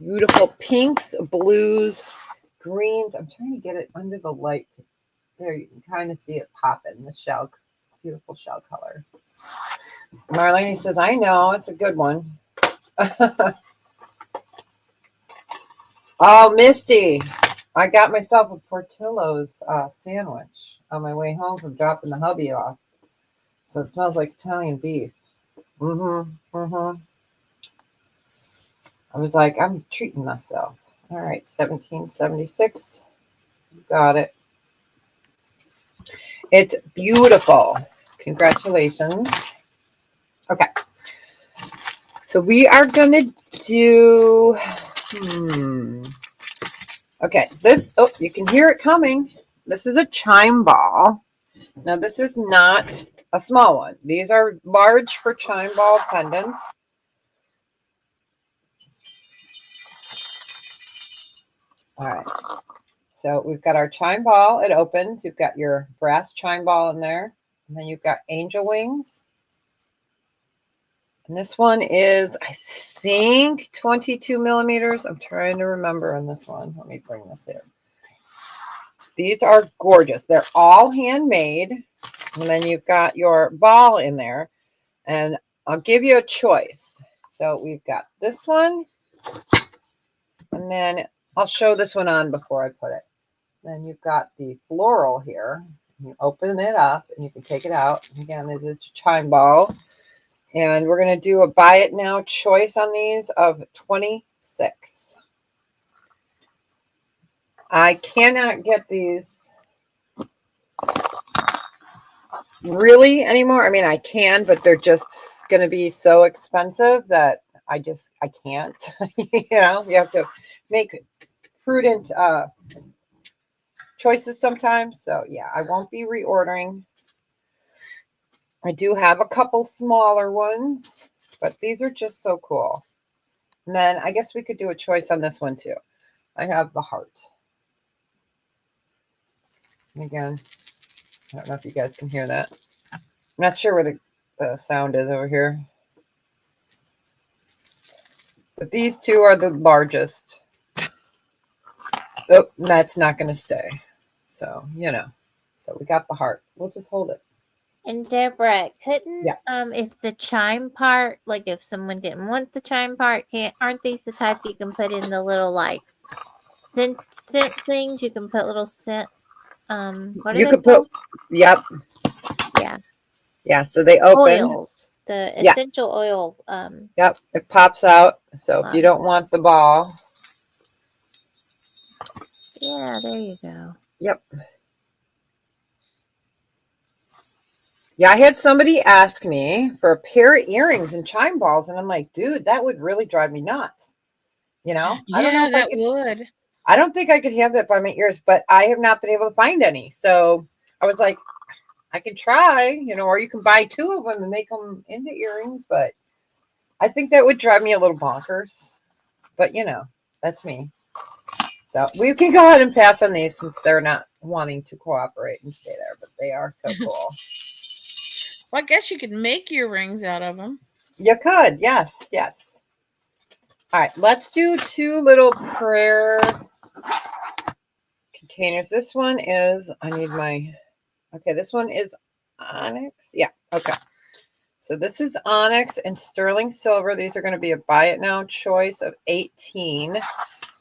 Speaker 2: beautiful pinks, blues, greens. I'm trying to get it under the light. There, you can kind of see it popping, the shell. Beautiful shell color. Marlene says, I know, it's a good one. Oh, Misty, I got myself a Portillo's sandwich on my way home from dropping the hubby off. So it smells like Italian beef. I was like, I'm treating myself. All right, 1776. Got it. It's beautiful. Congratulations. Okay. So we are going to do, okay, this, oh, you can hear it coming. This is a chime ball. Now, this is not a small one. These are large for chime ball pendants. All right. So we've got our chime ball. It opens. You've got your brass chime ball in there. And then you've got angel wings. And this one is, I think, 22 millimeters. I'm trying to remember on this one. Let me bring this here. These are gorgeous. They're all handmade. And then you've got your ball in there. And I'll give you a choice. So we've got this one. And then I'll show this one on before I put it. Then you've got the floral here. You open it up and you can take it out. Again, this is a chime ball. And we're going to do a buy it now choice on these of 26. I cannot get these really anymore. I mean, I can, but they're just going to be so expensive that I can't. You know, you have to make prudent choices sometimes. So yeah, I won't be reordering. I do have a couple smaller ones, but these are just so cool. And then I guess we could do a choice on this one too. I have the heart. And again, I don't know if you guys can hear that. I'm not sure where the sound is over here. But these two are the largest. Oh, that's not going to stay. So, you know. So we got the heart. We'll just hold it.
Speaker 3: And Deborah, couldn't
Speaker 2: Yeah.
Speaker 3: If the chime part, like if someone didn't want the chime part, aren't these the type you can put in the little like scent things? You can put little scent. What are
Speaker 2: You
Speaker 3: they
Speaker 2: could
Speaker 3: called?
Speaker 2: put. Yep.
Speaker 3: Yeah.
Speaker 2: Yeah. So they open.
Speaker 3: Oils. The essential oil.
Speaker 2: Yep. It pops out. So if you don't want the ball.
Speaker 3: Yeah. There you go.
Speaker 2: Yep. Yeah, I had somebody ask me for a pair of earrings and chime balls, and I'm like, dude, that would really drive me nuts. You know?
Speaker 1: Yeah,
Speaker 2: I don't know if
Speaker 1: that would.
Speaker 2: I don't think I could have that by my ears, but I have not been able to find any. So I was like, I can try, you know, or you can buy two of them and make them into earrings, but I think that would drive me a little bonkers. But, you know, that's me. So we can go ahead and pass on these since they're not wanting to cooperate and stay there, but they are so cool.
Speaker 1: Well, I guess you could make earrings out of them.
Speaker 2: You could, yes, yes. All right, let's do two little prayer containers. This one is, okay, this one is onyx. Yeah, okay. So this is onyx and sterling silver. These are going to be a buy it now choice of 18.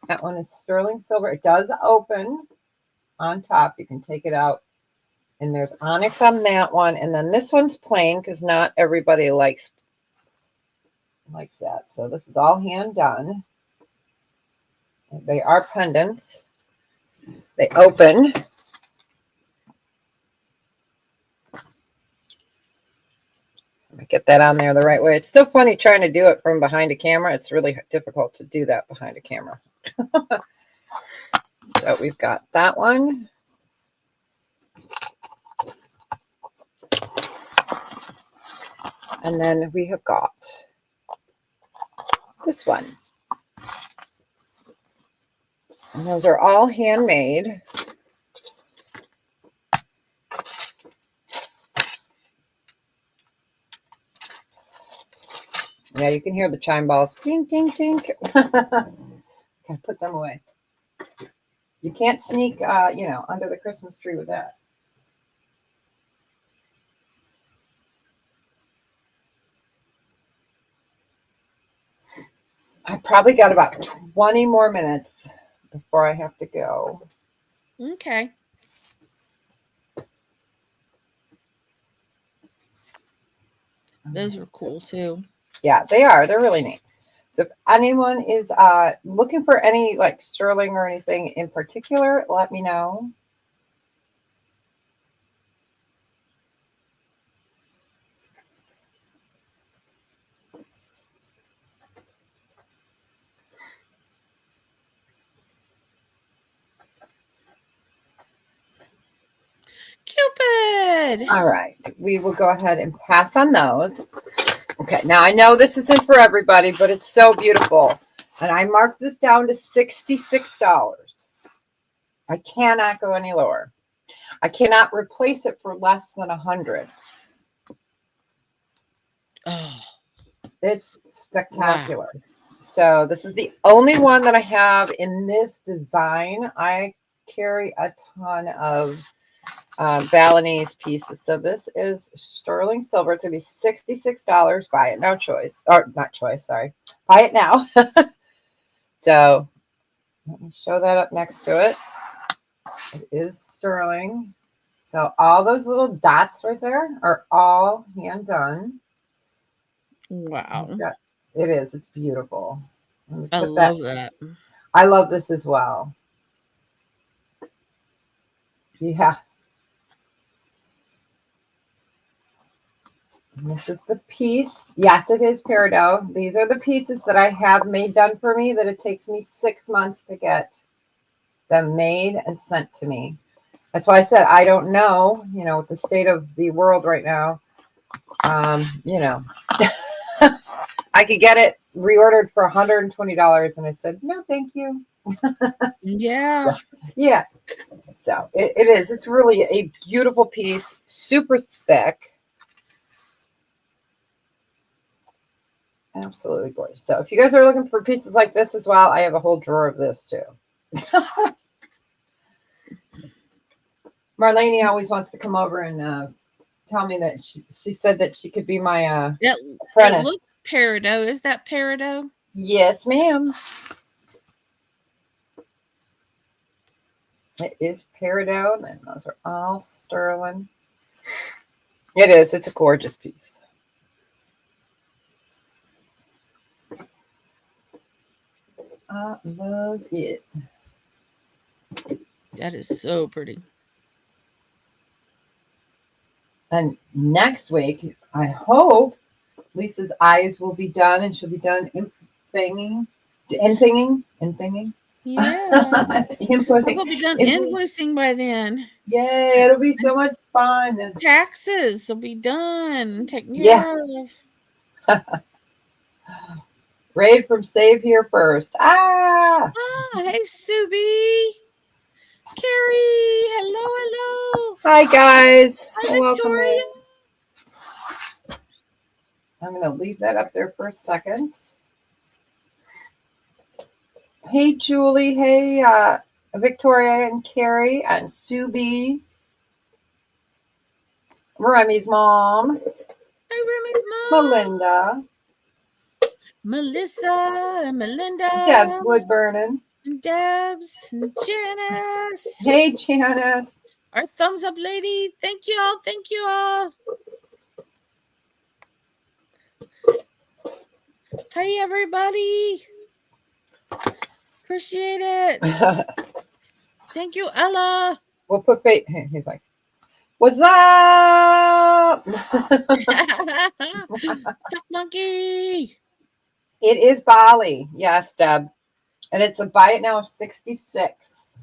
Speaker 2: That one is sterling silver. It does open on top. You can take it out. And there's onyx on that one. And then this one's plain because not everybody likes that. So this is all hand done. They are pendants. They open. Let me get that on there the right way. It's so funny trying to do it from behind a camera. It's really difficult to do that behind a camera. So we've got that one. And then we have got this one. And those are all handmade. Yeah, you can hear the chime balls. Ding, ding, ding. Gotta put them away. You can't sneak, you know, under the Christmas tree with that. I probably got about 20 more minutes before I have to go.
Speaker 1: Okay. Those are cool too.
Speaker 2: Yeah, they are. They're really neat. So if anyone is looking for any like sterling or anything in particular, let me know.
Speaker 1: Cupid.
Speaker 2: All right, we will go ahead and pass on those. Okay, now I know this isn't for everybody, but it's so beautiful. And I marked this down to $66. I cannot go any lower. I cannot replace it for less than 100.
Speaker 1: Oh,
Speaker 2: It's
Speaker 1: wow.
Speaker 2: spectacular. So this is the only one that I have in this design. I carry a ton of Balinese pieces. So this is sterling silver. It's going to be $66. Buy it now choice. Or not choice, sorry. Buy it now. So let me show that up next to it. It is sterling. So all those little dots right there are all hand done.
Speaker 1: Wow.
Speaker 2: It is. It's beautiful. Let me
Speaker 1: I
Speaker 2: put that.
Speaker 1: love that.
Speaker 2: I love this as well. Yeah. And this is the piece. Yes, it is peridot. These are the pieces that I have made done for me that it takes me 6 months to get them made and sent to me. That's why I said I don't know, with the state of the world right now, I could get it reordered for $120 and I said, no, thank you.
Speaker 1: Yeah.
Speaker 2: Yeah. So it is. It's really a beautiful piece, super thick. Absolutely gorgeous. So if you guys are looking for pieces like this as well, I have a whole drawer of this too. Marlene always wants to come over and tell me that she said that she could be my
Speaker 1: It
Speaker 2: apprentice.
Speaker 1: looks peridot. Is that peridot?
Speaker 2: Yes, ma'am. It is peridot, and those are all sterling. It is. It's a gorgeous piece. I love it.
Speaker 1: That is so pretty.
Speaker 2: And next week, I hope Lisa's eyes will be done, and she'll be done inthinging.
Speaker 1: Yeah.
Speaker 2: Inputting.
Speaker 1: We'll be done
Speaker 2: Inputting.
Speaker 1: invoicing by then.
Speaker 2: Yay, it'll be so much fun.
Speaker 1: Taxes will be done. Taken
Speaker 2: Yeah.
Speaker 1: care of.
Speaker 2: Raid from Save Here First. Ah!
Speaker 1: Hey, Subi. Carrie. Hello.
Speaker 2: Hi, guys.
Speaker 1: Hi,
Speaker 2: Welcome
Speaker 1: Victoria.
Speaker 2: in. I'm going to leave that up there for a second. Hey, Julie. Hey, Victoria and Carrie and Subi. Remy's mom.
Speaker 1: Hi, Remy's mom.
Speaker 2: Melinda.
Speaker 1: Melissa and Melinda.
Speaker 2: Deb's wood burning.
Speaker 1: And Debs and Janice.
Speaker 2: Hey, Janice.
Speaker 1: Our thumbs up lady. Thank you all. Thank you all. Hi, everybody. Appreciate it. Thank you, Ella.
Speaker 2: We'll put bait. He's like, what's up?
Speaker 1: Suck monkey.
Speaker 2: It is Bali. Yes, Deb. And it's a buy it now of 66.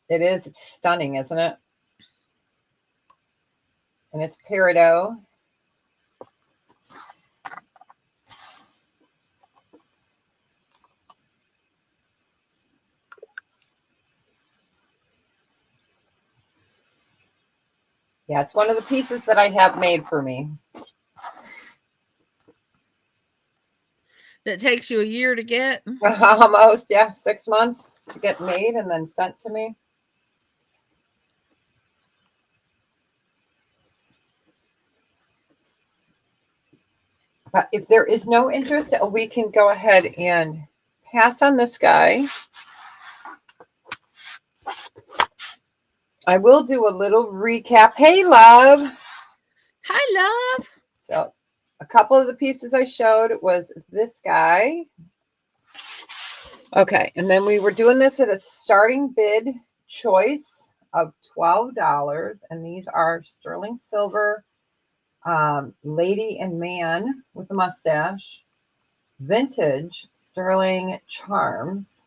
Speaker 2: It is. It's stunning, isn't it? And it's peridot. Yeah, it's one of the pieces that I have made for me.
Speaker 1: That takes you a year to get.
Speaker 2: Almost, yeah, 6 months to get made and then sent to me. But if there is no interest, we can go ahead and pass on this guy. I will do a little recap. Hey, love.
Speaker 1: Hi, love.
Speaker 2: So a couple of the pieces I showed was this guy. Okay, and then we were doing this at a starting bid choice of $12. And these are sterling silver, lady and man with a mustache, vintage sterling charms.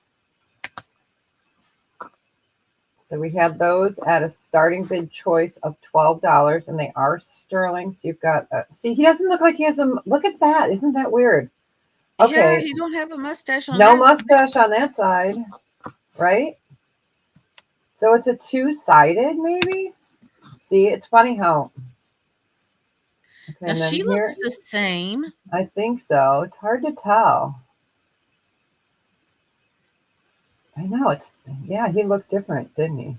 Speaker 2: So we have those at a starting bid choice of $12, and they are sterling. So you've got, see, he doesn't look like he has a, look at that. Isn't that weird? Okay.
Speaker 1: Yeah, you don't have a mustache on
Speaker 2: no
Speaker 1: that
Speaker 2: mustache on that side, right? So it's a two-sided, maybe? See, it's funny how... Okay,
Speaker 1: Now
Speaker 2: and then
Speaker 1: she
Speaker 2: here,
Speaker 1: looks the same.
Speaker 2: I think so. It's hard to tell. I know, it's... Yeah, he looked different, didn't he?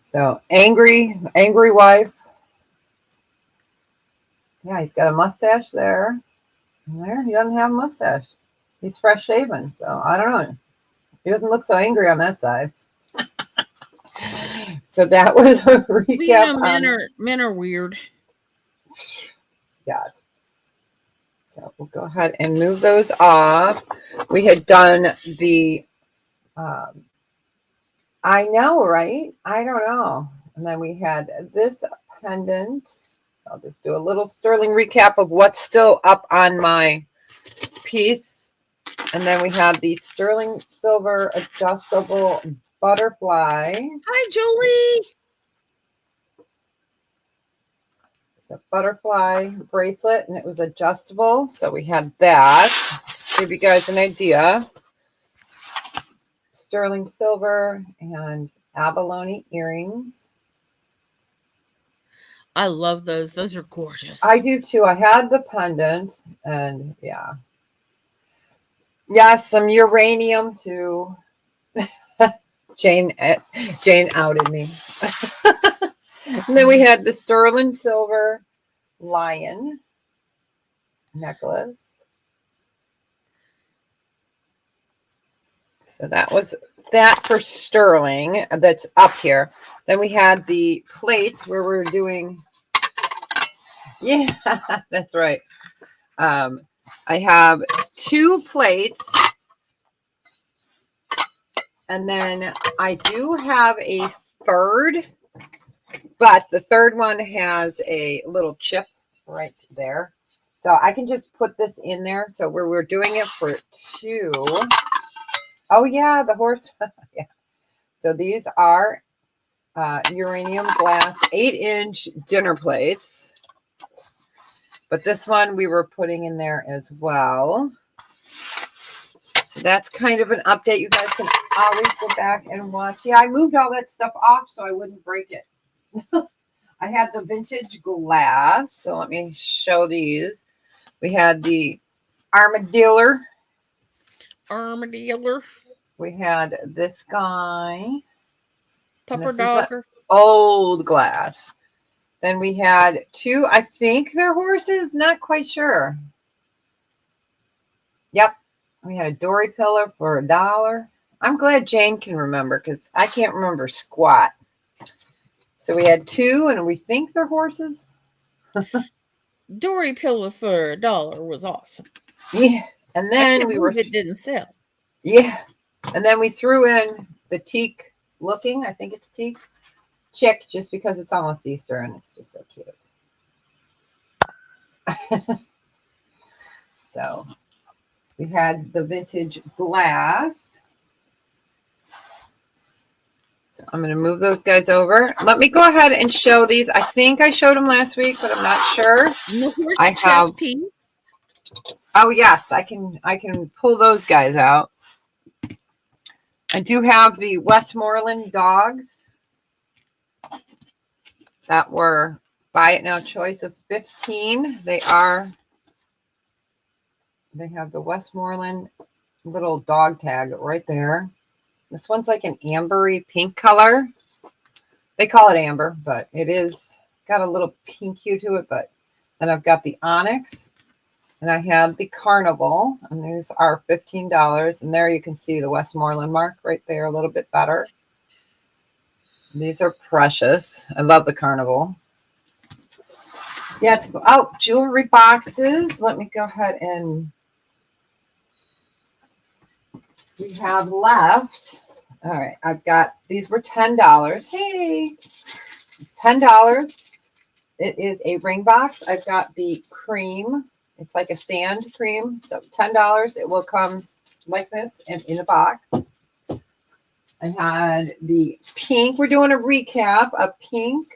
Speaker 2: So, angry wife. Yeah, he's got a mustache there. And there, he doesn't have a mustache. He's fresh shaven, so I don't know. He doesn't look so angry on that side. So that was a
Speaker 1: Well,
Speaker 2: recap
Speaker 1: men are weird.
Speaker 2: Yes. So we'll go ahead and move those off. We had done the, I know, right? I don't know. And then we had this pendant. So I'll just do a little sterling recap of what's still up on my piece. And then we have the sterling silver adjustable butterfly.
Speaker 1: Hi, Julie.
Speaker 2: It's a butterfly bracelet, and it was adjustable. So we had that. Just give you guys an idea. Sterling silver and abalone earrings.
Speaker 1: I love those. Those are gorgeous.
Speaker 2: I do too. I had the pendant, and yeah. Yes, some uranium too. Jane outed me. And then we had the sterling silver lion necklace. So that was that for sterling. That's up here. Then we had the plates where we're doing. Yeah, that's right. I have 2 plates. And then I do have a third, but the third one has a little chip right there. So I can just put this in there. So we're doing it for 2. Oh yeah, the horse. Yeah. So these are uranium glass 8-inch dinner plates. But this one we were putting in there as well. So that's kind of an update. You guys can always go back and watch. Yeah, I moved all that stuff off so I wouldn't break it. I had the vintage glass. So let me show these. We had the armadillo. We had this guy.
Speaker 1: Pupper Dogger.
Speaker 2: Old glass. Then we had 2, I think they're horses, not quite sure. Yep. We had a dory pillar for $1. I'm glad Jane can remember because I can't remember squat. So we had 2, and we think they're horses.
Speaker 1: Dory pillow for $1 was awesome.
Speaker 2: Yeah. And then
Speaker 1: it didn't sell.
Speaker 2: Yeah. And then we threw in the teak looking, I think it's teak, chick, just because it's almost Easter and it's just so cute. So we had the vintage glass. So I'm going to move those guys over. Let me go ahead and show these. I think I showed them last week, but I'm not sure. I have. Piece. Oh yes, I can pull those guys out. I do have the Westmoreland dogs that were buy it now choice of 15. They have the Westmoreland little dog tag right there. This one's like an ambery pink color. They call it amber, but it is got a little pink hue to it. But then I've got the onyx, and I have the carnival, and these are $15. And there you can see the Westmoreland mark right there a little bit better. These are precious. I love the carnival. Yeah, it's jewelry boxes. Let me go ahead and we have left. All right, I've got these were $10. Hey, it's $10. It is a ring box. I've got the cream. It's like a sand cream. So $10. It will come like this and in a box. I had the pink. We're doing a recap of pink.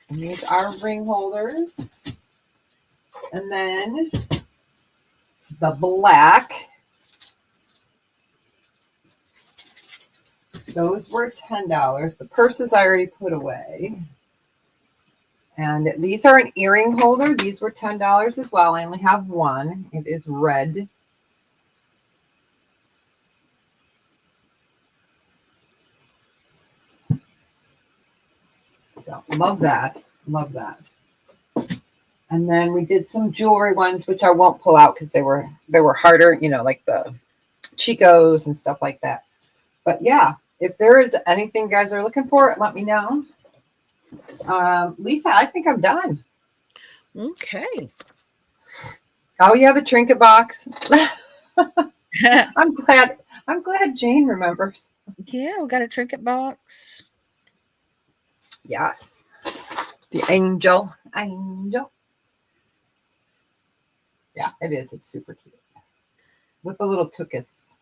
Speaker 2: And these are ring holders. And then the black. Those were $10. The purses I already put away. And these are an earring holder. These were $10 as well. I only have one. It is red. So love that. Love that. And then we did some jewelry ones, which I won't pull out because they were harder, you know, like the Chicos and stuff like that. But yeah, if there is anything you guys are looking for, let me know. Lisa, I think I'm done.
Speaker 1: Okay.
Speaker 2: Oh yeah, the trinket box. I'm glad Jane remembers.
Speaker 1: Yeah, we got a trinket box.
Speaker 2: Yes. The angel. Yeah, it is. It's super cute. With a little tuchus.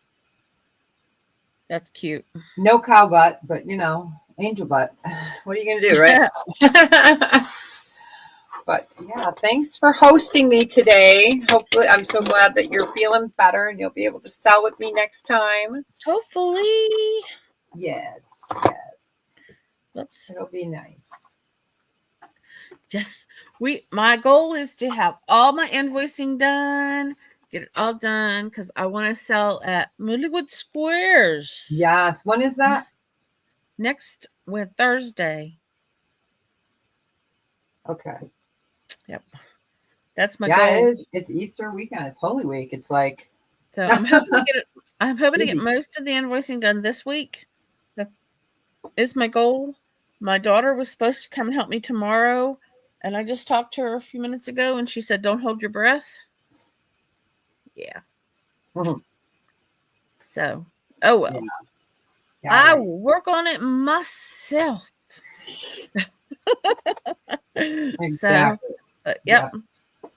Speaker 1: That's cute.
Speaker 2: No cow butt, but you know, angel butt. What are you going to do, right? But yeah, thanks for hosting me today. Hopefully, I'm so glad that you're feeling better and you'll be able to sell with me next time.
Speaker 1: Hopefully.
Speaker 2: Yes.
Speaker 1: Whoops.
Speaker 2: It'll be nice.
Speaker 1: Yes. My goal is to have all my invoicing done, get it all done, because I want to sell at Millywood Squares.
Speaker 2: Yes. When is that?
Speaker 1: Next Thursday.
Speaker 2: Okay.
Speaker 1: Yep. That's my goal.
Speaker 2: Yeah, it's Easter weekend. It's Holy Week. It's like
Speaker 1: So I'm hoping to get most of the invoicing done this week. That is my goal. My daughter was supposed to come and help me tomorrow, and I just talked to her a few minutes ago, and she said, "Don't hold your breath." Yeah. So, oh well.
Speaker 2: Yeah,
Speaker 1: I
Speaker 2: right.
Speaker 1: will work on it myself.
Speaker 2: Exactly.
Speaker 1: So, yep.
Speaker 2: Yeah.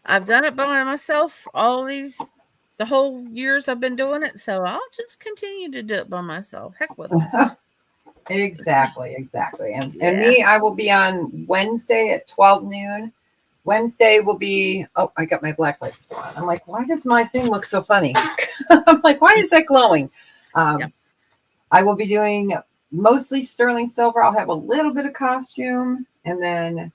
Speaker 1: I've done it by myself the whole years I've been doing it, so I'll just continue to do it by myself. Heck with it.
Speaker 2: Exactly. And me, I will be on Wednesday at 12 noon. Wednesday will be, oh, I got my black lights on. I'm like, why does my thing look so funny? I'm like, why is that glowing?
Speaker 1: Yep.
Speaker 2: I will be doing mostly sterling silver. I'll have a little bit of costume. And then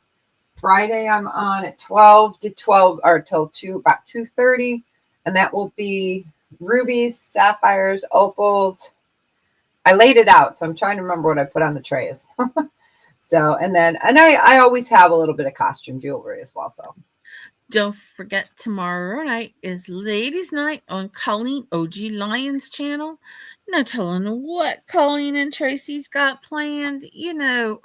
Speaker 2: Friday I'm on at 12 to 12 or till about 2:30. And that will be rubies, sapphires, opals. I laid it out, so I'm trying to remember what I put on the trays. So, and I always have a little bit of costume jewelry as well. So
Speaker 1: don't forget, tomorrow night is Ladies' Night on Colleen OG Lyons channel. No telling what Colleen and Tracy's got planned. You know,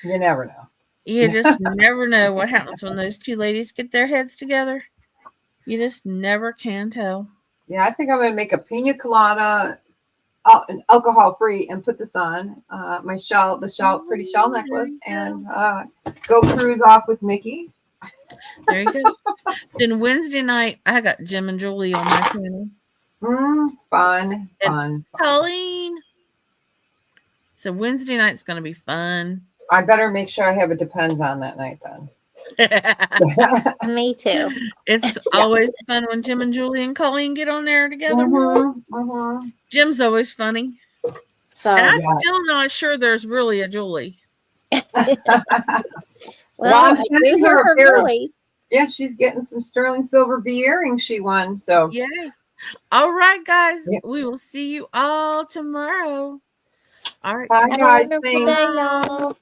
Speaker 2: you never know.
Speaker 1: You just never know what happens when those two ladies get their heads together. You just never can tell.
Speaker 2: Yeah, I think I'm going to make a pina colada, alcohol free, and put this on my pretty shell necklace, and go cruise off with Mickey.
Speaker 1: There you go. Then Wednesday night, I got Jim and Julie on my channel.
Speaker 2: Fun.
Speaker 1: Colleen. So Wednesday night's going to be fun.
Speaker 2: I better make sure I have a Depends on that night then.
Speaker 3: Me too.
Speaker 1: It's always fun when Jim and Julie and Colleen get on there together. Jim's always funny.
Speaker 3: So,
Speaker 1: and I'm still not sure there's really a Julie.
Speaker 3: Well, I do hear her voice.
Speaker 2: Yeah, she's getting some sterling silver bee earrings she won. So
Speaker 1: yay. All right, guys. Yep. We will see you all tomorrow. All right.
Speaker 2: Bye, guys.
Speaker 3: Have a wonderful day, y'all.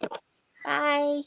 Speaker 3: Bye.